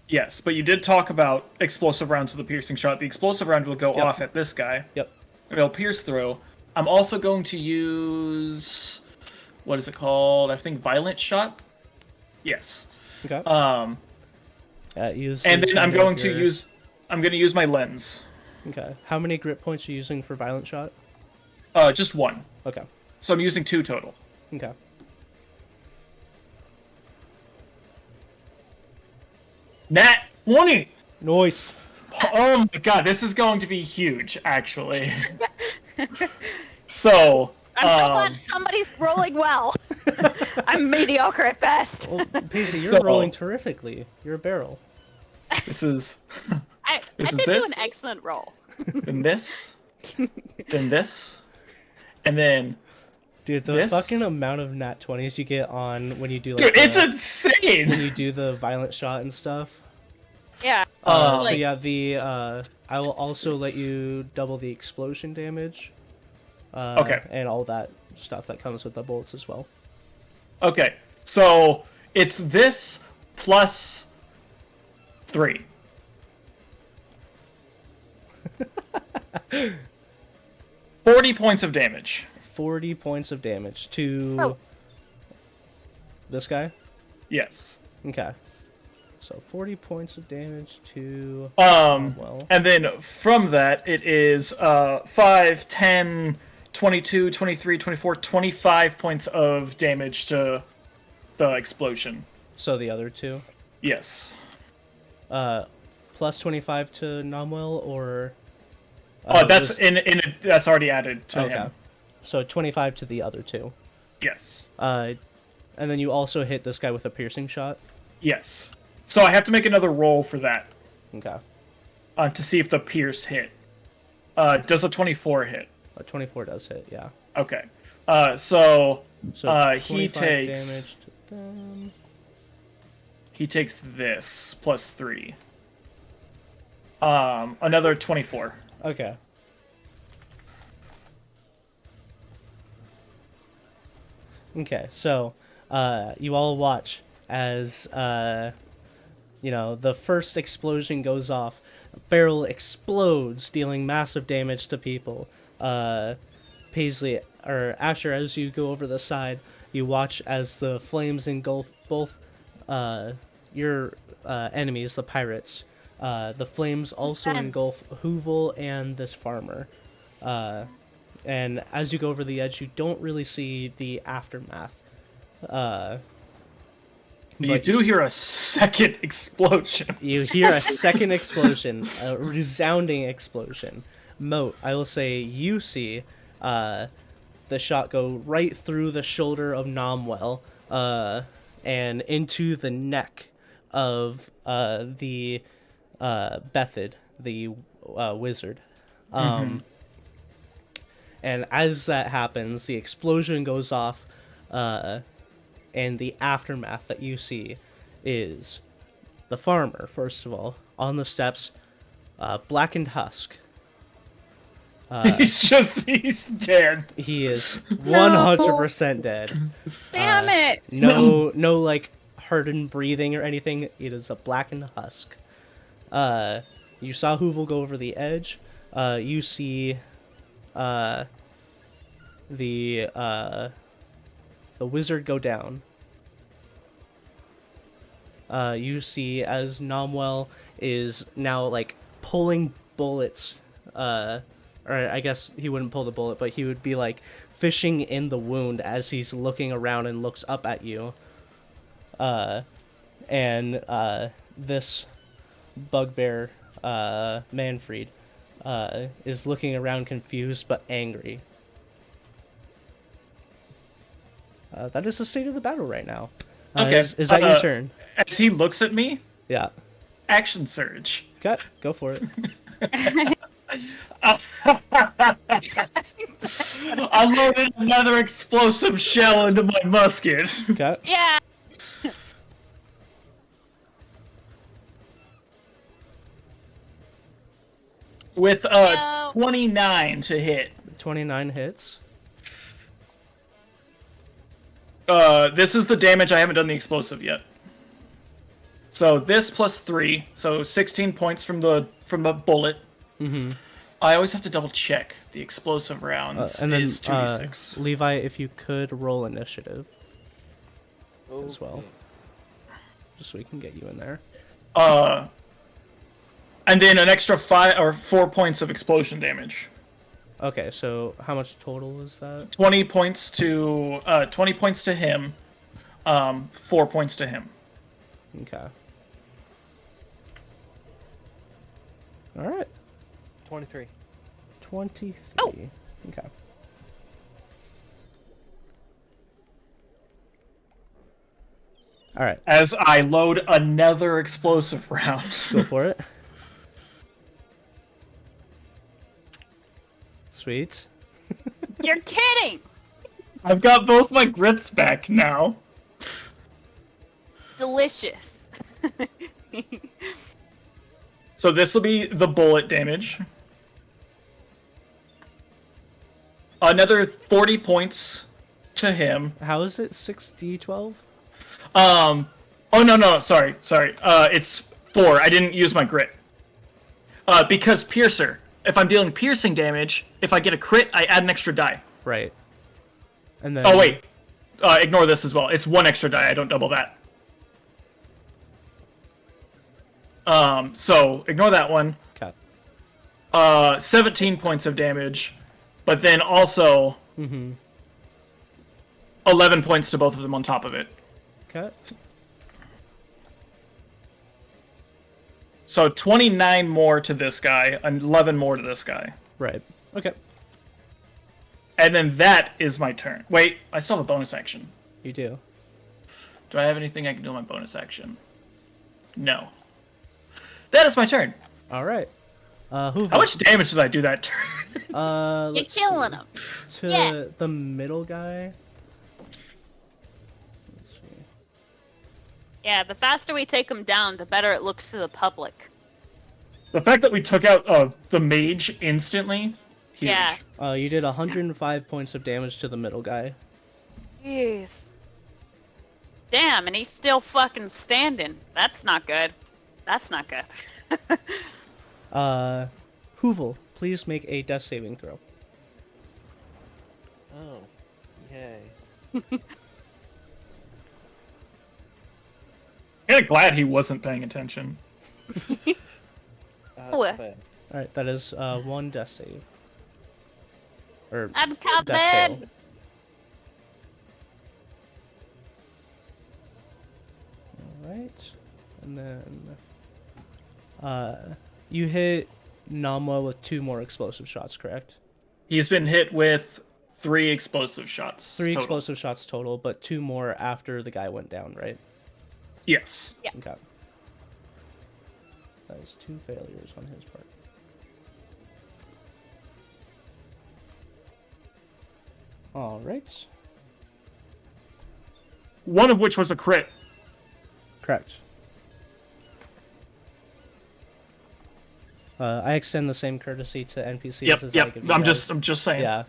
Yes, but you did talk about explosive rounds with the piercing shot. The explosive round will go off at this guy. Yep. It'll pierce through. I'm also going to use... What is it called? I think violent shot? Yes. Okay. Use And then I'm going your... to use... I'm going to use my lens. Okay. How many grit points are you using for violent shot? Just one. Okay. So I'm using 2 total. Okay. Nat 20! Nice. Oh my god, this is going to be huge, actually. So, I'm so glad somebody's rolling well. I'm mediocre at best. Well, Paisley, you're So- rolling terrifically. You're a barrel. this is... I This is did do an this? excellent roll. then this, then this, and then... Dude, the This? fucking amount of nat 20s you get on when you do like Dude, it's when insane! you do the violent shot and stuff. Yeah. Uh, So yeah, I will also let you double the explosion damage. Okay. And all that stuff that comes with the bullets as well. Okay, so it's this plus 3. $40 points of damage. 40 points of damage to Oh. this guy. Yes. Okay. So 40 points of damage to well. And then from that, it is 5, 10, 22, 23, 24, 25 points of damage to the explosion. So the other two. Yes. Plus 25 to Nomwell or That's just- that's already added to okay. him. So 25 to the other two. Yes. And then you also hit this guy with a piercing shot. Yes. So I have to make another roll for that Okay. to see if the pierced hit. Does a 24 hit? A 24 does hit, yeah. Okay. So So he 25 takes damage to them. he takes this plus 3. Another 24. Okay. Okay, so you all watch as the first explosion goes off. A barrel explodes, dealing massive damage to people. Paisley or Asher, as you go over the side, you watch as the flames engulf both your enemies, the pirates. The flames also engulf Hoovel and this farmer. And as you go over the edge, you don't really see the aftermath. You do hear a second explosion. You hear a second explosion, a resounding explosion. Moat, I will say you see the shot go right through the shoulder of Nomwell and into the neck of the Bethid, the wizard. And as that happens, the explosion goes off, and the aftermath that you see is the farmer, first of all, on the steps, blackened husk. He's dead. He is 100% dead. Damn it! No, like, hardened breathing or anything. It is a blackened husk. You saw Hoovel go over the edge. You see the wizard go down. You see as Nomwell is now like pulling bullets, or I guess he wouldn't pull the bullet, but he would be like fishing in the wound as he's looking around and looks up at you. And this bugbear, Manfred, is looking around confused but angry. That is the state of the battle right now. Okay. Is that your turn? As he looks at me, Yeah. action surge. Go for it. I loaded another explosive shell into my musket. Okay. Yeah. With No. 29 to hit. 29 hits. This is the damage. I haven't done the explosive yet. So this plus 3, so 16 points from the bullet. Mm-hmm. I always have to double check the explosive rounds And then is 2d6. Levi, if you could roll initiative as well, just so we can get you in there. And then an extra 5 or 4 points of explosion damage. Okay, so how much total is that? 20 points to 20 points to him, 4 points to him. Okay. All right. 23. 23. Oh. Okay. All right. As I load another explosive round. Go for it. Sweet. You're kidding! I've got both my grits back now. Delicious. So this will be the bullet damage. Another 40 points to him. How is it 6d12? Oh no, sorry. It's 4. I didn't use my grit. Because piercer. If I'm dealing piercing damage, if I get a crit, I add an extra die. Right. And then Oh wait. Ignore this as well. It's 1 extra die. I don't double that. So ignore that one. Okay. 17 points of damage, but then also 11 points to both of them on top of it. Okay. So 29 more to this guy, and 11 more to this guy. Right. Okay. And then that is my turn. Wait, I still have a bonus action. You do. Do I have anything I can do on my bonus action? No. That is my turn. All right. Hoover. How much damage did I do that turn? You're Let's killing see. him. To Yeah. the middle guy. Let's see. Yeah, the faster we take him down, the better it looks to the public. The fact that we took out the mage instantly, huge. Yeah. You did 105 points of damage to the middle guy. Jeez. Damn, and he's still fucking standing. That's not good. That's not good. Hoovel, please make a death saving throw. Oh, yay. Kinda glad he wasn't paying attention. Ooh. Fair. All right, that is 1 death save. Or I'm death fail. coming. All right, and then you hit Namwa with 2 more explosive shots, correct? He's been hit with 3 explosive shots. 3 total. explosive shots total, but 2 more after the guy went down, right? Yes. Yeah. Okay. That is 2 failures on his part. All right. One of which was a crit. Correct. I extend the same courtesy to NPCs Yep, as yep. I give you I'm guys. just saying. Yeah.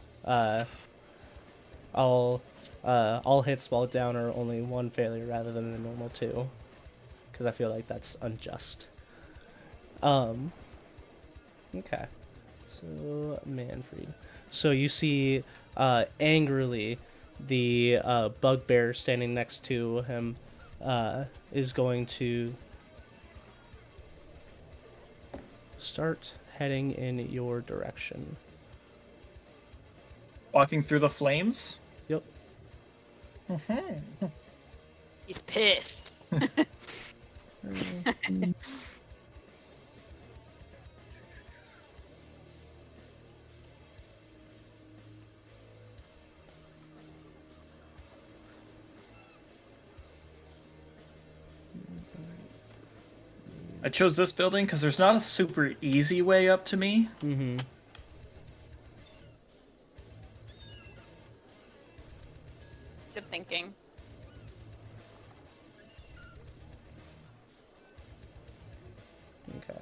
All hits while down are only 1 failure rather than the normal 2, because I feel like that's unjust. Okay. So Manfred. So you see, angrily, the bugbear standing next to him is going to start heading in your direction. Walking through the flames. Yep. He's pissed. I chose this building because there's not a super easy way up to me. Mm-hmm. Good thinking. Okay.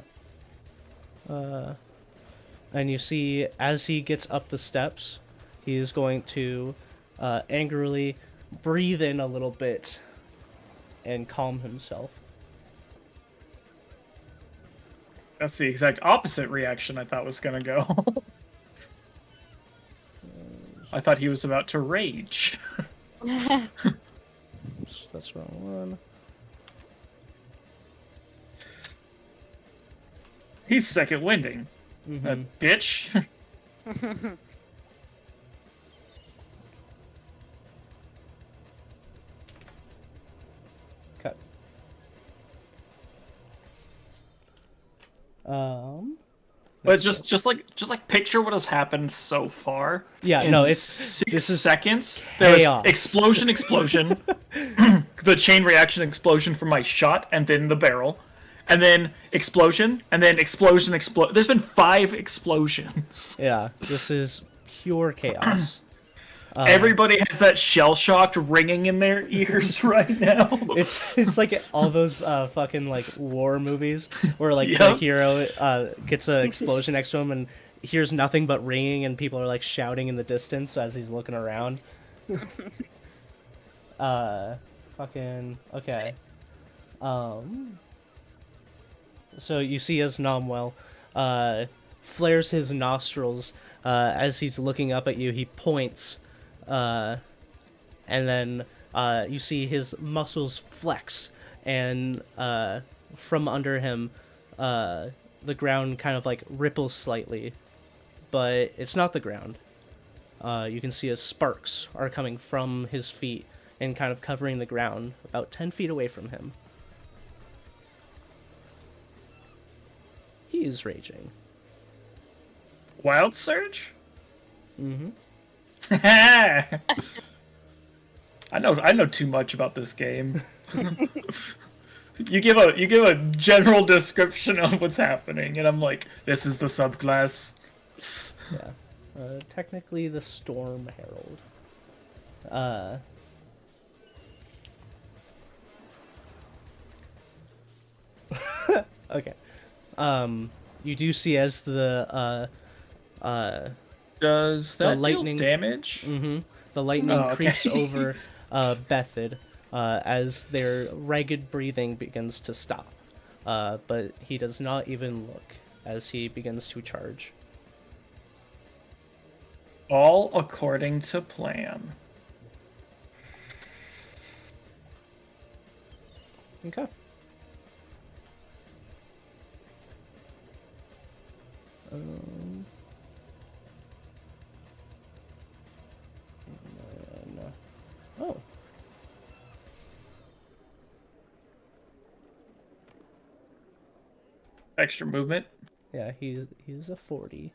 And you see, as he gets up the steps, he is going to angrily breathe in a little bit and calm himself. That's the exact opposite reaction I thought was gonna go. I thought he was about to rage. Oops, that's the wrong one. He's second winding. Mm-hmm. Bitch. Okay. But just like picture what has happened so far. Yeah, in no, this is seconds. There was chaos. explosion, the chain reaction explosion from my shot, and then the barrel, and then explosion, and then explosion. There's been 5 explosions. Yeah, this is pure chaos. Everybody has that shell shocked ringing in their ears right now. It's like all those fucking like war movies where like the Yep. hero gets an explosion next to him and hears nothing but ringing and people are like shouting in the distance as he's looking around. Fucking okay. So you see as Nomwell flares his nostrils as he's looking up at you. He points, and then you see his muscles flex, and from under him, the ground kind of like ripples slightly, but it's not the ground. You can see as sparks are coming from his feet and kind of covering the ground about 10 feet away from him. He is raging. Wild Surge? Mm-hmm. I know too much about this game. You give a general description of what's happening, and I'm like, this is the subclass. Yeah. Technically the Storm Herald. Okay. You do see as the Does that lightning- deal damage? the lightning Oh, okay. creeps over Bethid as their ragged breathing begins to stop. But he does not even look as he begins to charge. All according to plan. Okay. Oh. Extra movement. Yeah, he's a 40.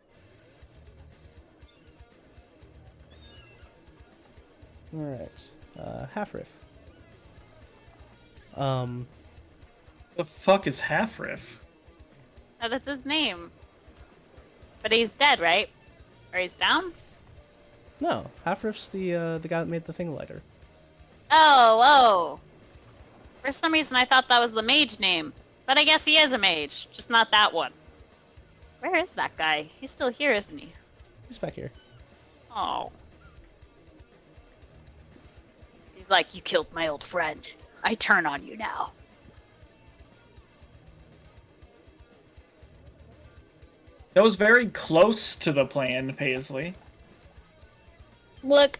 Alright. Half riff. The fuck is half riff? Oh, that's his name. But he's dead, right? Or he's down? No, half riff's the guy that made the thing lighter. Oh. For some reason, I thought that was the mage name. But I guess he is a mage, just not that one. Where is that guy? He's still here, isn't he? He's back here. Oh. He's like, you killed my old friend. I turn on you now. That was very close to the plan, Paisley. Look,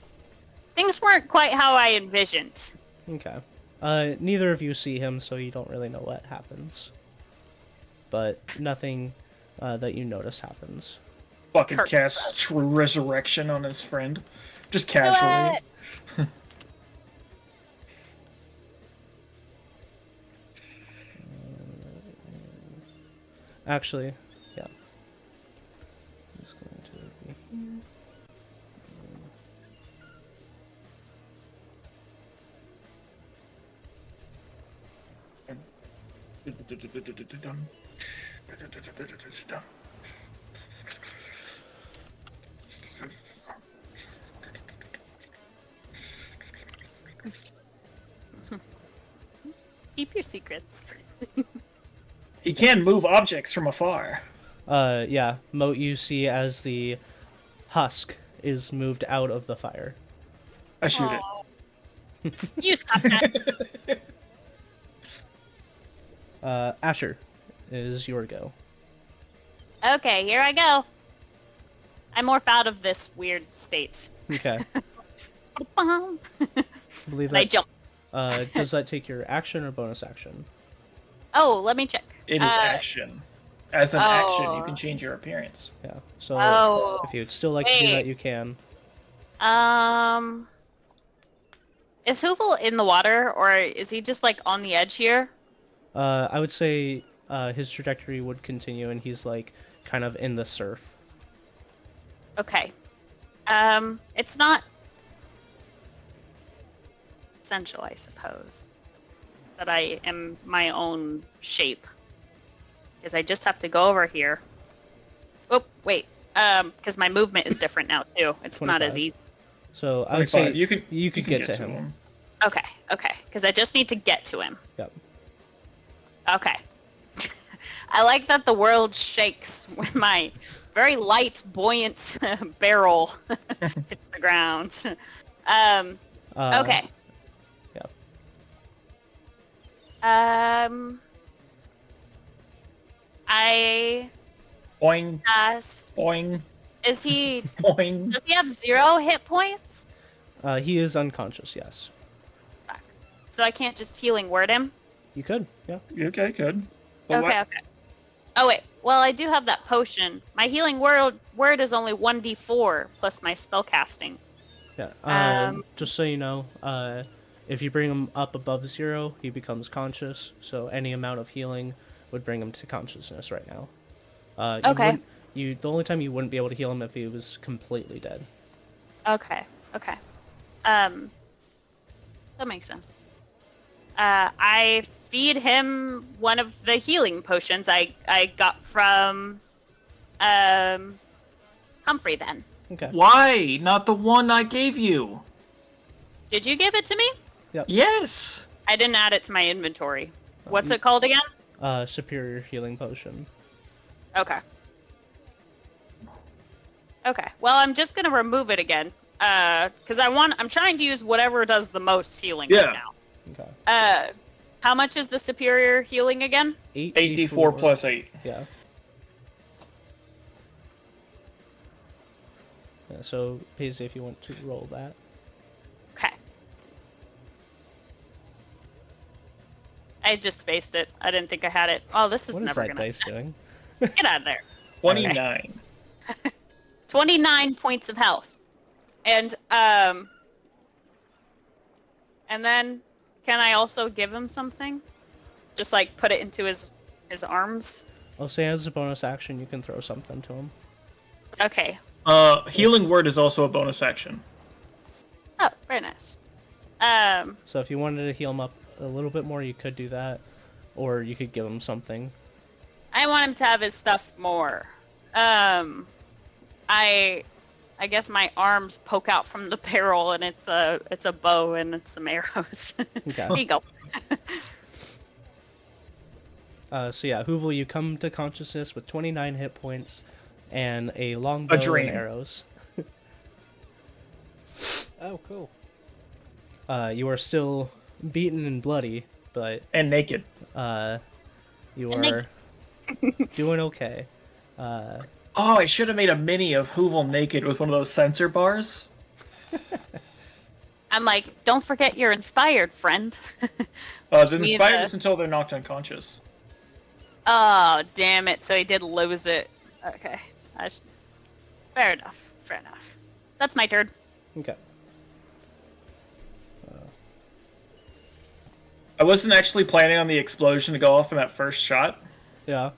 things weren't quite how I envisioned. Okay. Neither of you see him, so you don't really know what happens. But nothing that you notice happens. Fucking Kirk. cast True Resurrection on his friend. Just casually. What? Actually, yeah. He's going to be here. Keep your secrets. He can move objects from afar. Yeah. Moat you see as the husk is moved out of the fire. I shoot it. it. You stop that. Asher is your go. Okay, here I go. I morph out of this weird state. Okay. Ba-bum. Believe And I that. jump. Does that take your action or bonus action? Oh, let me check. It is action. As an action, you Oh. can change your appearance. Yeah. So Oh. if you'd still like to do that, Wait. you can. Is Hoovel in the water, or is he just like on the edge here? I would say his trajectory would continue, and he's like kind of in the surf. Okay. It's not essential, I suppose, that I am my own shape. Because I just have to go over here. Oh, wait. Because my movement is different now, too. It's not as 25. easy. So I would say 25. you could get to him. Okay, okay. Because I just need to get to him. Yep. Okay. I like that the world shakes when my very light, buoyant barrel hits the ground. Okay. Yep. I Boing, asked, boing, does he boing. have 0 hit points? He is unconscious. Yes. Fuck. So I can't just healing word him? You could. Yeah. Okay, good. But Okay, okay. Oh wait, well I do have that potion. My healing word is only 1d4 plus my spellcasting. Yeah. Just so you know, if you bring him up above 0, he becomes conscious. So any amount of healing would bring him to consciousness right now. Okay. The only time you wouldn't be able to heal him if he was completely dead. Okay, okay. That makes sense. I feed him one of the healing potions I got from Humphrey then. Okay. why? Not the one I gave you. Did you give it to me? Yes. I didn't add it to my inventory. What's it called again? Superior healing potion. Okay. Okay. Well, I'm just gonna remove it again. Because I'm trying to use whatever does the most healing Yeah. right now. Okay. How much is the superior healing again? 8d4 plus 8. Yeah. Yeah, so Paisley, if you want to roll that. Okay. I just spaced it. I didn't think I had it. Oh, this is What is never that gonna dice doing? get out of there. 29. 29 points of health. And then can I also give him something? Just like put it into his arms? I'll say as a bonus action, you can throw something to him. Okay. Healing word is also a bonus action. Oh, very nice. So if you wanted to heal him up a little bit more, you could do that, or you could give him something. I want him to have his stuff more. I guess my arms poke out from the barrel, and it's a bow and it's some arrows. Okay. Here you go. So yeah, Hoovel, you come to consciousness with 29 hit points and a long bow dream. and arrows. Oh, cool. You are still beaten and bloody, but And naked. you And are doing okay. Oh, I should have made a mini of Hoovel naked with one of those sensor bars. I'm like, don't forget you're inspired, friend. The Me and inspired the- is until they're knocked unconscious. Oh, damn it. So he did lose it. Okay. Fair enough. Fair enough. That's my turn. Okay. I wasn't actually planning on the explosion to go off in that first shot, Yeah.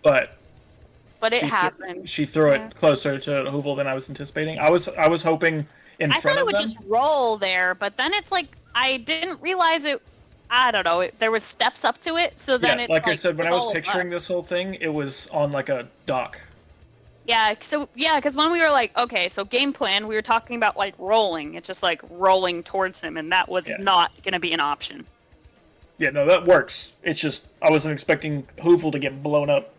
but But it she happened. She threw Yeah. it closer to Hoovel than I was anticipating. I was hoping in I front thought it of would them. just roll there, but then it's like, I didn't realize it. I don't know. There was steps up to it, so then Yeah, it's like I said, when I it's was all picturing up. this whole thing, it was on like a dock. Yeah, so yeah, because when we were like, okay, so game plan, we were talking about like rolling. It's just like rolling towards him, and that was Yeah. not going to be an option. Yeah, no, that works. It's just I wasn't expecting Hoovel to get blown up.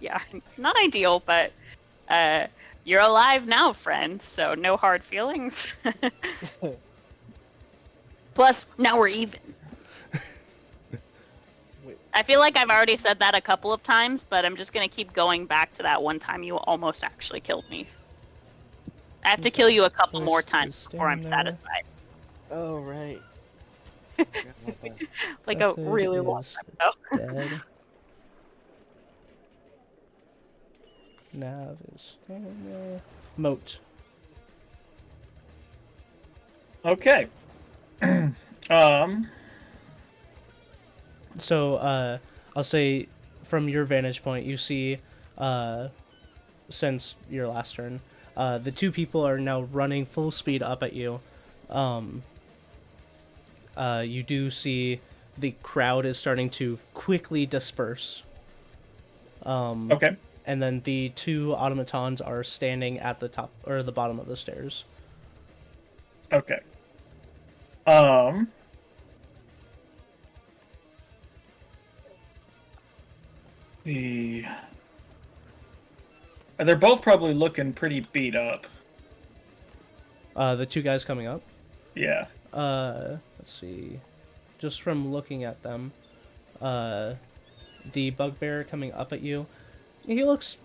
Yeah, not ideal, but you're alive now, friend. So no hard feelings. Plus, now we're even. Wait. I feel like I've already said that a couple of times, but I'm just gonna keep going back to that one time you almost actually killed me. I have to kill you a couple Just more stay times before I'm standing there. satisfied. Oh, right. about that. Like a Method really long is time ago. dead. Nav is standing there. Moat. Okay. um. So, I'll say from your vantage point, you see, since your last turn, the two people are now running full speed up at you. You do see the crowd is starting to quickly disperse. Okay. And then the two automatons are standing at the top or the bottom of the stairs. Okay. The they're both probably looking pretty beat up. The two guys coming up. Yeah. Let's see. Just from looking at them, the bugbear coming up at you, he looks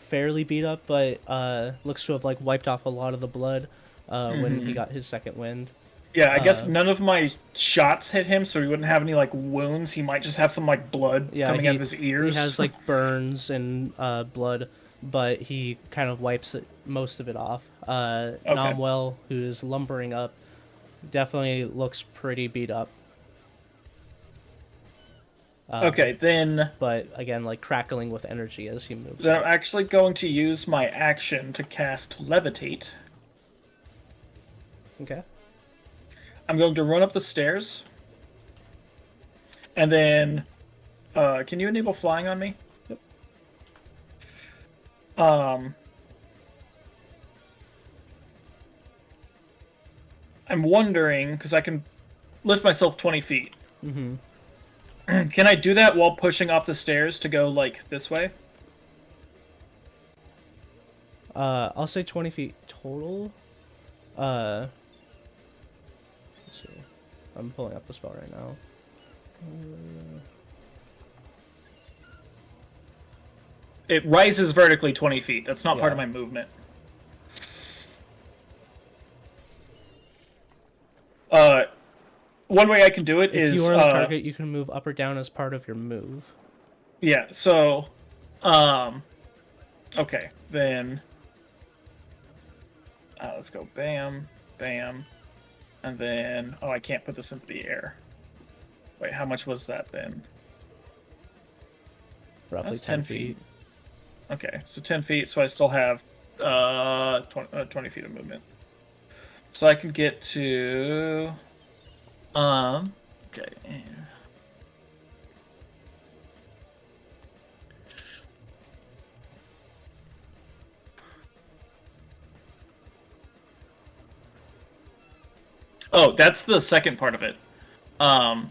fairly beat up, but looks to have like wiped off a lot of the blood when he got his second wind. Yeah, I guess none of my shots hit him, so he wouldn't have any like wounds. He might just have some like blood coming out of his ears. He has like burns and blood, but he kind of wipes most of it off. Nomwell, who is lumbering up, definitely looks pretty beat up. Okay, then. But again, like crackling with energy as he moves. Then I'm actually going to use my action to cast Levitate. Okay. I'm going to run up the stairs. And then, can you enable flying on me? Yep. I'm wondering, because I can lift myself 20 feet. Mm-hmm. Can I do that while pushing off the stairs to go, like, this way? I'll say 20 feet total. Let's see. I'm pulling up the spell right now. It rises vertically 20 feet. That's not part of Yeah. my movement. One way I can do it If is... you are the target, you can move up or down as part of your move. Yeah, so... Okay, then... let's go bam, bam, and then... Oh, I can't put this into the air. Wait, how much was that then? Roughly That's 10 feet. Okay, so 10 feet, so I still have 20 feet of movement. So I can get to... Okay. Oh, that's the second part of it. The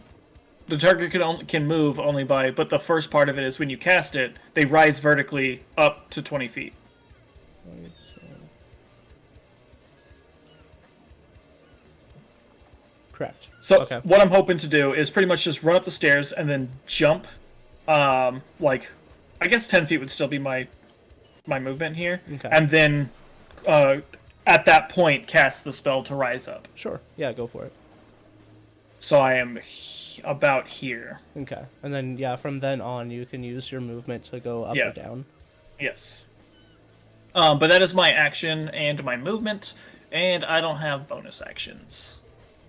target can move only by, but the first part of it is when you cast it, they rise vertically up to 20 feet. Correct. So Okay. what I'm hoping to do is pretty much just run up the stairs and then jump. Like, I guess 10 feet would still be my movement here. Okay. And then at that point cast the spell to rise up. Sure. Yeah, go for it. So I am about here. Okay. And then, yeah, from then on, you can use your movement to go up or down. Yes. But that is my action and my movement, and I don't have bonus actions.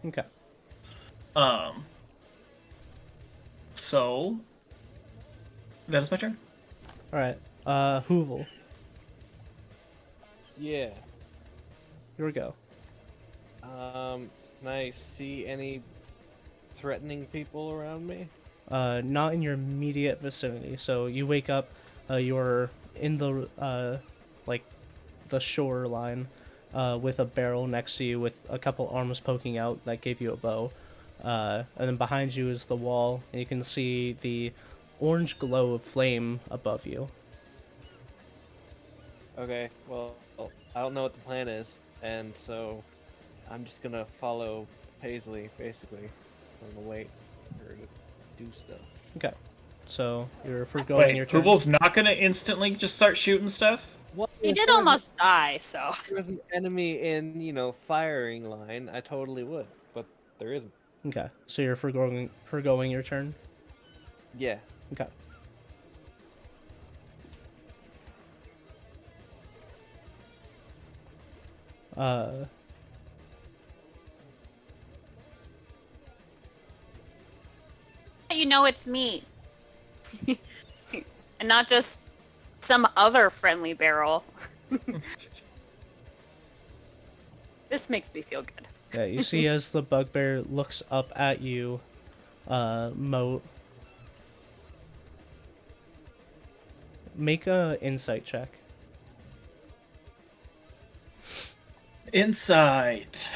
Okay. So that is my turn. All right. Hoovel, Yeah. here we go. Can I see any threatening people around me? Not in your immediate vicinity. So you wake up, you're in the like the shoreline, with a barrel next to you with a couple arms poking out that gave you a bow. And then behind you is the wall, and you can see the orange glow of flame above you. Okay, well, I don't know what the plan is, and so I'm just gonna follow Paisley, basically. I'm gonna wait for her to do stuff. Okay. So you're forgoing your Wait, turn. Hoovel's not gonna instantly just start shooting stuff? What? He If did there was almost die, so. If there was an enemy in, firing line, I totally would, but there isn't. Okay, so you're forgoing your turn. Yeah. Okay. Uh, You know it's me. And not just some other friendly barrel. This makes me feel good. yeah, you see as the bugbear looks up at you, Moat. Make a insight check. Insight.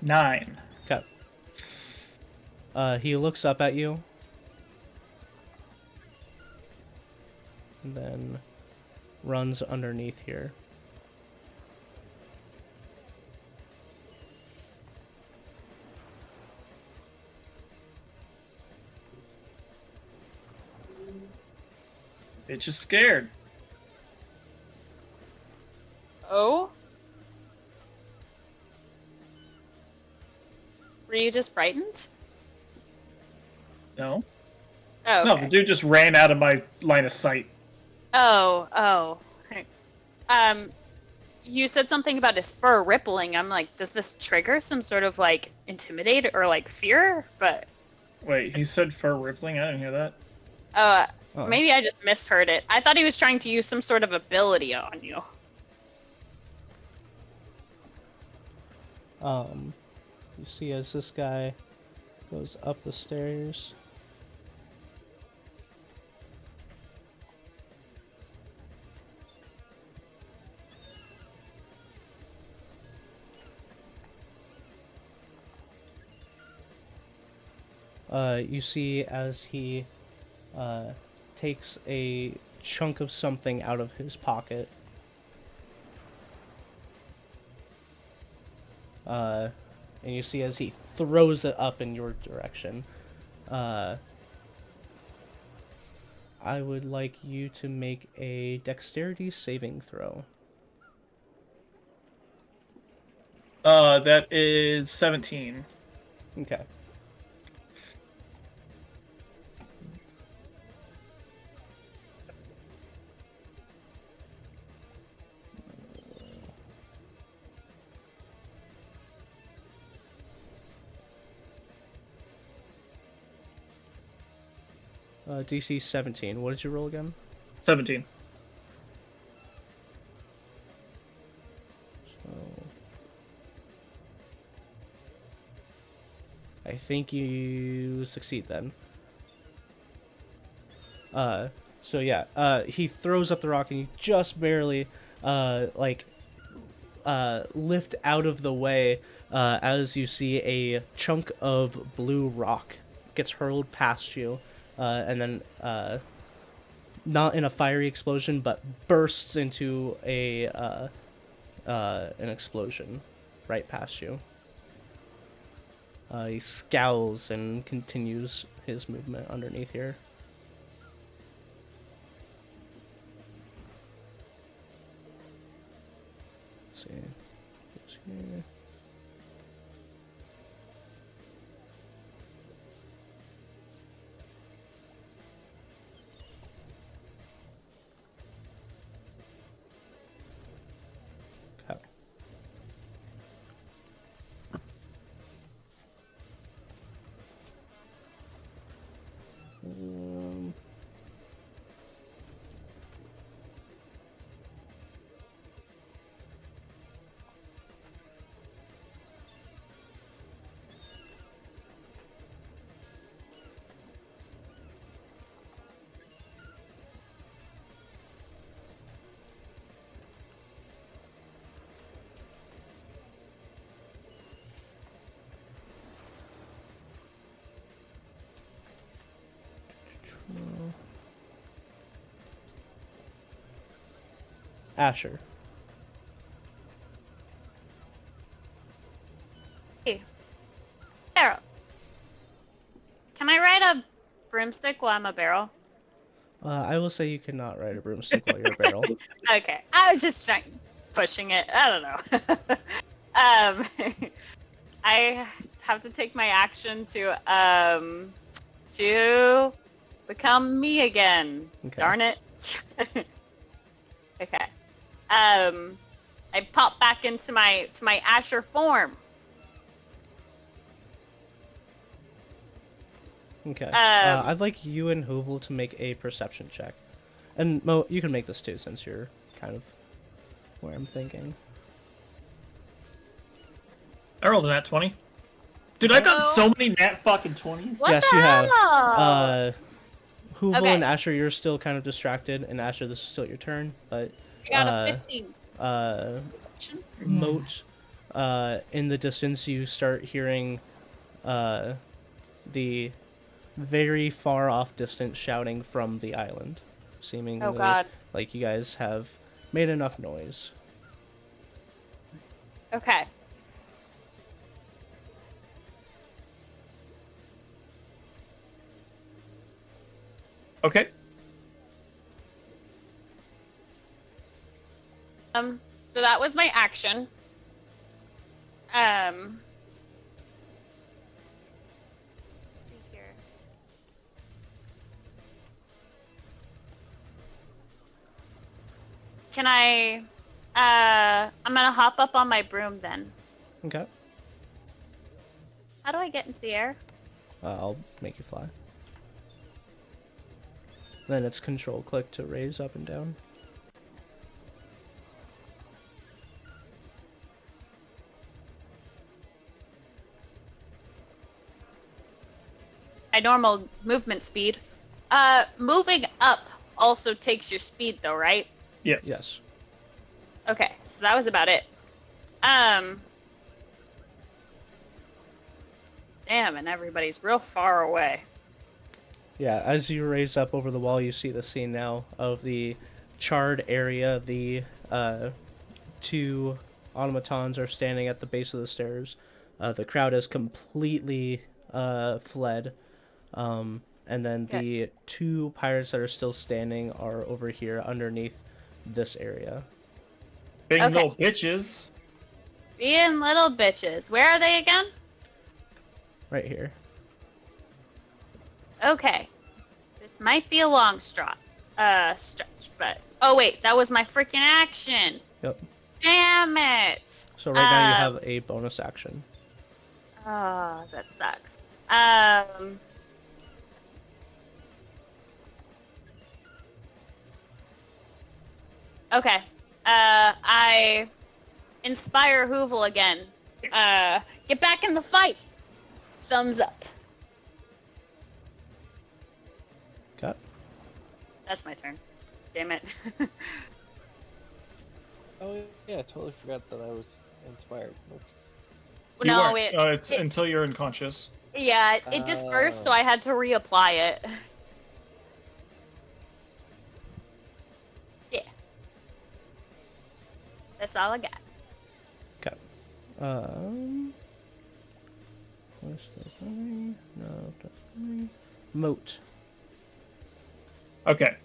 9. Okay. He looks up at you. And then runs underneath here. Bitch is scared. Oh? Were you just frightened? No. Oh, No, okay. the dude just ran out of my line of sight. Oh. You said something about his fur rippling. I'm like, does this trigger some sort of like intimidate or like fear? But Wait, he said fur rippling? I didn't hear that. Oh. maybe I just misheard it. I thought he was trying to use some sort of ability on you. You see as this guy goes up the stairs. You see as he takes a chunk of something out of his pocket. And you see as he throws it up in your direction. I would like you to make a dexterity saving throw. That is 17. Okay. DC 17. What did you roll again? 17. So, I think you succeed then. So yeah, he throws up the rock and you just barely, lift out of the way, as you see a chunk of blue rock gets hurled past you, and then, not in a fiery explosion, but bursts into an explosion right past you. He scowls and continues his movement underneath here. Let's see. Goes here. Okay. Um, Asher. Hey, Barrel. Can I ride a broomstick while I'm a barrel? I will say you cannot ride a broomstick while you're a barrel. Okay, I was just pushing it. I don't know. I have to take my action to become me again. Okay. Darn it. Okay. I pop back into my Asher form. Okay. Um, I'd like you and Hoovel to make a perception check. And Mo, you can make this too, since you're kind of where I'm thinking. I rolled a nat 20. Dude, I got Oh. so many nat fucking 20s. What Yes, the you have. hell? Hoovel Okay. and Asher, you're still kind of distracted, and Asher, this is still your turn, but I got a 15. Perception. Moat, in the distance, you start hearing the very far off distance shouting from the island, seemingly Oh god. like you guys have made enough noise. Okay. Okay. So that was my action. See here. Can I, I'm gonna hop up on my broom then. Okay. How do I get into the air? I'll make you fly. Then it's control click to raise up and down. My normal movement speed. Moving up also takes your speed though, right? Yes. Yes. Okay, so that was about it. Damn, and everybody's real far away. Yeah, as you raise up over the wall, you see the scene now of the charred area. The two automatons are standing at the base of the stairs. The crowd has completely fled. And then the two pirates that are still standing are over here underneath this area. Being Okay. little bitches. Being little bitches. Where are they again? Right here. Okay. This might be a long stretch, but... Oh, wait, that was my freaking action! Yep. Damn it! So right now you have a bonus action. Oh, that sucks. Okay. I inspire Hoovel again. Get back in the fight! Thumbs up. Cut. That's my turn. Damn it. Oh yeah, I totally forgot that I was inspired. Oops. You No, weren't. It's it- until you're unconscious. yeah, it dispersed, so I had to reapply it. Yeah. That's all I got. Cut. What's this coming? No, that's coming. Moat. Okay.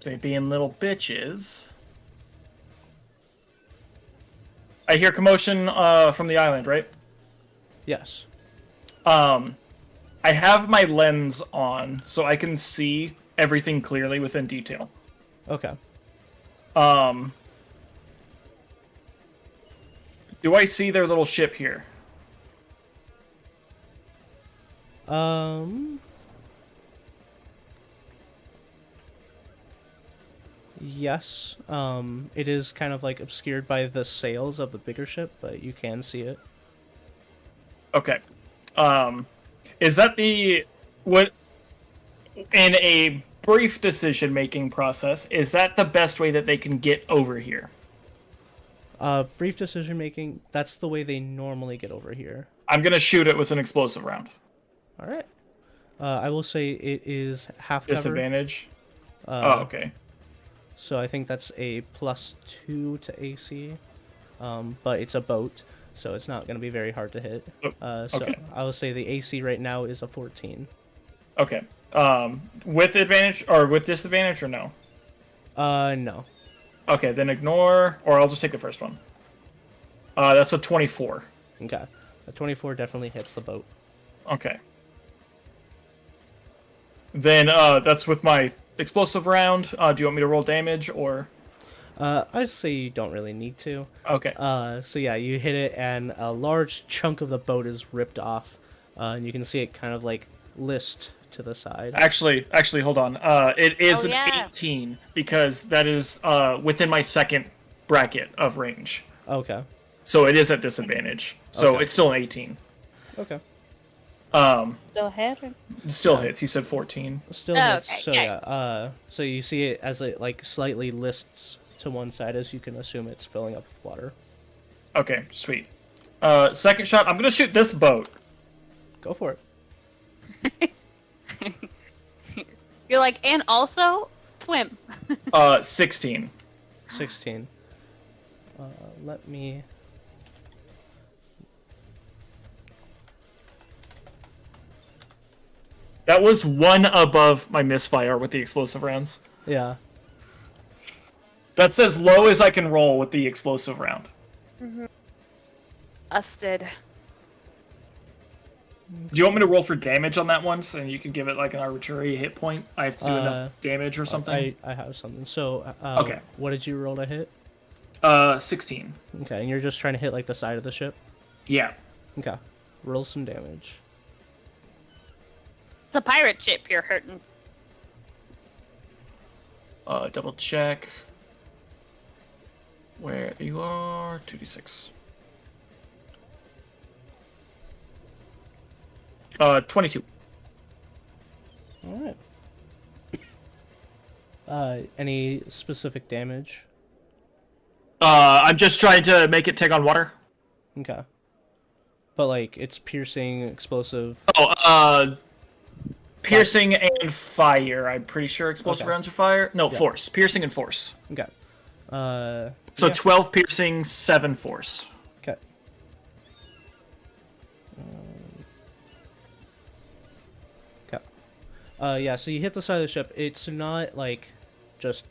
They being little bitches. I hear commotion from the island, right? Yes. I have my lens on, so I can see everything clearly within detail. Okay. Do I see their little ship here? Yes. It is kind of like obscured by the sails of the bigger ship, but you can see it. Okay. Is that what in a brief decision-making process, is that the best way that they can get over here? Brief decision making, that's the way they normally get over here. I'm gonna shoot it with an explosive round. Alright. I will say it is half cover. Disadvantage. Oh, okay. So I think that's a +2 to AC. But it's a boat. so it's not going to be very hard to hit. So okay. I will say the AC right now is a 14. Okay. With advantage or with disadvantage or no? No. Okay, then ignore, or I'll just take the first one. That's a 24. Okay. A 24 definitely hits the boat. Okay. Then that's with my explosive round. Do you want me to roll damage or? I'd say you don't really need to. Okay. So yeah, you hit it, and a large chunk of the boat is ripped off, and you can see it kind of like list to the side. Actually, hold on. It is Oh, an yeah. 18 because that is within my second bracket of range. Okay. So it is at disadvantage. So Okay. it's still an 18. Okay. Still hitting. Still hits. He said 14. Still Oh, hits. okay, So okay. yeah. So you see it as it like slightly lists to one side, as you can assume it's filling up with water. Okay, sweet. Second shot. I'm gonna shoot this boat. Go for it. You're like, and also swim. 16. 16. Let me. That was one above my misfire with the explosive rounds. Yeah. That's as low as I can roll with the explosive round. Busted. Do you want me to roll for damage on that one, so you can give it like an arbitrary hit point? I have to do enough damage or something. I have something. So. Okay. What did you roll to hit? 16. Okay, and you're just trying to hit like the side of the ship. Yeah. Okay. Roll some damage. It's a pirate ship you're hurting. Double check. Where you are, 2d6. 22. All right. Any specific damage? I'm just trying to make it take on water. Okay. But like it's piercing, explosive. Piercing and fire. I'm pretty sure explosive Okay. rounds are fire. No, Yeah. force. Piercing and force. Okay. So yeah. 12 piercing, 7 force. Okay. Okay. Yeah. So you hit the side of the ship. It's not like just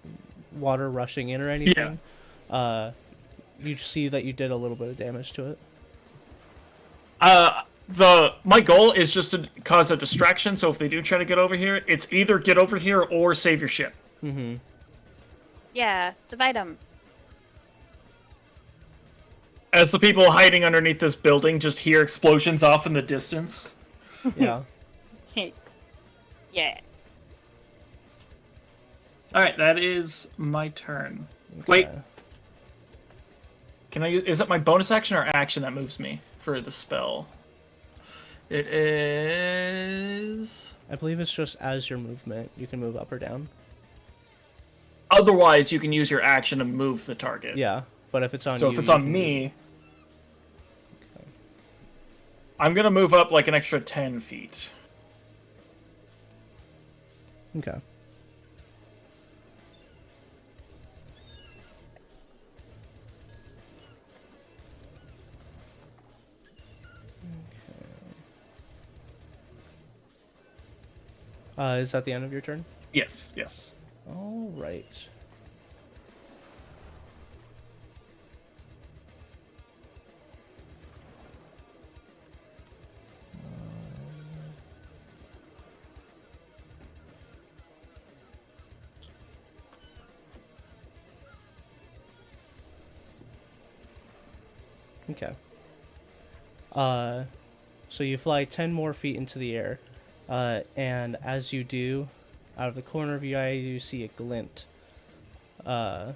water rushing in or anything. You see that you did a little bit of damage to it. My goal is just to cause a distraction, so if they do try to get over here, it's either get over here or save your ship. Mm-hmm. Yeah, divide them. As the people hiding underneath this building just hear explosions off in the distance. Yeah. Yeah. Alright, that is my turn. Wait, Okay. can I use... Is it my bonus action or action that moves me for the spell? It is... I believe it's just as your movement. You can move up or down. Otherwise, you can use your action to move the target. Yeah. But if it's on So you, if it's you on can me... I'm gonna move up like an extra 10 feet. Okay. Is that the end of your turn? Yes, yes. All right. Okay. So you fly 10 more feet into the air, and as you do, out of the corner of your eye, you see a glint. You're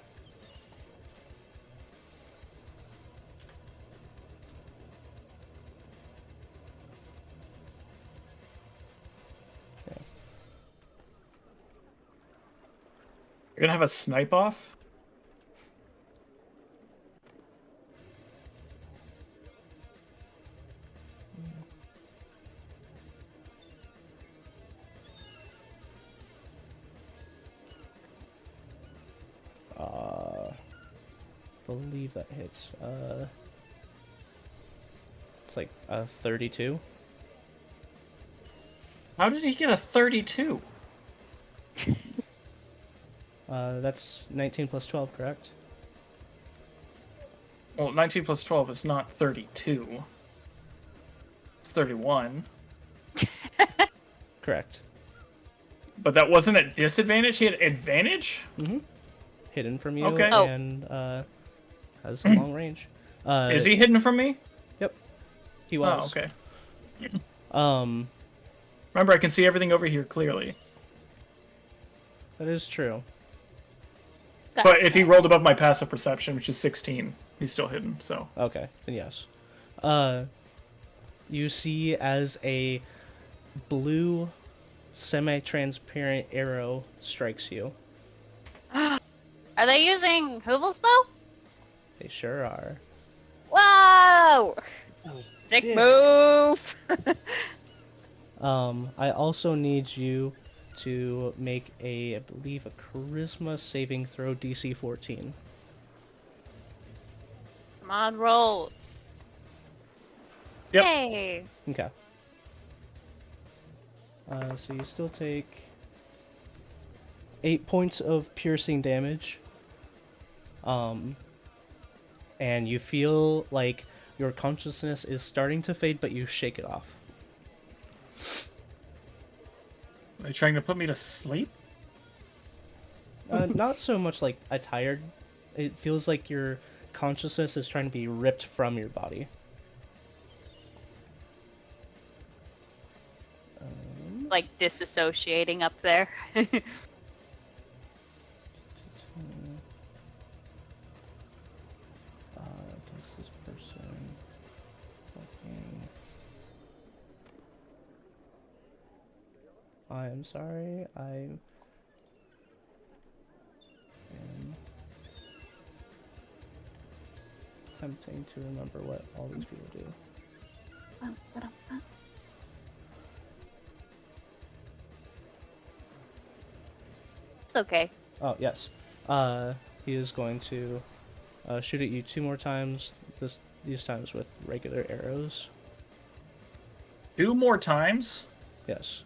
gonna have a snipe off? Believe that hits. It's like a 32. How did he get a 32? That's 19 plus 12, correct? Well, 19 plus 12 is not 32. It's 31. Correct. But that wasn't at disadvantage. He had advantage. Hidden from you, Okay. Oh. and has a long range. Is he hidden from me? Yep. He Oh, was. okay. Um, Remember, I can see everything over here clearly. that is true. But if he rolled above my passive perception, which is 16, he's still hidden. So Okay, then yes. You see as a blue, semi-transparent arrow strikes you. Are they using Hoovel's bow? They sure are. Whoa! Dick move! I also need you to make I believe, a charisma saving throw DC 14. Come on, rolls. Yep. Hey! Okay. So you still take 8 points of piercing damage. And you feel like your consciousness is starting to fade, but you shake it off. are they trying to put me to sleep? Not so much like a tired. It feels like your consciousness is trying to be ripped from your body. Like disassociating up there. Does this person fucking... I am sorry, I am attempting to remember what all these people do. It's okay. Oh, yes. He is going to shoot at you 2 more times, these times with regular arrows. 2 more times? Yes,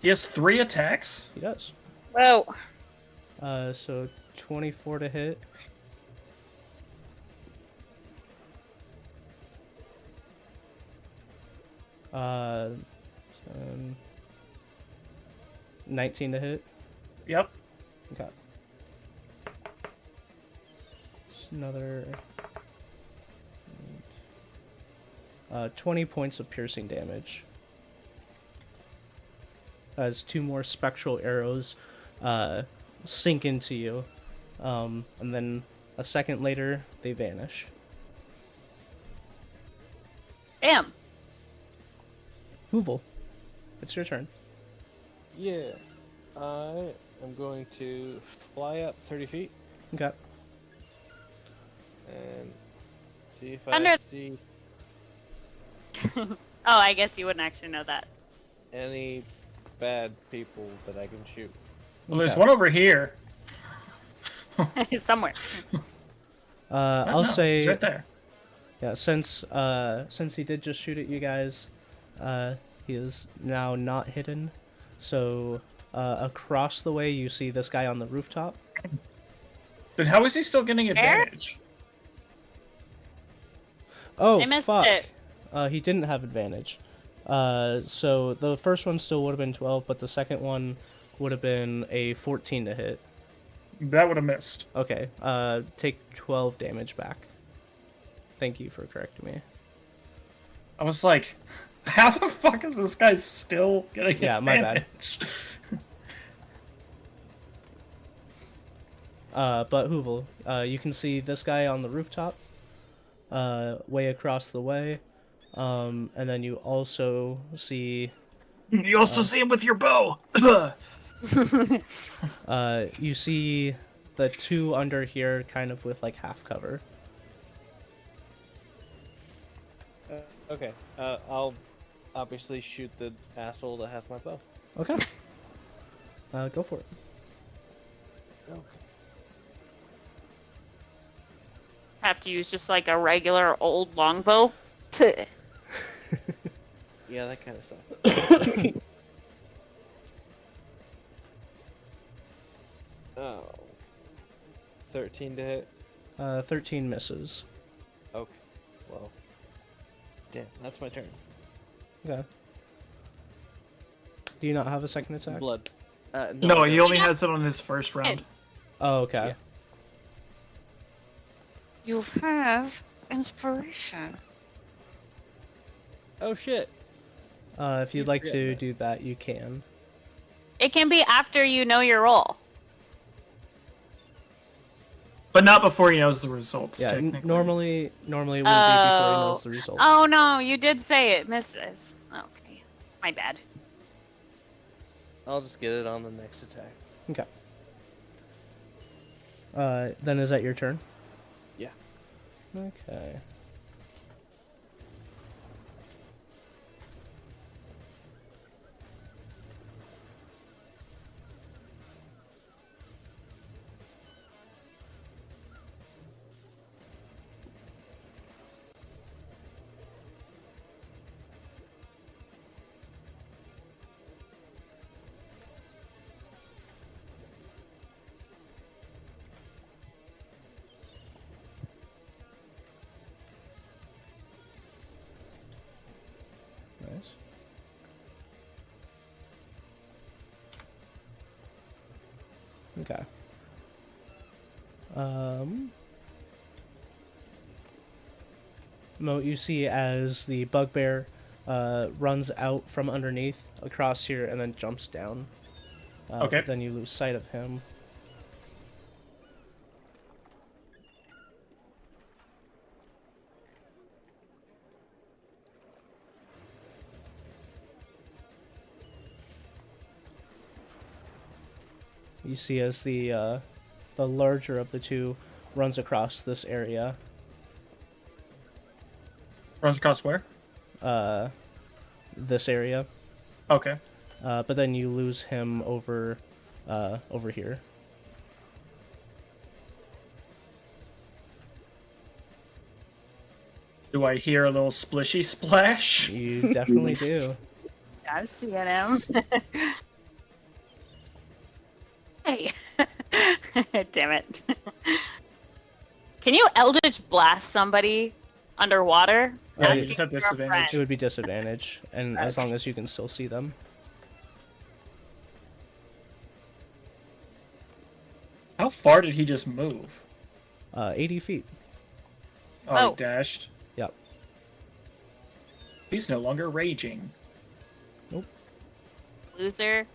He has 3 attacks? he does. Whoa. So 24 to hit. Uh, 19 to hit. Yep. Okay. It's another 20 points of piercing damage. As 2 more spectral arrows sink into you. And then a second later, they vanish. Damn. Hoovel, it's your turn. Yeah. I am going to fly up 30 feet Okay. and see if Thunder. I see Oh, I guess you wouldn't actually know that. any bad people that I can shoot. Well, there's Okay. one over here. Somewhere. I'll No, say, He's right there. yeah, since he did just shoot at you guys, he is now not hidden. So across the way, you see this guy on the rooftop. Then how is he still getting advantage? Oh, I missed fuck. it. He didn't have advantage. So the first one still would have been 12, but the second one would have been a 14 to hit. That would have missed. Okay, take 12 damage back. Thank you for correcting me. I was like, how the fuck is this guy still getting Yeah, my bad. advantage? But Hoovel, you can see this guy on the rooftop, way across the way, and then you also see You also see him with your bow. you see the 2 under here, kind of with like half cover. Okay. I'll obviously shoot the asshole that has my bow. Okay. Go for it. Okay. Have to use just like a regular old longbow. Yeah, that kind of sucks. Oh. 13 to hit? 13 misses. Okay. Well. Damn, that's my turn. Okay. Do you not have a second attack? Blood. No, I he don't. only has it on his first round. Oh, okay. Yeah. You have inspiration. Oh shit. If you'd Keep like forgetting to that. do that, you can. It can be after you know your roll. But not before he knows the results, Yeah, technically. normally it wouldn't be before he knows the results. Oh no, you did say it misses. Okay, my bad. I'll just get it on the next attack. Okay. Then is that your turn? Yeah. Okay. Nice. Okay. Mo, you see as the bugbear runs out from underneath across here and then jumps down. Okay. Then you lose sight of him. You see as the larger of the two runs across this area. Runs across where? This area. Okay. But then you lose him over here. Do I hear a little splishy splash? You definitely do. I'm seeing him. Hey. Damn it. Can you Eldritch Blast somebody underwater? Yeah, you Asking just have for a disadvantage. friend. It would be disadvantage, and as long as you can still see them. How far did he just move? 80 feet. Oh, Oh. he dashed. Yep. He's no longer raging. Loser.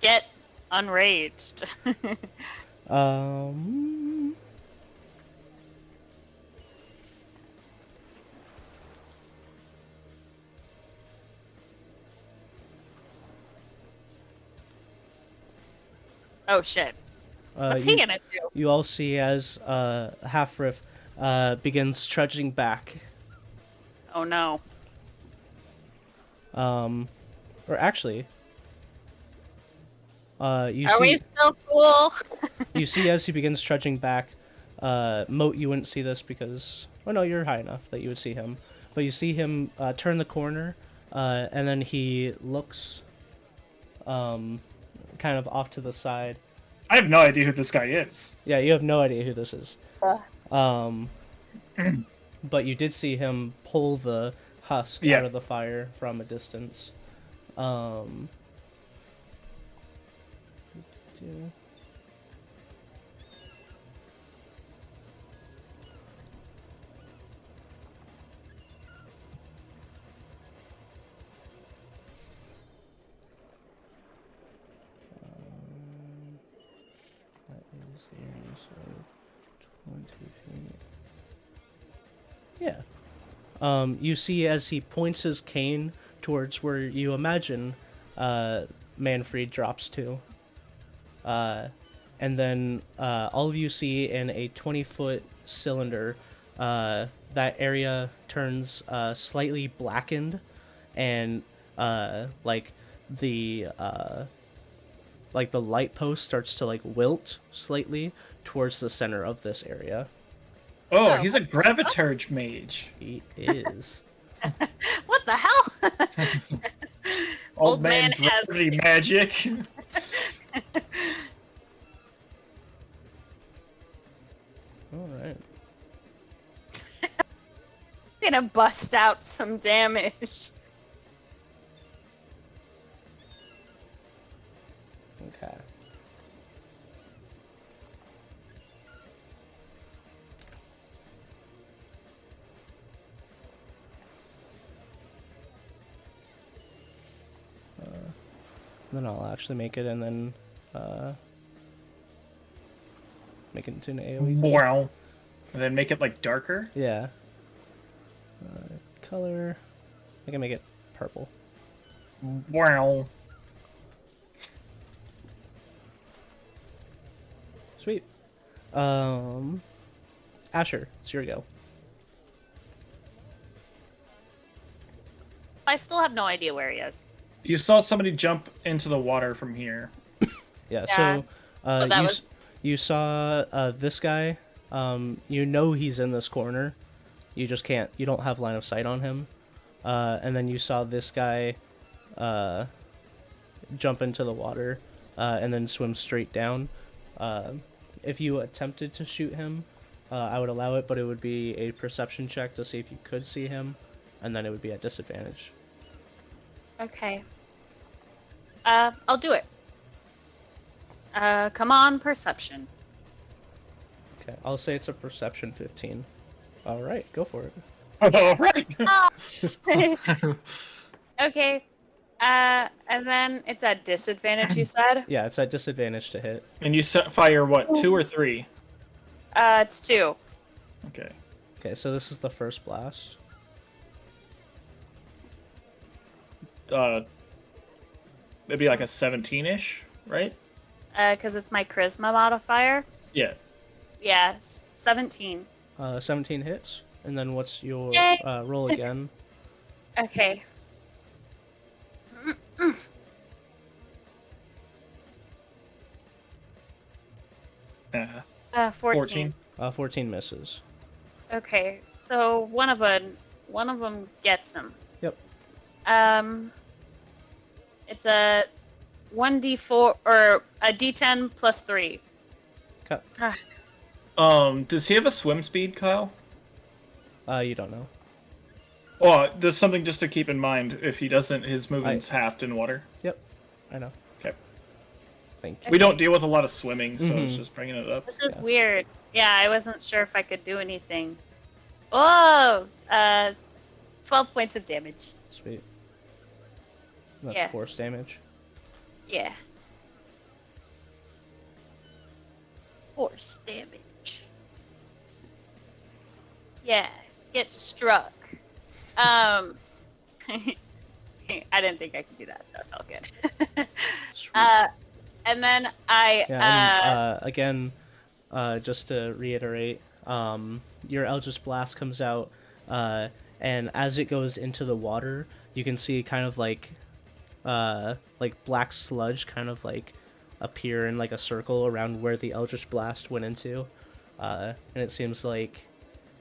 Get unraged. Um. Oh shit. What's he gonna do? You all see as Halfriff begins trudging back. Oh no. Or actually, you Are see we still cool? you see as he begins trudging back. Moat, you wouldn't see this because no, you're high enough that you would see him. But you see him turn the corner, and then he looks, kind of off to the side. I have no idea who this guy is. Yeah, you have no idea who this is. But you did see him pull the husk Yeah. out of the fire from a distance. That is here, so 20 feet. Yeah. You see as he points his cane towards where you imagine Manfred drops to. And then all of you see in a 20-foot cylinder, that area turns slightly blackened, and like the light post starts to like wilt slightly towards the center of this area. Oh, Oh. he's a Graviturge mage. He is. What the hell? Old man has gravity magic. All right. gonna bust out some damage. Okay. Then I'll actually make it and then make it into an AoE thing. Wow. And then make it like darker. Yeah. Color. I can make it purple. Wow. Sweet. Asher, it's your go. I still have no idea where he is. You saw somebody jump into the water from here. Yeah. Yeah. So, But that you was- you saw this guy. You know he's in this corner. You just can't. You don't have line of sight on him. And then you saw this guy jump into the water and then swim straight down. If you attempted to shoot him, I would allow it, but it would be a perception check to see if you could see him, and then it would be at disadvantage. Okay. I'll do it. Come on, perception. Okay, I'll say it's a perception 15. All right, go for it. All right. Okay. And then it's at disadvantage, you said? Yeah, it's at disadvantage to hit. And you fire what? 2 or 3? It's 2. Okay. Okay, so this is the first blast. Maybe like a 17-ish, right? Because it's my charisma modifier. Yeah. Yeah, 17. 17 hits, and then what's your Yay. roll again? Okay. Uh, 14. 14 misses. Okay, so one of them gets him. Yep. It's a 1d4 or a d10 plus 3. Okay. Does he have a swim speed, Kyle? You don't know. Oh, there's something just to keep in mind. If he doesn't, his movement's halved in water. Yep, I know. Okay. Thank you. We don't deal with a lot of swimming, so I was Mhm. just bringing it up. This is Yeah. weird. Yeah, I wasn't sure if I could do anything. Oh, 12 points of damage. Sweet. That's Yeah. force damage. Yeah. Force damage. Yeah, get struck. I didn't think I could do that, so it felt good. Sweet. And then I Yeah, and, again, just to reiterate, your Eldritch Blast comes out, and as it goes into the water, you can see kind of like black sludge kind of like appear in like a circle around where the Eldritch Blast went into, and it seems like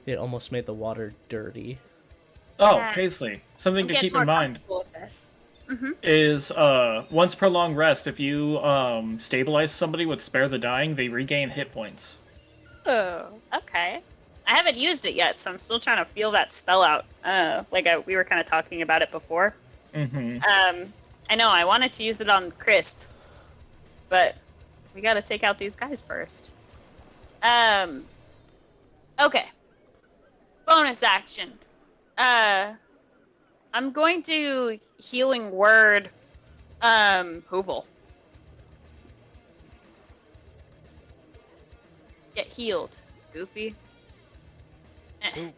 it almost made the water dirty. Oh, Yeah. Paisley. Something I'm to getting keep more in mind comfortable with this. is once per long rest, if you stabilize somebody with Spare the Dying, they regain hit points. Oh, okay. I haven't used it yet, so I'm still trying to feel that spell out. We were kind of talking about it before. Mm-hmm. I know I wanted to use it on Crisp, but we got to take out these guys first. Okay. Bonus action. I'm going to healing word, Hoovel. Get healed, Goofy. Eh.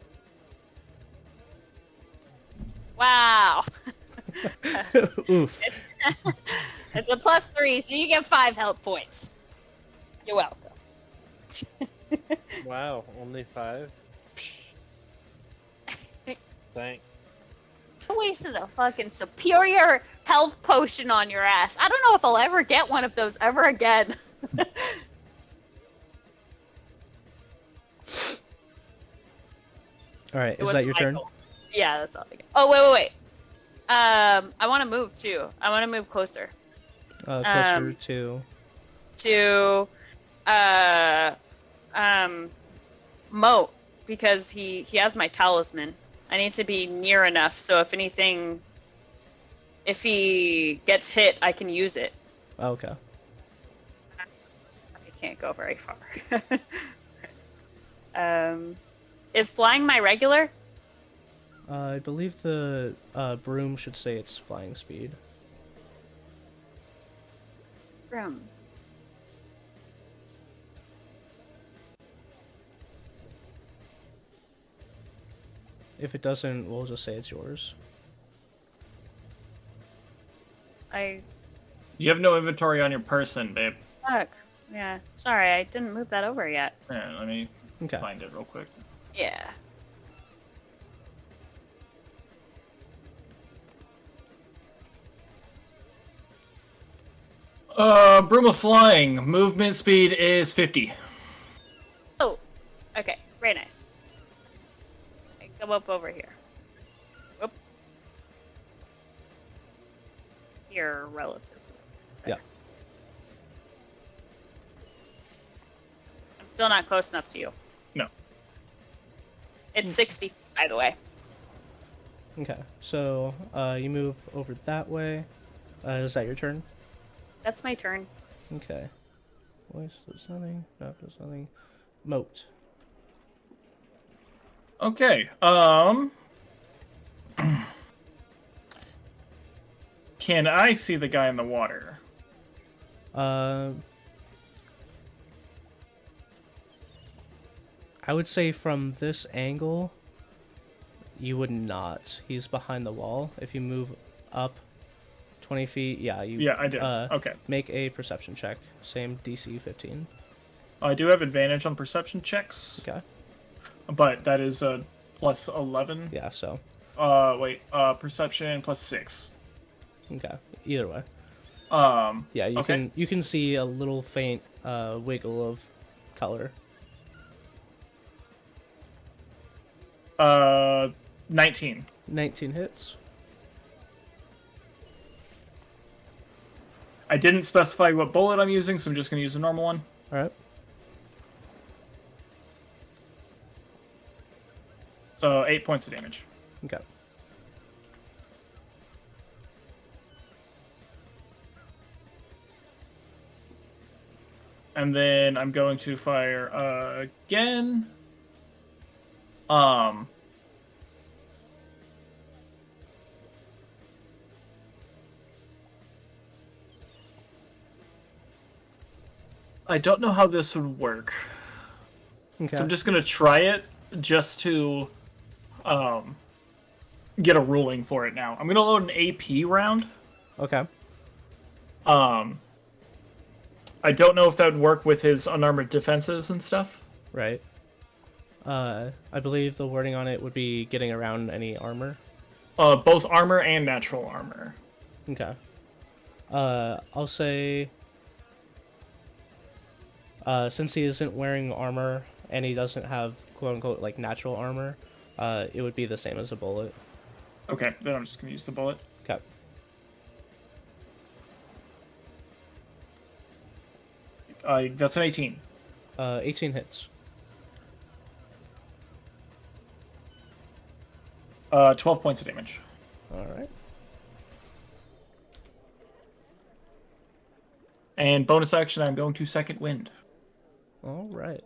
Wow. Oof. It's a +3, so you get 5 health points. You're welcome. Wow, only 5? Thanks. I wasted a fucking superior health potion on your ass. I don't know if I'll ever get one of those ever again. All right, It is was that your turn? Michael. Yeah, that's all I got. Oh, wait. I want to move too. I want to move closer Closer to. to uh Moat because he has my talisman. I need to be near enough so if he gets hit, I can use it. Okay. I can't go very far. Is flying my regular? I believe the broom should say it's flying speed. Room. If it doesn't, we'll just say it's yours. You have no inventory on your person, babe. Fuck. Yeah. Sorry, I didn't move that over yet. Yeah, let me Okay. find it real quick. Yeah. Broom of flying. Movement speed is 50. Oh. Okay. Very nice. Okay, go up over here. Whoop. Here, relatively. Yeah. I'm still not close enough to you. No. It's 60, by the way. Okay. So you move over that way. Is that your turn? That's my turn. Okay. Voice does nothing. Map does nothing. Moat. Okay. Can I see the guy in the water? I would say from this angle, you would not. He's behind the wall. If you move up 20 feet, yeah, you. Yeah, I did. Okay. Make a perception check. Same DC 15. I do have advantage on perception checks, Okay. but that is a plus 11. Yeah. So. Perception plus 6. Okay. Either way. Yeah, okay. you can see a little faint wiggle of color. 19. 19 hits. I didn't specify what bullet I'm using, so I'm just going to use a normal one. All right. So 8 points of damage. Okay. And then I'm going to fire again. I don't know how this would work. Okay. So I'm just going to try it just to get a ruling for it now. I'm going to load an AP round. Okay. I don't know if that would work with his unarmored defenses and stuff. Right. I believe the wording on it would be getting around any armor. Both armor and natural armor. Okay. I'll say, since he isn't wearing armor and he doesn't have quote unquote like natural armor, it would be the same as a bullet. Okay, then I'm just gonna use the bullet. Okay. That's an 18. 18 hits. 12 points of damage. All right. And bonus action, I'm going to second wind. All right.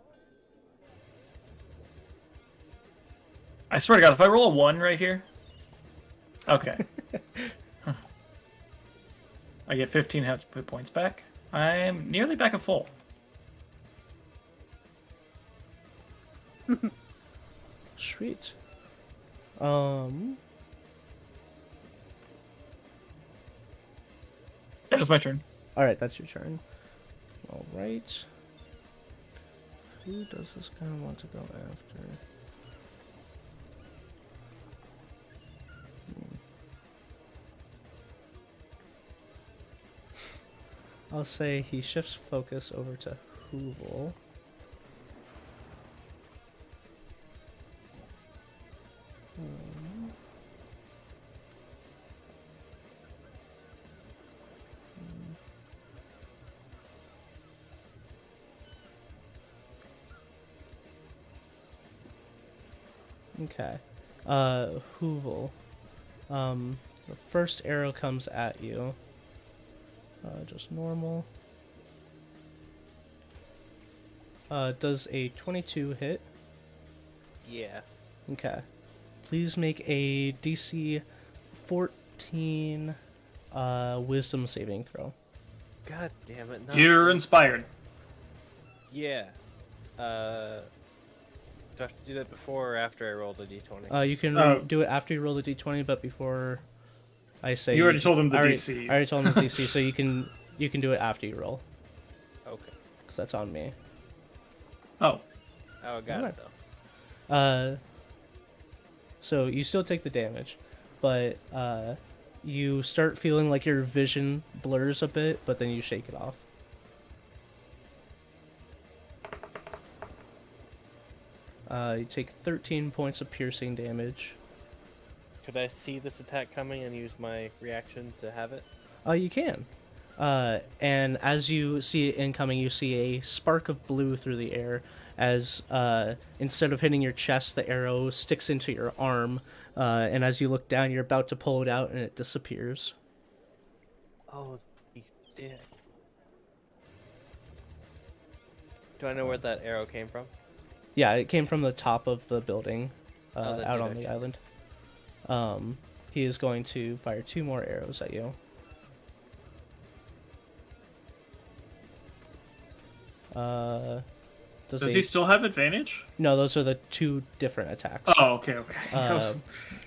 I swear to God, if I roll a 1 right here... Okay. Huh. I get 15 hit points back. I'm nearly back at full. Sweet. That is my turn. All right, that's your turn. All right. Who does this guy want to go after? I'll say he shifts focus over to Hoovel. Okay. Hoovel. The first arrow comes at you. Just normal. Does a 22 hit? Yeah. Okay. Please make a DC 14 wisdom saving throw. God damn it! Not You're this. inspired. Yeah. Do I have to do that before or after I roll the d20? You can Oh. do it after you roll the d20, but before I say You already told him the I already, DC. I already told him the DC, so you can do it after you roll, Okay. because that's on me. Oh. Oh, I got Alright. it though. So you still take the damage, but you start feeling like your vision blurs a bit, but then you shake it off. You take 13 points of piercing damage. Could I see this attack coming and use my reaction to have it? You can. And as you see it incoming, you see a spark of blue through the air as instead of hitting your chest, the arrow sticks into your arm. And as you look down, you're about to pull it out and it disappears. Oh, you did. Do I know where that arrow came from? Yeah, it came from the top of the building that out did on the actually. island. He is going to fire 2 more arrows at you. Does he still have advantage? No, those are the 2 different attacks. Oh, okay, okay. I was-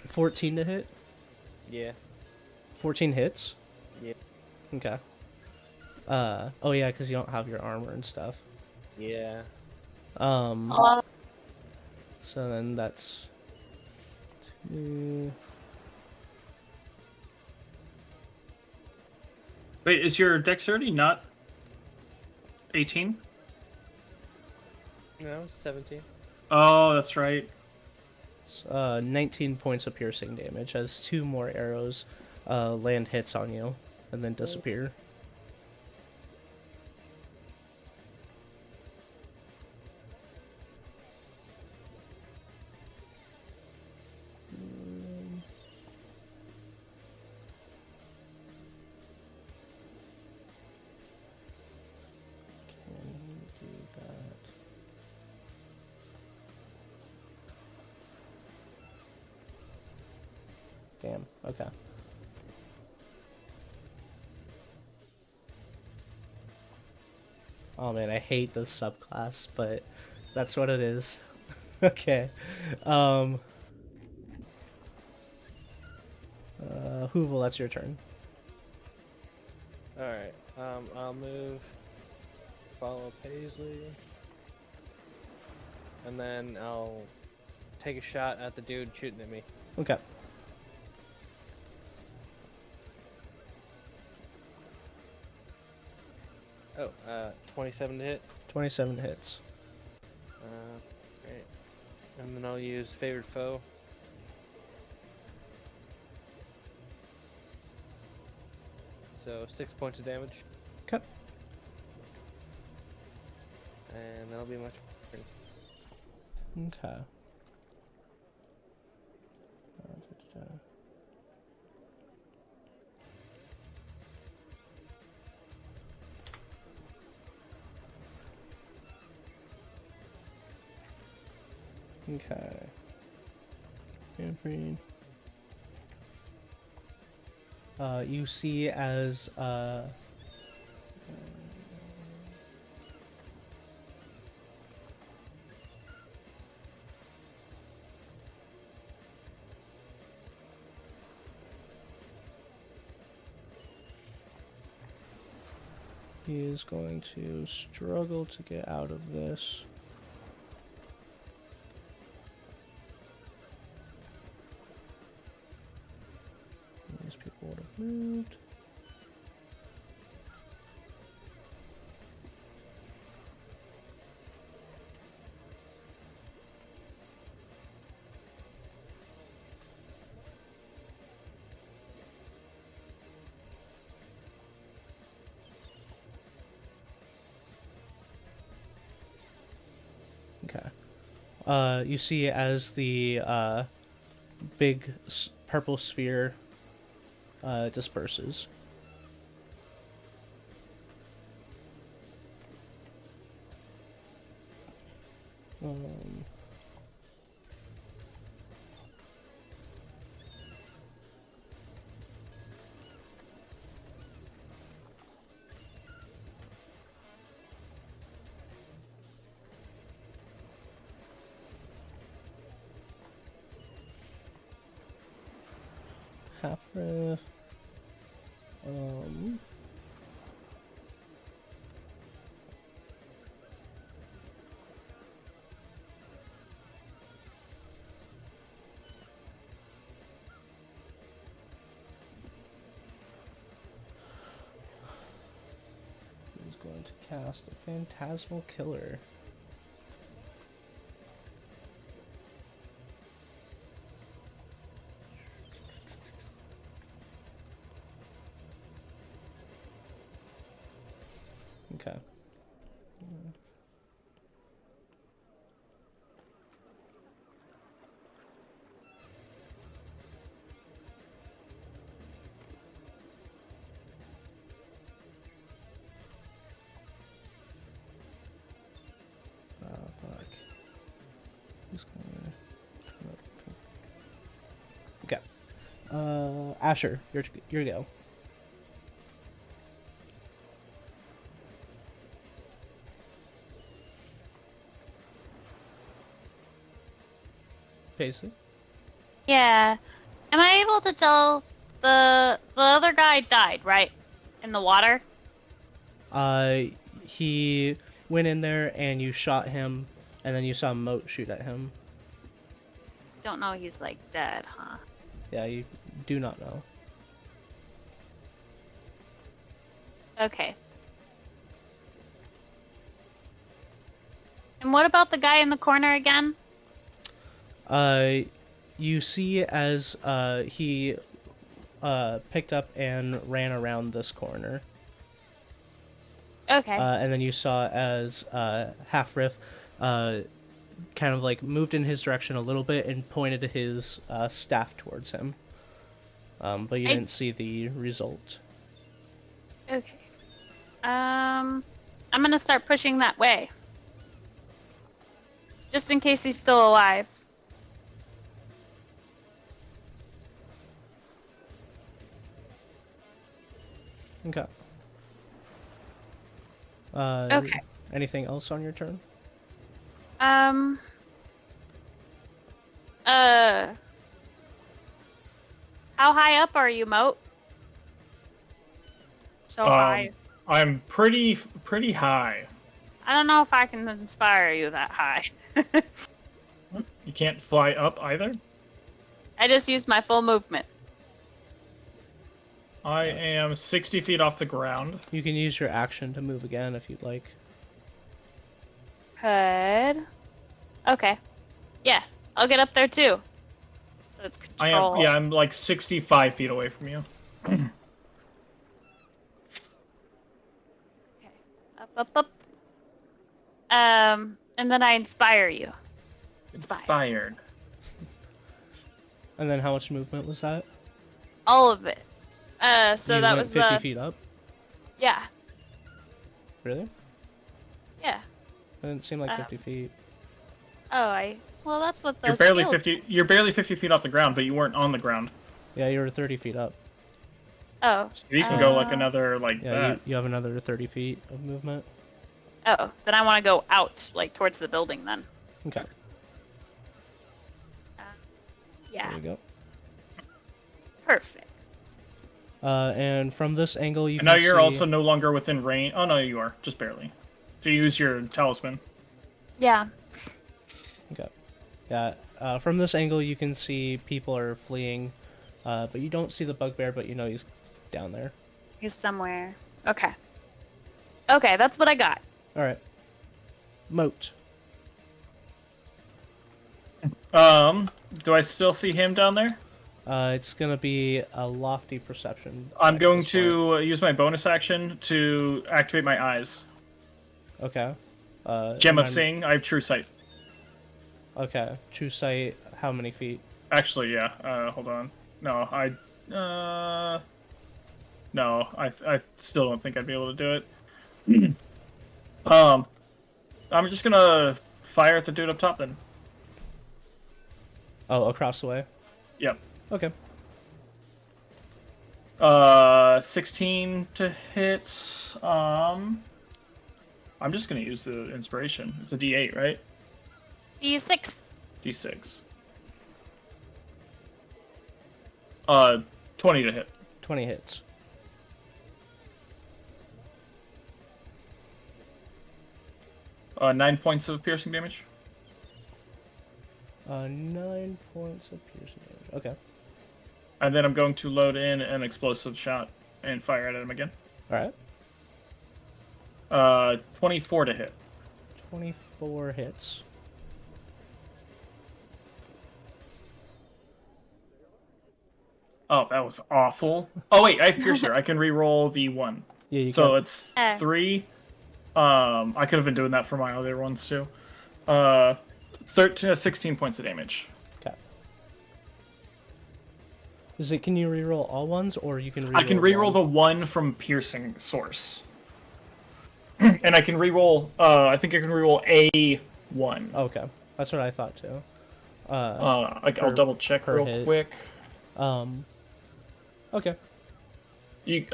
14 to hit? Yeah. 14 hits? Yeah. Okay. Oh yeah, because you don't have your armor and stuff. Yeah. So then that's 2. Wait, is your dexterity not 18? No, 17. Oh, that's right. 19 points of piercing damage as 2 more arrows land hits on you and then disappear. Damn, okay. Oh man, I hate this subclass, but that's what it is. Okay. Hoovel, that's your turn. Alright. I'll move. Follow Paisley. And then I'll take a shot at the dude shooting at me. Okay. Oh, 27 to hit. 27 hits. Great. And then I'll use favored foe. So 6 points of damage. Okay. And that'll be my turn. Okay. Okay. Manfred. You see as he is going to struggle to get out of this. These people would have moved. Okay. You see as the big purple sphere disperses. Half riff. Who's going to cast a Phantasmal Killer? Okay. Fuck. Who's gonna... Okay. Asher, your go. Paisley? Yeah. Am I able to tell the other guy died, right? In the water? He went in there and you shot him, and then you saw Moat shoot at him. Don't know he's like dead, huh? Yeah, you do not know. Okay. And what about the guy in the corner again? You see as he picked up and ran around this corner. Okay. And then you saw as Half Riff kind of like moved in his direction a little bit and pointed his staff towards him. But you didn't see the result. Okay. I'm gonna start pushing that way. Just in case he's still alive. Okay. Okay. Anything else on your turn? How high up are you, Moat? So high. I'm pretty high. I don't know if I can inspire you that high. You can't fly up either? I just used my full movement. I am 60 feet off the ground. You can use your action to move again if you'd like. Could. Okay. Yeah, I'll get up there too. So it's control. I'm like 65 feet away from you. Okay. Up. And then I inspire you. Inspired. And then how much movement was that? All of it. So You that went was 50 the. feet up? Yeah. Really? Yeah. It didn't seem like 50 feet. Oh, well, that's what the You're barely skill- 50. You're barely 50 feet off the ground, but you weren't on the ground. Yeah, you were 30 feet up. Oh. So you can go like another Yeah, that. you have another 30 feet of movement. Oh, then I want to go out, like towards the building. Then. Okay, Yeah. there you go. Perfect. And from this angle, you And can now you're see... also no longer within range. Oh no, you are just barely. So you use your talisman. Yeah. Okay. Yeah, from this angle, you can see people are fleeing, but you don't see the bugbear, but you know he's down there. He's somewhere. Okay. Okay, that's what I got. All right. Moat. Do I still see him down there? It's gonna be a lofty perception. I'm at going this point. to use my bonus action to activate my eyes. Okay. Gem of remind- Seeing. I have True Sight. Okay. True sight. How many feet? Actually, yeah. Hold on. No, no, I still don't think I'd be able to do it. I'm just gonna fire at the dude up top then. Oh, across the way. Yep. Okay. 16 to hit. I'm just gonna use the inspiration. It's a D8, right? D6. D6. 20 to hit. 20 hits. Uh, 9 points of piercing damage. 9 points of piercing damage. Okay. And then I'm going to load in an explosive shot and fire at him again. All right. 24 to hit. 24 hits. Oh, that was awful. Oh wait, I have Piercer. I can re-roll the 1. Yeah, you So can. it's 3. I could have been doing that for my other ones too. 16 points of damage. Okay. Is it? Can you reroll all ones, or you can? Reroll I can re-roll the one? 1 from piercing source. And I can re-roll. I think I can re-roll a 1. Okay, that's what I thought too. I'll double check per real hit. quick. Okay. You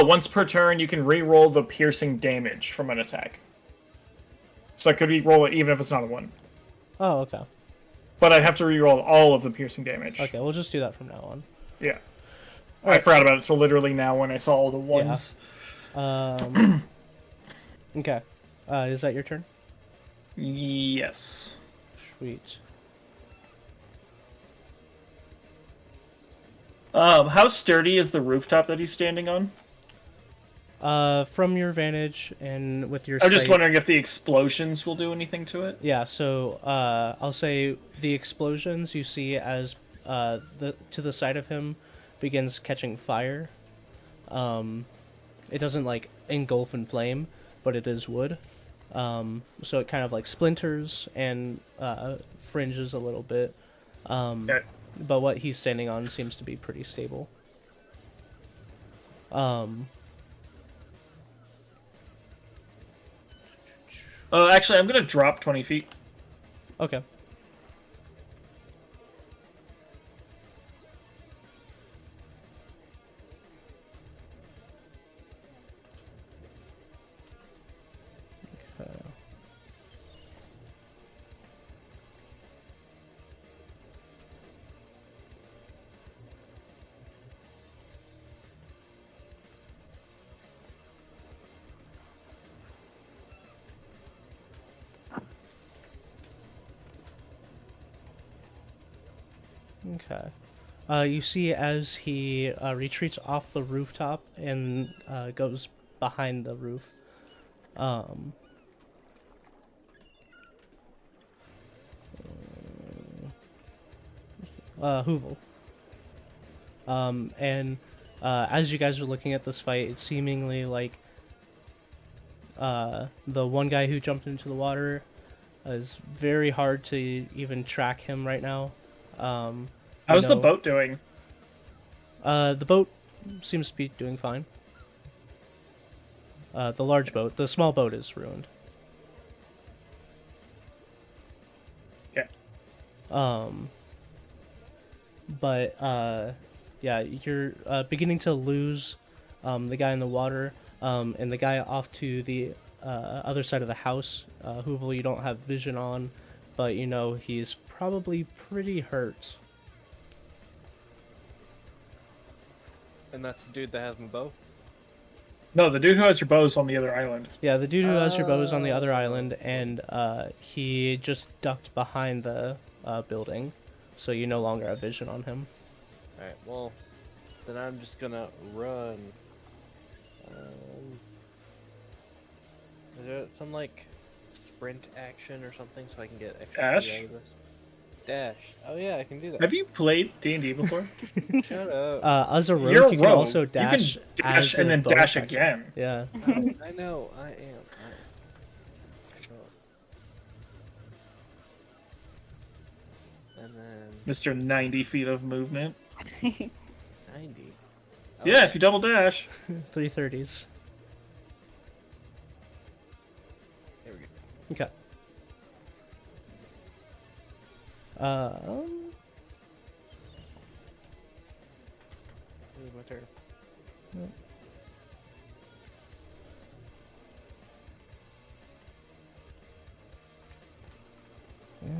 once per turn, you can re-roll the piercing damage from an attack. So I could re-roll it even if it's not a 1. Oh, okay. But I'd have to re-roll all of the piercing damage. Okay, we'll just do that from now on. Yeah. I forgot about it till literally now when I saw all the 1s. Okay. Is that your turn? Yes. Sweet. How sturdy is the rooftop that he's standing on? From your vantage and with your I'm just sight- wondering if the explosions will do anything to it. Yeah, so I'll say the explosions you see as to the side of him begins catching fire. It doesn't like engulf in flame, but it is wood. So it kind of like splinters and fringes a little bit. Okay. But what he's standing on seems to be pretty stable. Actually, I'm gonna drop 20 feet. Okay. Okay. You see as he retreats off the rooftop and goes behind the roof. Hoovel. And as you guys are looking at this fight, it's seemingly like the one guy who jumped into the water is very hard to even track him right now. How's the boat doing? The boat seems to be doing fine. The large boat. The small boat is ruined. Yeah. But yeah, you're beginning to lose the guy in the water, and the guy off to the other side of the house. Hoovel, you don't have vision on, but you know he's probably pretty hurt. And that's the dude that has my bow? No, the dude who has your bow is on the other island. Yeah, the dude who has your bow is on the other island, and he just ducked behind the building, so you no longer have vision on him. Alright, well, then I'm just gonna run. Is there some, like, sprint action or something so I can get extra Ash? speed out of this? Dash. Oh yeah, I can do that. Have you played D&D before? Shut up. As a rogue, You're a you can rogue. also You can dash, dash as and a then bonus dash action. again. Yeah. I know. I am. Oh. And then Mr. 90 feet of movement. 90. Oh, Yeah, if you double dash. 330s. There we go. Okay. This is my turn.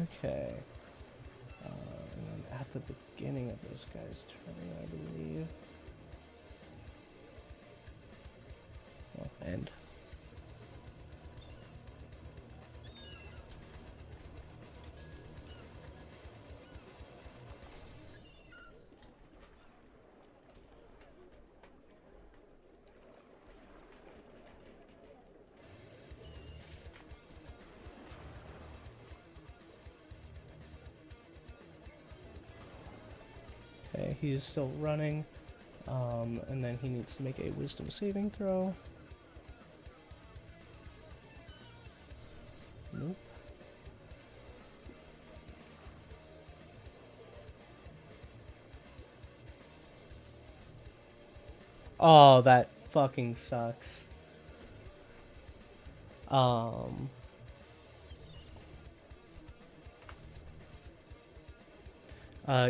Okay. And then at the beginning of this guy's turn, I believe. Well, end. Okay, he is still running. And then he needs to make a wisdom saving throw. Nope. Oh, that fucking sucks.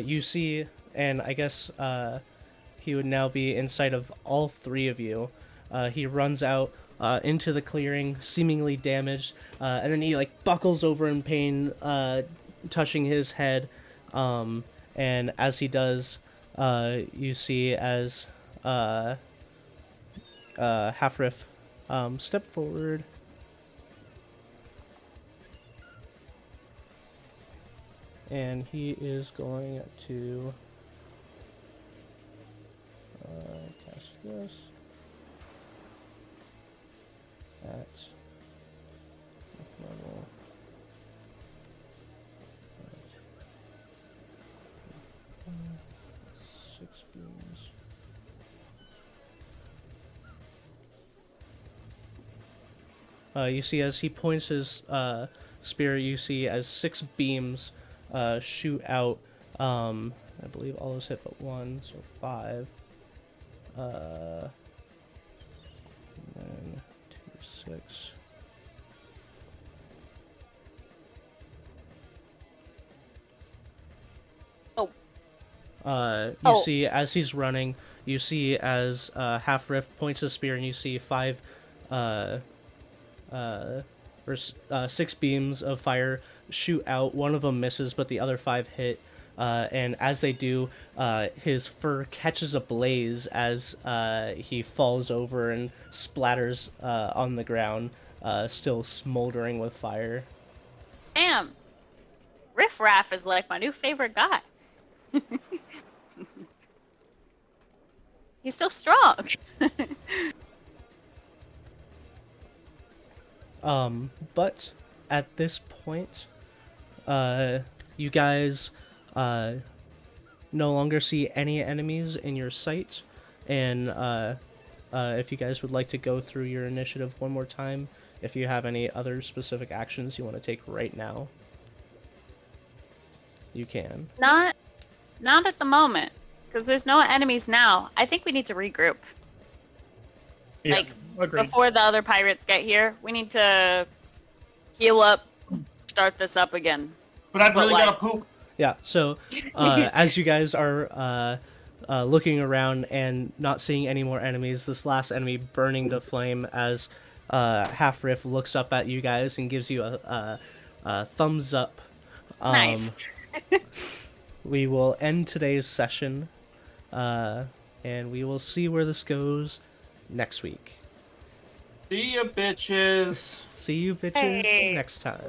You see, and I guess he would now be in sight of all three of you. He runs out into the clearing, seemingly damaged, and then he like buckles over in pain, touching his head. And as he does, you see as Halfriff step forward. And he is going to cast this at level. Six beams. You see as he points his spear, you see as 6 beams shoot out. I believe all is hit but 1, so 5. And then 2, 6. You see as he's running, you see as Halfriff points his spear, and you see 5 6 beams of fire shoot out. One of them misses, but the other 5 hit. And as they do, his fur catches ablaze as he falls over and splatters on the ground, still smoldering with fire. Damn. Riff Raff is like my new favorite guy. He's so strong. But at this point, you guys no longer see any enemies in your sight, and if you guys would like to go through your initiative one more time, if you have any other specific actions you want to take right now, you can. Not at the moment, because there's no enemies now. I think we need to regroup. Yeah, Like, agreed. before the other pirates get here, we need to heal up, start this up again. But I've really like- got to poop. Yeah, so as you guys are looking around and not seeing any more enemies, this last enemy burning to flame as Halfriff looks up at you guys and gives you a thumbs up. Nice. We will end today's session, and we will see where this goes next week. See ya, bitches. See you bitches Hey. next time.